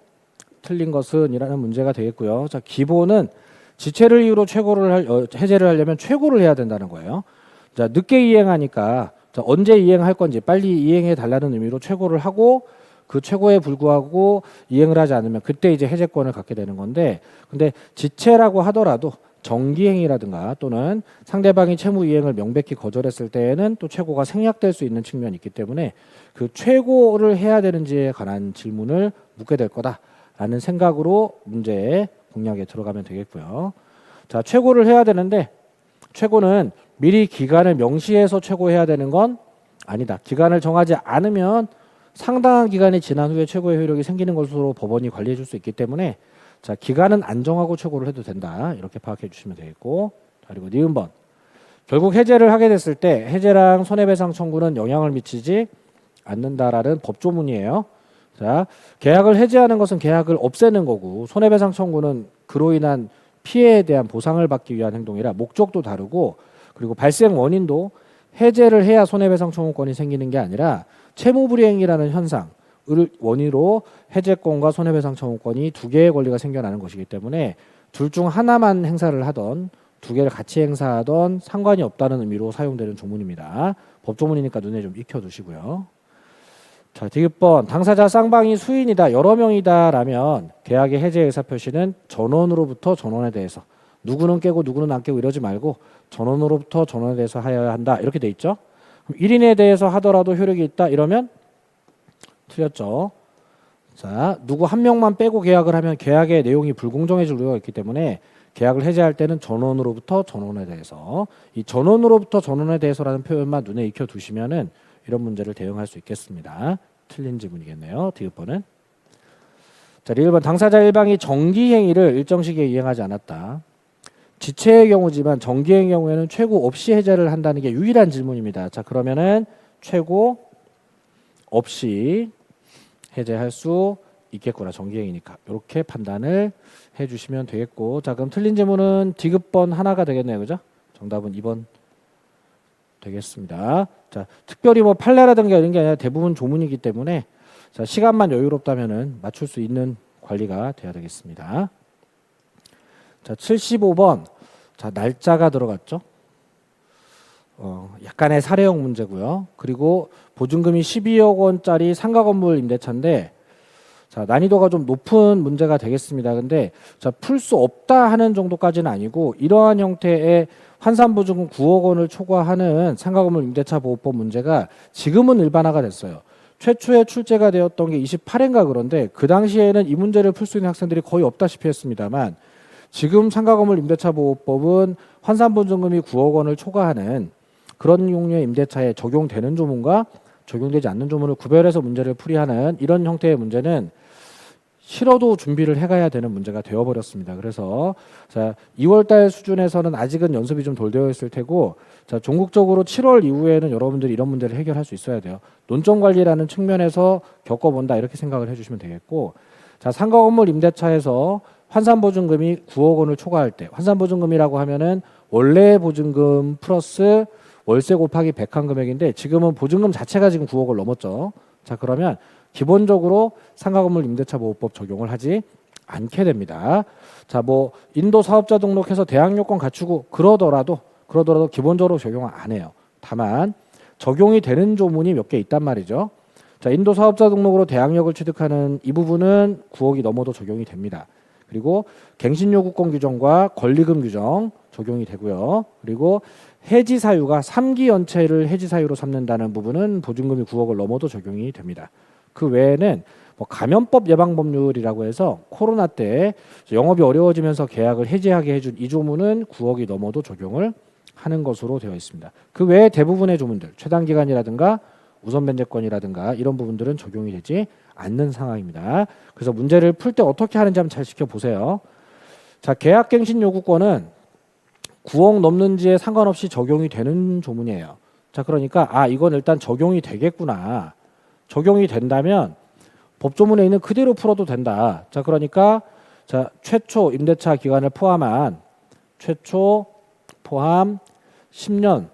틀린 것은 이라는 문제가 되겠고요. 자, 기본은 지체를 이유로 해제를 하려면 최고를 해야 된다는 거예요. 자, 늦게 이행하니까 자, 언제 이행할 건지 빨리 이행해 달라는 의미로 최고를 하고, 그 최고에 불구하고 이행을 하지 않으면 그때 이제 해제권을 갖게 되는 건데, 근데 지체라고 하더라도 정기행위라든가 또는 상대방이 채무 이행을 명백히 거절했을 때에는 또 최고가 생략될 수 있는 측면이 있기 때문에 그 최고를 해야 되는지에 관한 질문을 묻게 될 거다라는 생각으로 문제의 공략에 들어가면 되겠고요. 자, 최고를 해야 되는데 최고는 미리 기간을 명시해서 최고해야 되는 건 아니다. 기간을 정하지 않으면 상당한 기간이 지난 후에 최고의 효력이 생기는 것으로 법원이 관리해 줄 수 있기 때문에 자, 기간은 안 정하고 최고를 해도 된다. 이렇게 파악해 주시면 되겠고, 그리고 니은번. 결국 해제를 하게 됐을 때 해제랑 손해배상 청구는 영향을 미치지 않는다라는 법조문이에요. 자, 계약을 해제하는 것은 계약을 없애는 거고, 손해배상 청구는 그로 인한 피해에 대한 보상을 받기 위한 행동이라 목적도 다르고, 그리고 발생 원인도 해제를 해야 손해배상 청구권이 생기는 게 아니라 채무불이행이라는 현상을 원인으로 해제권과 손해배상 청구권이 두 개의 권리가 생겨나는 것이기 때문에 둘 중 하나만 행사를 하던 두 개를 같이 행사하던 상관이 없다는 의미로 사용되는 조문입니다. 법조문이니까 눈에 좀 익혀두시고요. 자, 디귿번. 당사자 쌍방이 수인이다, 여러 명이다 라면 계약의 해제 의사표시는 전원으로부터 전원에 대해서, 누구는 깨고 누구는 안 깨고 이러지 말고 전원으로부터 전원에 대해서 하여야 한다. 이렇게 돼 있죠. 그럼 1인에 대해서 하더라도 효력이 있다 이러면 틀렸죠. 자, 누구 한 명만 빼고 계약을 하면 계약의 내용이 불공정해질 우려가 있기 때문에 계약을 해제할 때는 전원으로부터 전원에 대해서, 이 전원으로부터 전원에 대해서라는 표현만 눈에 익혀 두시면은 이런 문제를 대응할 수 있겠습니다. 틀린 지문이겠네요. 디귿번은. 자, 1번. 당사자 일방이 정기행위를 일정 시기에 이행하지 않았다. 지체의 경우지만 정기행의 경우에는 최고 없이 해제를 한다는 게 유일한 질문입니다. 자, 그러면은 최고 없이 해제할 수 있겠구나. 정기행위니까. 이렇게 판단을 해주시면 되겠고, 자, 그럼 틀린 질문은 디귿번 하나가 되겠네요. 그죠? 정답은 2번 되겠습니다. 자, 특별히 뭐 판례라든가 이런 게 아니라 대부분 조문이기 때문에 자, 시간만 여유롭다면은 맞출 수 있는 관리가 돼야 되겠습니다. 자, 75번. 자, 날짜가 들어갔죠. 약간의 사례형 문제고요. 그리고 보증금이 12억 원짜리 상가 건물 임대차인데, 자, 난이도가 좀 높은 문제가 되겠습니다. 근데 자, 풀 수 없다 하는 정도까지는 아니고, 이러한 형태의 환산보증금 9억 원을 초과하는 상가 건물 임대차 보호법 문제가 지금은 일반화가 됐어요. 최초에 출제가 되었던 게 28회인가 그런데 그 당시에는 이 문제를 풀 수 있는 학생들이 거의 없다시피 했습니다만, 지금 상가 건물 임대차 보호법은 환산보증금이 9억 원을 초과하는 그런 종류의 임대차에 적용되는 조문과 적용되지 않는 조문을 구별해서 문제를 풀이하는 이런 형태의 문제는 싫어도 준비를 해가야 되는 문제가 되어버렸습니다. 그래서 자 2월달 수준에서는 아직은 연습이 좀 덜 되어 있을 테고, 자 전국적으로 7월 이후에는 여러분들이 이런 문제를 해결할 수 있어야 돼요. 논점 관리라는 측면에서 겪어본다 이렇게 생각을 해주시면 되겠고, 자 상가 건물 임대차에서 환산보증금이 9억 원을 초과할 때, 환산보증금이라고 하면은 원래 보증금 플러스 월세 곱하기 100한 금액인데 지금은 보증금 자체가 지금 9억을 넘었죠. 자 그러면 기본적으로 상가건물 임대차 보호법 적용을 하지 않게 됩니다. 자 뭐 인도 사업자 등록해서 대항 요건 갖추고 그러더라도 기본적으로 적용을 안 해요. 다만 적용이 되는 조문이 몇 개 있단 말이죠. 자 인도 사업자 등록으로 대항력을 취득하는 이 부분은 9억이 넘어도 적용이 됩니다. 그리고 갱신 요구권 규정과 권리금 규정 적용이 되고요. 그리고 해지 사유가 3기 연체를 해지 사유로 삼는다는 부분은 보증금이 9억을 넘어도 적용이 됩니다. 그 외에는 뭐 감염법 예방 법률이라고 해서 코로나 때 영업이 어려워지면서 계약을 해지하게 해준 이 조문은 9억이 넘어도 적용을 하는 것으로 되어 있습니다. 그 외에 대부분의 조문들, 최단 기간이라든가 우선 변제권이라든가 이런 부분들은 적용이 되지 않는 상황입니다. 그래서 문제를 풀 때 어떻게 하는지 한번 잘 지켜보세요. 자, 계약갱신 요구권은 9억 넘는지에 상관없이 적용이 되는 조문이에요. 자, 그러니까 이건 일단 적용이 되겠구나. 적용이 된다면 법조문에 있는 그대로 풀어도 된다. 자, 그러니까 자, 최초 임대차 기간을 포함한 최초 포함 10년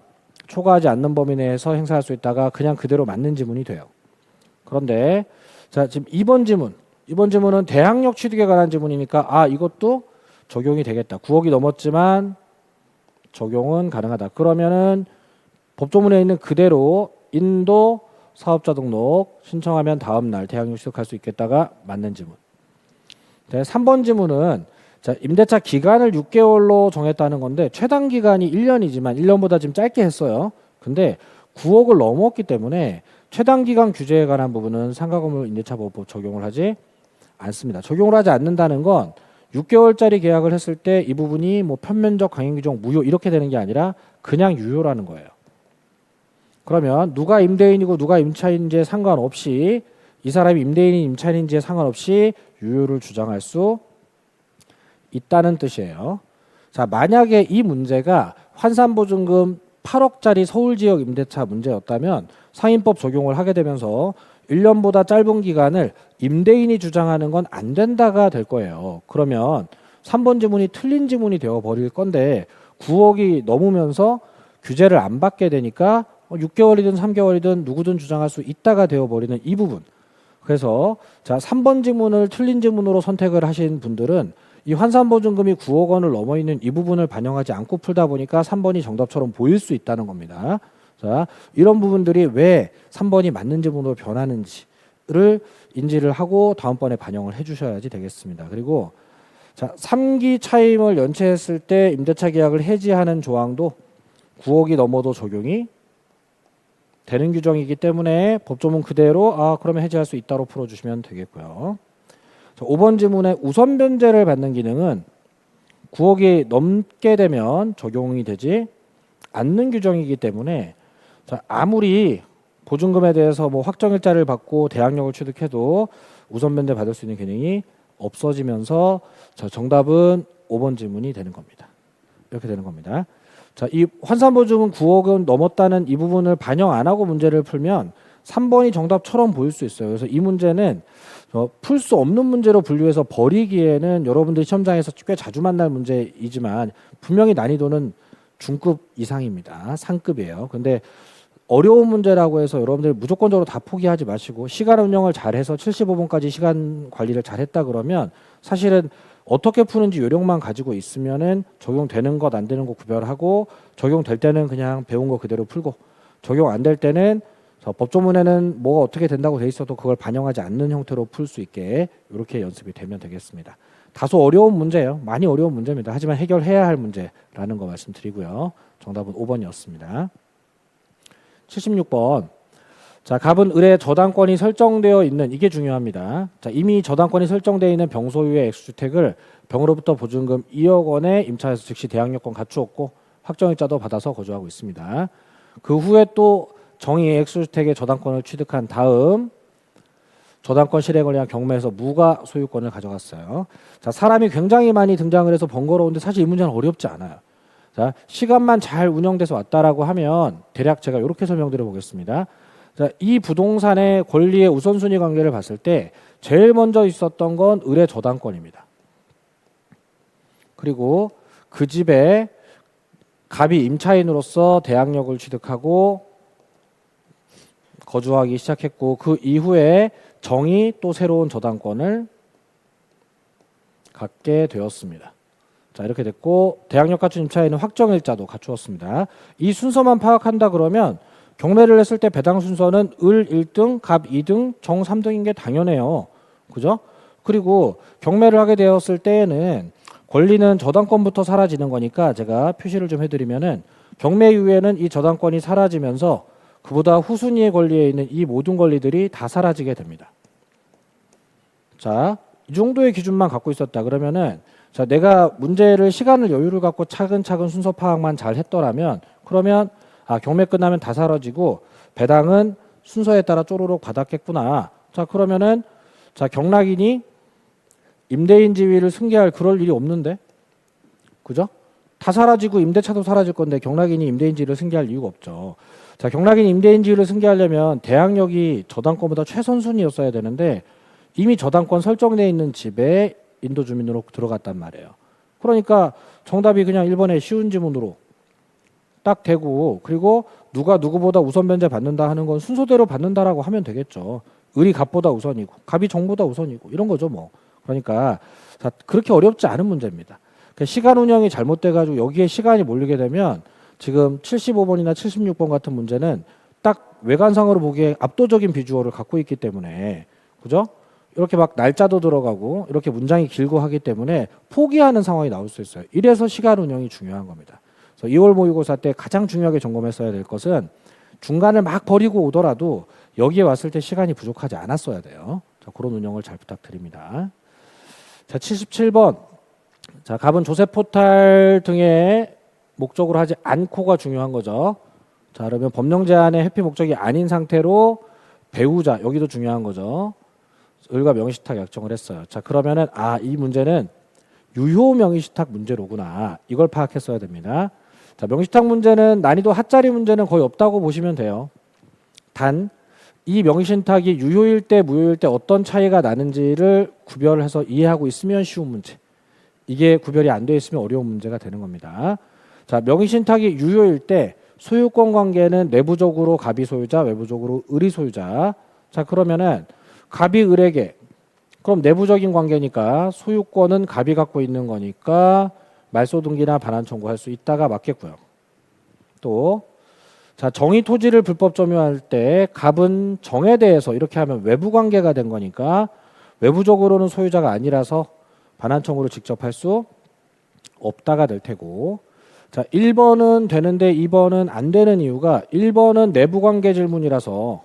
초과하지 않는 범위 내에서 행사할 수 있다가 그냥 그대로 맞는 지문이 돼요. 그런데 자, 지금 2번 지문은 대항력 취득에 관한 지문이니까 이것도 적용이 되겠다. 9억이 넘었지만 적용은 가능하다. 그러면은 법조문에 있는 그대로 인도 사업자 등록 신청하면 다음 날 대항력 취득할 수 있겠다가 맞는 지문. 네, 3번 지문은 자, 임대차 기간을 6개월로 정했다는 건데 최단 기간이 1년이지만 1년보다 좀 짧게 했어요. 근데 9억을 넘었기 때문에 최단 기간 규제에 관한 부분은 상가건물 임대차 보호법 적용을 하지 않습니다. 적용을 하지 않는다는 건 6개월짜리 계약을 했을 때 이 부분이 뭐 편면적 강행 규정 무효 이렇게 되는 게 아니라 그냥 유효라는 거예요. 그러면 누가 임대인이고 누가 임차인지에 상관없이 이 사람이 임대인이 임차인인지에 상관없이 유효를 주장할 수 있다는 뜻이에요. 자, 만약에 이 문제가 환산보증금 8억짜리 서울지역 임대차 문제였다면 상인법 적용을 하게 되면서 1년보다 짧은 기간을 임대인이 주장하는 건 안 된다가 될 거예요. 그러면 3번 지문이 틀린 지문이 되어버릴 건데 9억이 넘으면서 규제를 안 받게 되니까 6개월이든 3개월이든 누구든 주장할 수 있다가 되어버리는 이 부분. 그래서 자 3번 지문을 틀린 지문으로 선택을 하신 분들은 이 환산보증금이 9억 원을 넘어 있는 이 부분을 반영하지 않고 풀다 보니까 3번이 정답처럼 보일 수 있다는 겁니다. 자, 이런 부분들이 왜 3번이 맞는 지문으로 변하는지를 인지를 하고 다음번에 반영을 해주셔야지 되겠습니다. 그리고 자, 3기 차임을 연체했을 때 임대차 계약을 해지하는 조항도 9억이 넘어도 적용이 되는 규정이기 때문에 법조문 그대로 그러면 해지할 수 있다로 풀어주시면 되겠고요. 자, 5번 지문에 우선 변제를 받는 기능은 9억이 넘게 되면 적용이 되지 않는 규정이기 때문에 자, 아무리 보증금에 대해서 뭐 확정일자를 받고 대항력을 취득해도 우선 변제 받을 수 있는 기능이 없어지면서 자, 정답은 5번 지문이 되는 겁니다. 이렇게 되는 겁니다. 자, 이 환산보증은 9억은 넘었다는 이 부분을 반영 안 하고 문제를 풀면 3번이 정답처럼 보일 수 있어요. 그래서 이 문제는 풀 수 없는 문제로 분류해서 버리기에는 여러분들이 시험장에서 꽤 자주 만날 문제이지만 분명히 난이도는 중급 이상입니다. 상급이에요. 근데 어려운 문제라고 해서 여러분들이 무조건적으로 다 포기하지 마시고 시간 운영을 잘해서 75분까지 시간 관리를 잘했다 그러면 사실은 어떻게 푸는지 요령만 가지고 있으면은 적용되는 것 안 되는 거 구별하고 적용될 때는 그냥 배운 거 그대로 풀고 적용 안 될 때는 법조문에는 뭐가 어떻게 된다고 돼 있어도 그걸 반영하지 않는 형태로 풀 수 있게 이렇게 연습이 되면 되겠습니다. 다소 어려운 문제예요. 많이 어려운 문제입니다. 하지만 해결해야 할 문제라는 거 말씀드리고요. 정답은 5번이었습니다. 76번. 자, 갑은 을에 저당권이 설정되어 있는 이게 중요합니다. 자, 이미 저당권이 설정되어 있는 병 소유의 액수주택을 병으로부터 보증금 2억 원에 임차해서 즉시 대항력권 갖추었고 확정일자도 받아서 거주하고 있습니다. 그 후에 또 정의 액수주택의 저당권을 취득한 다음 저당권 실행을 위한 경매에서 무가 소유권을 가져갔어요. 자, 사람이 굉장히 많이 등장을 해서 번거로운데 사실 이 문제는 어렵지 않아요. 자, 시간만 잘 운영돼서 왔다라고 하면 대략 제가 이렇게 설명드려 보겠습니다. 자, 이 부동산의 권리의 우선순위 관계를 봤을 때 제일 먼저 있었던 건 을의 저당권입니다. 그리고 그 집에 갑이 임차인으로서 대항력을 취득하고 거주하기 시작했고 그 이후에 정이 또 새로운 저당권을 갖게 되었습니다. 자, 이렇게 됐고 대항력 갖춘 임차인은 확정일자도 갖추었습니다. 이 순서만 파악한다 그러면 경매를 했을 때 배당 순서는 을 1등, 갑 2등, 정 3등인 게 당연해요. 그죠? 그리고 경매를 하게 되었을 때에는 권리는 저당권부터 사라지는 거니까 제가 표시를 좀 해드리면은 경매 이후에는 이 저당권이 사라지면서 그보다 후순위의 권리에 있는 이 모든 권리들이 다 사라지게 됩니다. 자, 이 정도의 기준만 갖고 있었다 그러면은 자, 내가 문제를 시간을 여유를 갖고 차근차근 순서 파악만 잘 했더라면 그러면 경매 끝나면 다 사라지고 배당은 순서에 따라 쪼로록 받았겠구나. 자, 그러면은 자, 경락인이 임대인 지위를 승계할 그럴 일이 없는데, 그죠? 다 사라지고 임대차도 사라질 건데 경락인이 임대인 지위를 승계할 이유가 없죠. 자, 경락인이 임대인 지위를 승계하려면 대항력이 저당권보다 최선순위였어야 되는데 이미 저당권 설정되어 있는 집에 인도 주민으로 들어갔단 말이에요. 그러니까 정답이 그냥 1번의 쉬운 지문으로 딱 되고 그리고 누가 누구보다 우선 변제 받는다 하는 건 순서대로 받는다라고 하면 되겠죠. 을이 갑보다 우선이고 갑이 정보다 우선이고 이런 거죠 뭐. 그러니까 자, 그렇게 어렵지 않은 문제입니다. 그러니까 시간 운영이 잘못돼 가지고 여기에 시간이 몰리게 되면 지금 75번이나 76번 같은 문제는 딱 외관상으로 보기에 압도적인 비주얼을 갖고 있기 때문에 그죠? 이렇게 막 날짜도 들어가고 이렇게 문장이 길고 하기 때문에 포기하는 상황이 나올 수 있어요. 이래서 시간 운영이 중요한 겁니다. 그래서 2월 모의고사 때 가장 중요하게 점검했어야 될 것은 중간을 막 버리고 오더라도 여기에 왔을 때 시간이 부족하지 않았어야 돼요. 자, 그런 운영을 잘 부탁드립니다. 자, 77번. 자, 갑은 조세 포탈 등의 목적으로 하지 않고가 중요한 거죠. 자, 그러면 법령 제한의 회피 목적이 아닌 상태로 배우자 여기도 중요한 거죠. 을과 명의신탁 약정을 했어요. 자, 그러면은 이 문제는 유효 명의신탁 문제로구나. 이걸 파악했어야 됩니다. 자, 명의신탁 문제는 난이도 하짜리 문제는 거의 없다고 보시면 돼요. 단 이 명의신탁이 유효일 때 무효일 때 어떤 차이가 나는지를 구별해서 이해하고 있으면 쉬운 문제. 이게 구별이 안 돼 있으면 어려운 문제가 되는 겁니다. 자, 명의신탁이 유효일 때 소유권 관계는 내부적으로 갑이 소유자, 외부적으로 을이 소유자. 자, 그러면은 갑이 을에게 그럼 내부적인 관계니까 소유권은 갑이 갖고 있는 거니까 말소 등기나 반환 청구할 수 있다가 맞겠고요. 또 자, 정의 토지를 불법 점유할 때 갑은 정에 대해서 이렇게 하면 외부 관계가 된 거니까 외부적으로는 소유자가 아니라서 반환 청구를 직접 할 수 없다가 될 테고 자, 1번은 되는데 2번은 안 되는 이유가 1번은 내부 관계 질문이라서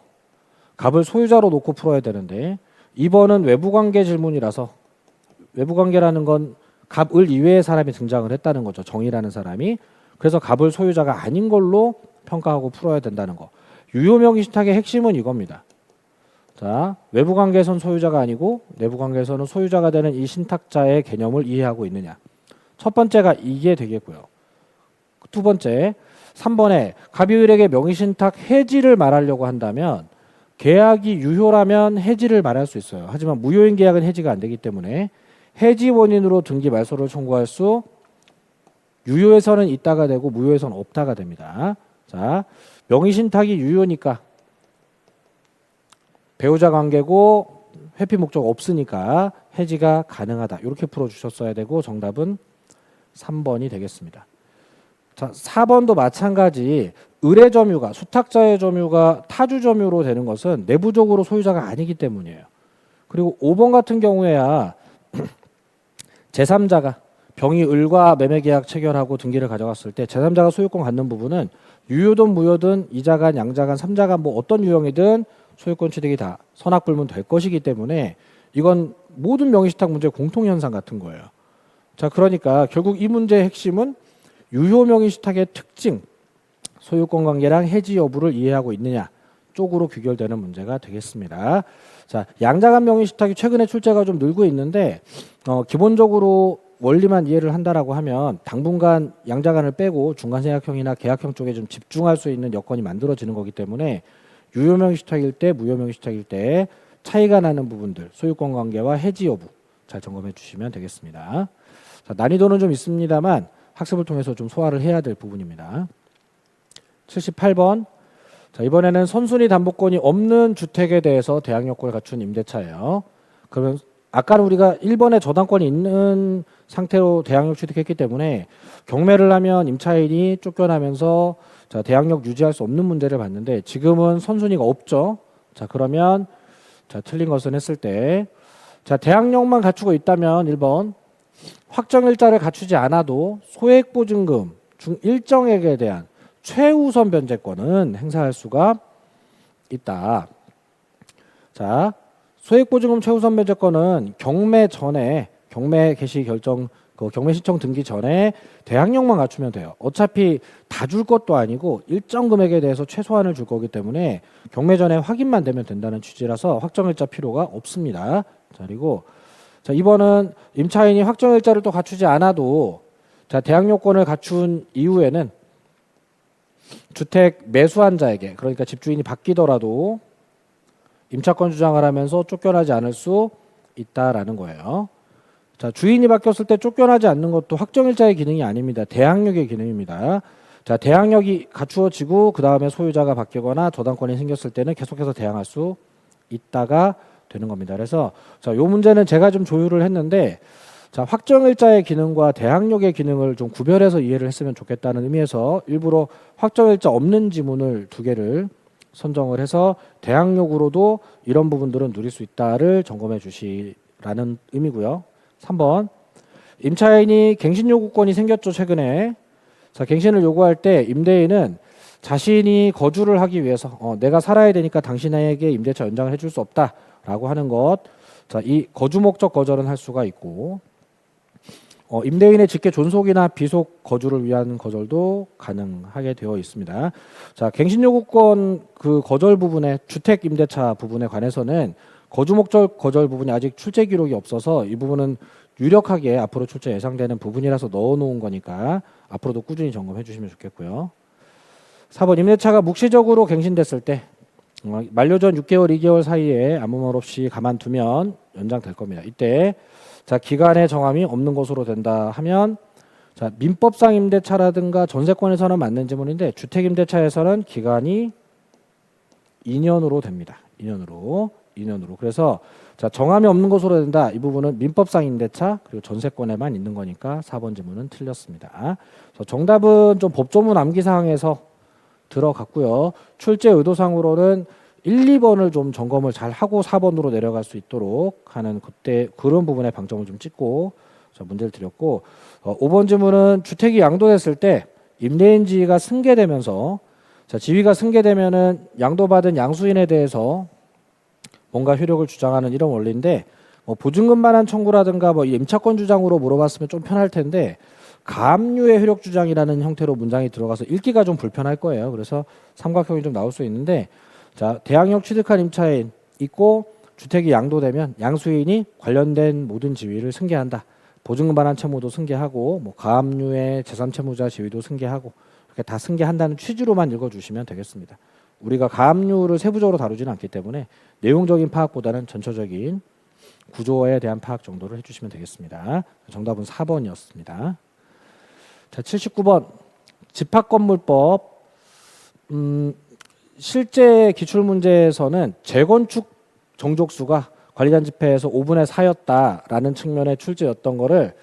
갑을 소유자로 놓고 풀어야 되는데 2번은 외부 관계 질문이라서 외부 관계라는 건 갑, 을 이외의 사람이 등장을 했다는 거죠. 정이라는 사람이. 그래서 갑을 소유자가 아닌 걸로 평가하고 풀어야 된다는 거. 유효 명의신탁의 핵심은 이겁니다. 자, 외부 관계에선 소유자가 아니고 내부 관계에서는 소유자가 되는 이 신탁자의 개념을 이해하고 있느냐. 첫 번째가 이게 되겠고요. 두 번째, 3번에 갑이 을에게 명의신탁 해지를 말하려고 한다면 계약이 유효라면 해지를 말할 수 있어요. 하지만 무효인 계약은 해지가 안 되기 때문에 해지 원인으로 등기 말소를 청구할 수 유효에서는 있다가 되고 무효에서는 없다가 됩니다. 자, 명의신탁이 유효니까 배우자 관계고 회피 목적 없으니까 해지가 가능하다. 이렇게 풀어주셨어야 되고 정답은 3번이 되겠습니다. 자, 4번도 마찬가지 을의 점유가 수탁자의 점유가 타주 점유로 되는 것은 내부적으로 소유자가 아니기 때문이에요. 그리고 5번 같은 경우에야 제3자가 병이 을과 매매계약 체결하고 등기를 가져갔을 때 제3자가 소유권 갖는 부분은 유효든 무효든 이자간 양자간 삼자간 뭐 어떤 유형이든 소유권 취득이 다 선악불문 될 것이기 때문에 이건 모든 명의신탁 문제의 공통현상 같은 거예요. 자, 그러니까 결국 이 문제의 핵심은 유효 명의신탁의 특징 소유권 관계랑 해지 여부를 이해하고 있느냐 쪽으로 귀결되는 문제가 되겠습니다. 자, 양자간 명의 식탁이 최근에 출제가 좀 늘고 있는데 기본적으로 원리만 이해를 한다라고 하면 당분간 양자간을 빼고 중간생략형이나 계약형 쪽에 좀 집중할 수 있는 여건이 만들어지는 거기 때문에 유효명의 식탁일 때, 무효명의 식탁일 때 차이가 나는 부분들, 소유권 관계와 해지 여부 잘 점검해 주시면 되겠습니다. 자, 난이도는 좀 있습니다만 학습을 통해서 좀 소화를 해야 될 부분입니다. 78번. 자, 이번에는 선순위 담보권이 없는 주택에 대해서 대항 요건을 갖춘 임대차예요. 그러면 아까는 우리가 1번에 저당권이 있는 상태로 대항력 취득했기 때문에 경매를 하면 임차인이 쫓겨나면서 자, 대항력 유지할 수 없는 문제를 봤는데 지금은 선순위가 없죠. 자, 그러면 자, 틀린 것은 했을 때 자, 대항력만 갖추고 있다면 1번 확정일자를 갖추지 않아도 소액보증금 중 일정액에 대한 최우선 변제권은 행사할 수가 있다. 자, 소액보증금 최우선 변제권은 경매 전에 경매 개시 결정 경매 신청 등기 전에 대항력만 갖추면 돼요. 어차피 다 줄 것도 아니고 일정 금액에 대해서 최소한을 줄 거기 때문에 경매 전에 확인만 되면 된다는 취지라서 확정일자 필요가 없습니다. 자, 그리고 자, 2번은 임차인이 확정일자를 또 갖추지 않아도 자, 대항력권을 갖춘 이후에는 주택 매수한 자에게 그러니까 집주인이 바뀌더라도 임차권 주장을 하면서 쫓겨나지 않을 수 있다라는 거예요. 자, 주인이 바뀌었을 때 쫓겨나지 않는 것도 확정일자의 기능이 아닙니다. 대항력의 기능입니다. 자, 대항력이 갖추어지고 그 다음에 소유자가 바뀌거나 저당권이 생겼을 때는 계속해서 대항할 수 있다가 되는 겁니다. 그래서 자, 요 문제는 제가 좀 조율을 했는데 자, 확정일자의 기능과 대항력의 기능을 좀 구별해서 이해를 했으면 좋겠다는 의미에서 일부러 확정일자 없는 지문을 2개를 선정을 해서 대항력으로도 이런 부분들은 누릴 수 있다를 점검해 주시라는 의미고요. 3번 임차인이 갱신 요구권이 생겼죠. 최근에 자, 갱신을 요구할 때 임대인은 자신이 거주를 하기 위해서 내가 살아야 되니까 당신에게 임대차 연장을 해줄 수 없다라고 하는 것. 자, 이 거주 목적 거절은 할 수가 있고 임대인의 직계 존속이나 비속 거주를 위한 거절도 가능하게 되어 있습니다. 자, 갱신 요구권 그 거절 부분에 주택 임대차 부분에 관해서는 거주 목적 거절 부분이 아직 출제 기록이 없어서 이 부분은 유력하게 앞으로 출제 예상되는 부분이라서 넣어놓은 거니까 앞으로도 꾸준히 점검해 주시면 좋겠고요. 4번 임대차가 묵시적으로 갱신됐을 때 만료 전 6개월, 2개월 사이에 아무 말 없이 가만두면 연장될 겁니다. 이때 자, 기간의 정함이 없는 것으로 된다 하면 자, 민법상 임대차라든가 전세권에서는 맞는 지문인데 주택 임대차에서는 기간이 2년으로 됩니다. 2년으로. 그래서 자, 정함이 없는 것으로 된다. 이 부분은 민법상 임대차 그리고 전세권에만 있는 거니까 4번 지문은 틀렸습니다. 그래서 정답은 좀 법조문 암기사항에서 들어갔고요. 출제 의도상으로는 1, 2번을 좀 점검을 잘 하고 4번으로 내려갈 수 있도록 하는 그때 그런 부분에 방점을 좀 찍고 자, 문제를 드렸고 5번 지문은 주택이 양도됐을 때 임대인 지위가 승계되면서 자, 지위가 승계되면은 양도받은 양수인에 대해서 뭔가 효력을 주장하는 이런 원리인데 보증금 반환 청구라든가 임차권 주장으로 물어봤으면 좀 편할 텐데 가압류의 효력 주장이라는 형태로 문장이 들어가서 읽기가 좀 불편할 거예요. 그래서 삼각형이 좀 나올 수 있는데 자, 대항력 취득한 임차인 있고 주택이 양도되면 양수인이 관련된 모든 지위를 승계한다. 보증금 반환 채무도 승계하고 가압류의 재산 채무자 지위도 승계하고 이렇게 다 승계한다는 취지로만 읽어주시면 되겠습니다. 우리가 가압류를 세부적으로 다루지는 않기 때문에 내용적인 파악보다는 전체적인 구조에 대한 파악 정도를 해주시면 되겠습니다. 정답은 4번이었습니다. 자, 79번 집합건물법 실제 기출문제에서는 재건축 정족수가 관리단 집회에서 5분의 4였다라는 측면의 출제였던 거를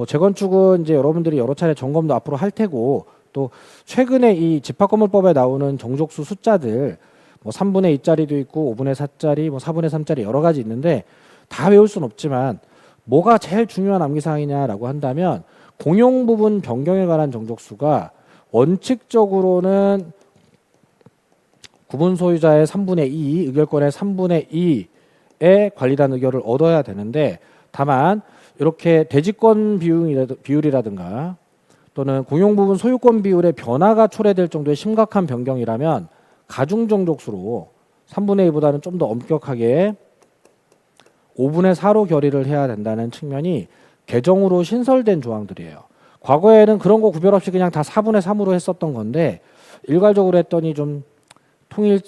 재건축은 이제 여러분들이 여러 차례 점검도 앞으로 할 테고 또 최근에 이 집합건물법에 나오는 정족수 숫자들 3분의 2짜리도 있고 5분의 4짜리 4분의 3짜리 여러 가지 있는데 다 외울 수는 없지만 뭐가 제일 중요한 암기사항이냐라고 한다면 공용 부분 변경에 관한 정족수가 원칙적으로는 구분 소유자의 3분의 2, 의결권의 3분의 2의 관리단 의결을 얻어야 되는데 다만 이렇게 대지권 비율이라든가 또는 공용 부분 소유권 비율의 변화가 초래될 정도의 심각한 변경이라면 가중 정족수로 3분의 2보다는 좀 더 엄격하게 5분의 4로 결의를 해야 된다는 측면이 개정으로 신설된 조항들이에요. 과거에는 그런 거 구별 없이 그냥 다 4분의 3으로 했었던 건데 일괄적으로 했더니 좀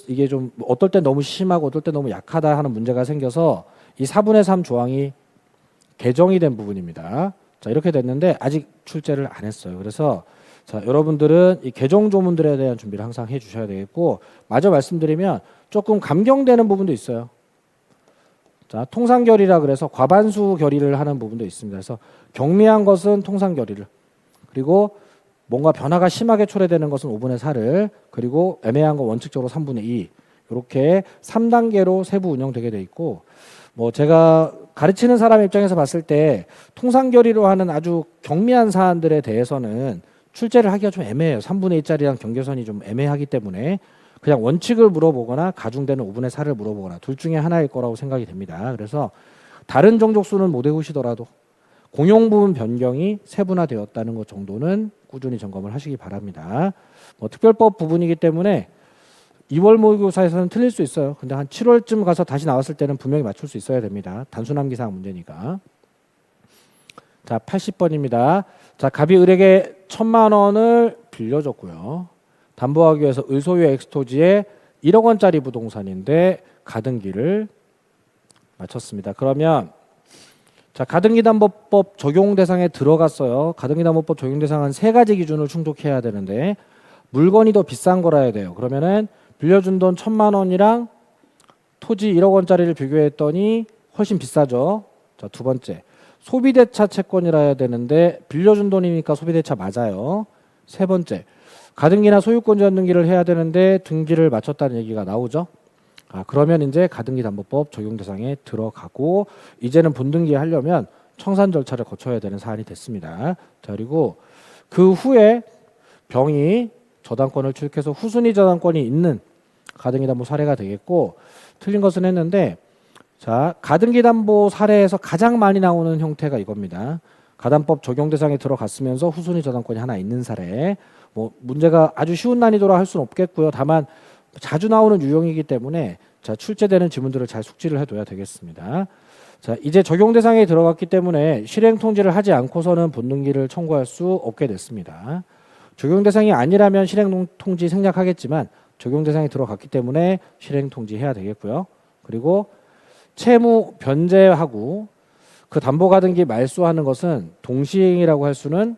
이게 좀 어떨 때 너무 심하고 어떨 때 너무 약하다 하는 문제가 생겨서 이 4분의 3 조항이 개정이 된 부분입니다. 자, 이렇게 됐는데 아직 출제를 안 했어요. 그래서 자, 여러분들은 이 개정 조문들에 대한 준비를 항상 해 주셔야 되겠고, 마저 말씀드리면 조금 감경되는 부분도 있어요. 자, 통상결의라 그래서 과반수 결의를 하는 부분도 있습니다. 그래서 경미한 것은 통상결의를, 그리고 뭔가 변화가 심하게 초래되는 것은 5분의 4를, 그리고 애매한 건 원칙적으로 3분의 2, 이렇게 3단계로 세부 운영되게 돼 있고, 뭐 제가 가르치는 사람 입장에서 봤을 때 통상결의로 하는 아주 경미한 사안들에 대해서는 출제를 하기가 좀 애매해요. 3분의 2짜리랑 경계선이 좀 애매하기 때문에 그냥 원칙을 물어보거나 가중되는 5분의 4를 물어보거나 둘 중에 하나일 거라고 생각이 됩니다. 그래서 다른 정족수는 못 외우시더라도 공용 부분 변경이 세분화되었다는 것 정도는 꾸준히 점검을 하시기 바랍니다. 뭐 특별법 부분이기 때문에 2월 모의고사에서는 틀릴 수 있어요. 근데 한 7월쯤 가서 다시 나왔을 때는 분명히 맞출 수 있어야 됩니다. 단순 기상 문제니까. 자, 80번입니다. 자, 갑이 을에게 1,000만 원을 빌려줬고요. 담보하기 위해서 을소유 엑스토지에 1억 원짜리 부동산인데 가등기를 마쳤습니다. 그러면 자, 가등기담보법 적용 대상에 들어갔어요. 가등기담보법 적용 대상은 세 가지 기준을 충족해야 되는데 물건이 더 비싼 거라야 돼요. 그러면은 빌려준 돈 1,000만 원이랑 토지 1억 원짜리를 비교했더니 훨씬 비싸죠. 자, 두 번째, 소비대차 채권이라 해야 되는데 빌려준 돈이니까 소비대차 맞아요. 세 번째, 가등기나 소유권자 등기를 해야 되는데 등기를 마쳤다는 얘기가 나오죠. 그러면 이제 가등기담보법 적용 대상에 들어가고 이제는 본등기 하려면 청산 절차를 거쳐야 되는 사안이 됐습니다. 자, 그리고 그 후에 병이 저당권을 취득해서 후순위 저당권이 있는 가등기담보 사례가 되겠고, 틀린 것은 했는데, 자, 가등기담보 사례에서 가장 많이 나오는 형태가 이겁니다. 가담법 적용 대상에 들어갔으면서 후순위 저당권이 하나 있는 사례. 뭐 문제가 아주 쉬운 난이도라 할 수는 없겠고요. 다만 자주 나오는 유형이기 때문에 자, 출제되는 지문들을 잘 숙지를 해둬야 되겠습니다. 자, 이제 적용 대상에 들어갔기 때문에 실행 통지를 하지 않고서는 본등기를 청구할 수 없게 됐습니다. 적용 대상이 아니라면 실행 통지 생략하겠지만 적용 대상에 들어갔기 때문에 실행 통지해야 되겠고요. 그리고 채무 변제하고 그 담보가등기 말소하는 것은 동시행이라고 할 수는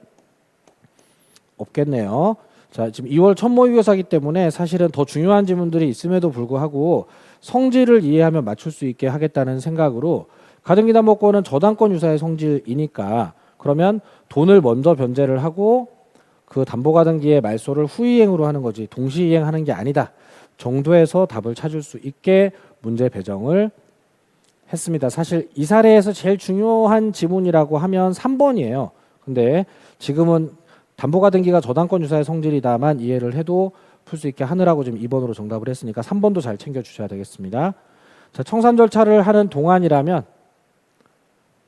없겠네요. 자, 지금 2월 첫 모의고사이기 때문에 사실은 더 중요한 지문들이 있음에도 불구하고 성질을 이해하면 맞출 수 있게 하겠다는 생각으로 가등기담보권은 저당권 유사의 성질이니까 그러면 돈을 먼저 변제를 하고 그 담보가등기의 말소를 후이행으로 하는 거지 동시이행하는 게 아니다 정도에서 답을 찾을 수 있게 문제 배정을 했습니다. 사실 이 사례에서 제일 중요한 지문이라고 하면 3번이에요. 근데 지금은 담보가등기가 저당권 유사의 성질이다만 이해를 해도 풀 수 있게 하느라고 지금 2번으로 정답을 했으니까 3번도 잘 챙겨주셔야 되겠습니다. 자, 청산 절차를 하는 동안이라면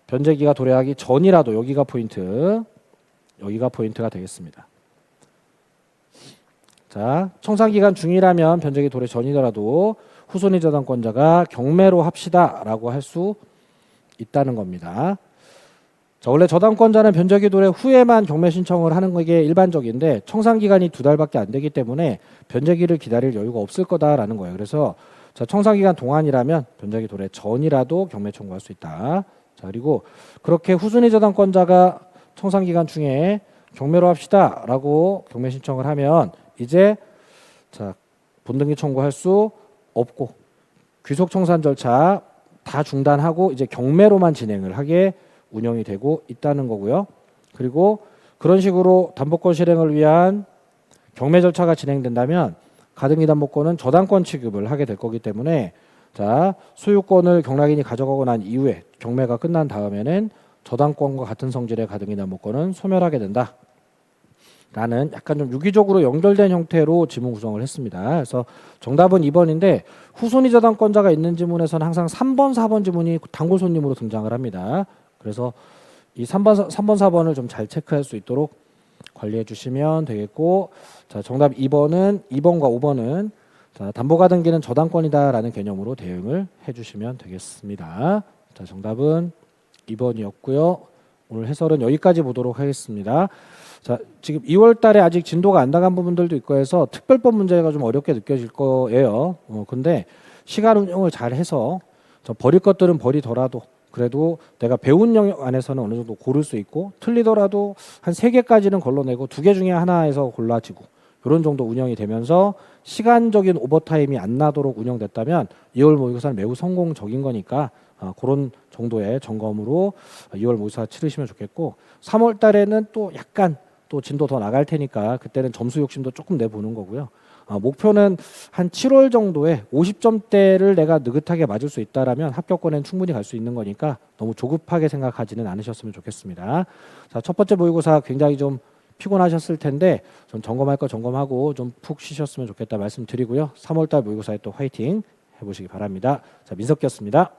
변제기가 도래하기 전이라도 여기가 포인트가 되겠습니다. 자, 청산기간 중이라면 변제기 도래 전이더라도 후손이 저당권자가 경매로 합시다라고 할 수 있다는 겁니다. 자, 원래 저당권자는 변제기 도래 후에만 경매 신청을 하는 게 일반적인데 청산기간이 2달밖에 안 되기 때문에 변제기를 기다릴 여유가 없을 거다라는 거예요. 그래서 자, 청산기간 동안이라면 변제기 도래 전이라도 경매 청구할 수 있다. 자, 그리고 그렇게 후순위 저당권자가 청산기간 중에 경매로 합시다라고 경매 신청을 하면 이제 자, 본등기 청구할 수 없고 귀속 청산 절차 다 중단하고 이제 경매로만 진행을 하게 운영이 되고 있다는 거고요. 그리고 그런 식으로 담보권 실행을 위한 경매 절차가 진행된다면 가등기 담보권은 저당권 취급을 하게 될 거기 때문에 자, 소유권을 경락인이 가져가고 난 이후에 경매가 끝난 다음에는 저당권과 같은 성질의 가등기 담보권은 소멸하게 된다. 라는 약간 좀 유기적으로 연결된 형태로 지문 구성을 했습니다. 그래서 정답은 2번인데 후순위 저당권자가 있는 지문에서는 항상 3번, 4번 지문이 단골 손님으로 등장을 합니다. 그래서 이 3번, 4번을 좀 잘 체크할 수 있도록 관리해 주시면 되겠고, 자, 정답 2번은 2번과 5번은 자, 담보가등기는 저당권이다라는 개념으로 대응을 해주시면 되겠습니다. 자, 정답은 2번이었고요. 오늘 해설은 여기까지 보도록 하겠습니다. 자, 지금 2월 달에 아직 진도가 안 나간 부분들도 있고 해서 특별법 문제가 좀 어렵게 느껴질 거예요. 근데 시간 운용을 잘 해서 버릴 것들은 버리더라도 그래도 내가 배운 영역 안에서는 어느 정도 고를 수 있고 틀리더라도 한 3개까지는 걸러내고 2개 중에 하나에서 골라지고 이런 정도 운영이 되면서 시간적인 오버타임이 안 나도록 운영됐다면 2월 모의고사는 매우 성공적인 거니까 그런 정도의 점검으로 2월 모의고사 치르시면 좋겠고 3월 달에는 또 약간 또 진도 더 나갈 테니까 그때는 점수 욕심도 조금 내보는 거고요. 목표는 한 7월 정도에 50점대를 내가 느긋하게 맞을 수 있다라면 합격권엔 충분히 갈 수 있는 거니까 너무 조급하게 생각하지는 않으셨으면 좋겠습니다. 자, 첫 번째 모의고사 굉장히 좀 피곤하셨을 텐데 좀 점검할 거 점검하고 좀 푹 쉬셨으면 좋겠다 말씀드리고요. 3월 달 모의고사에 또 화이팅 해보시기 바랍니다. 자, 민석기였습니다.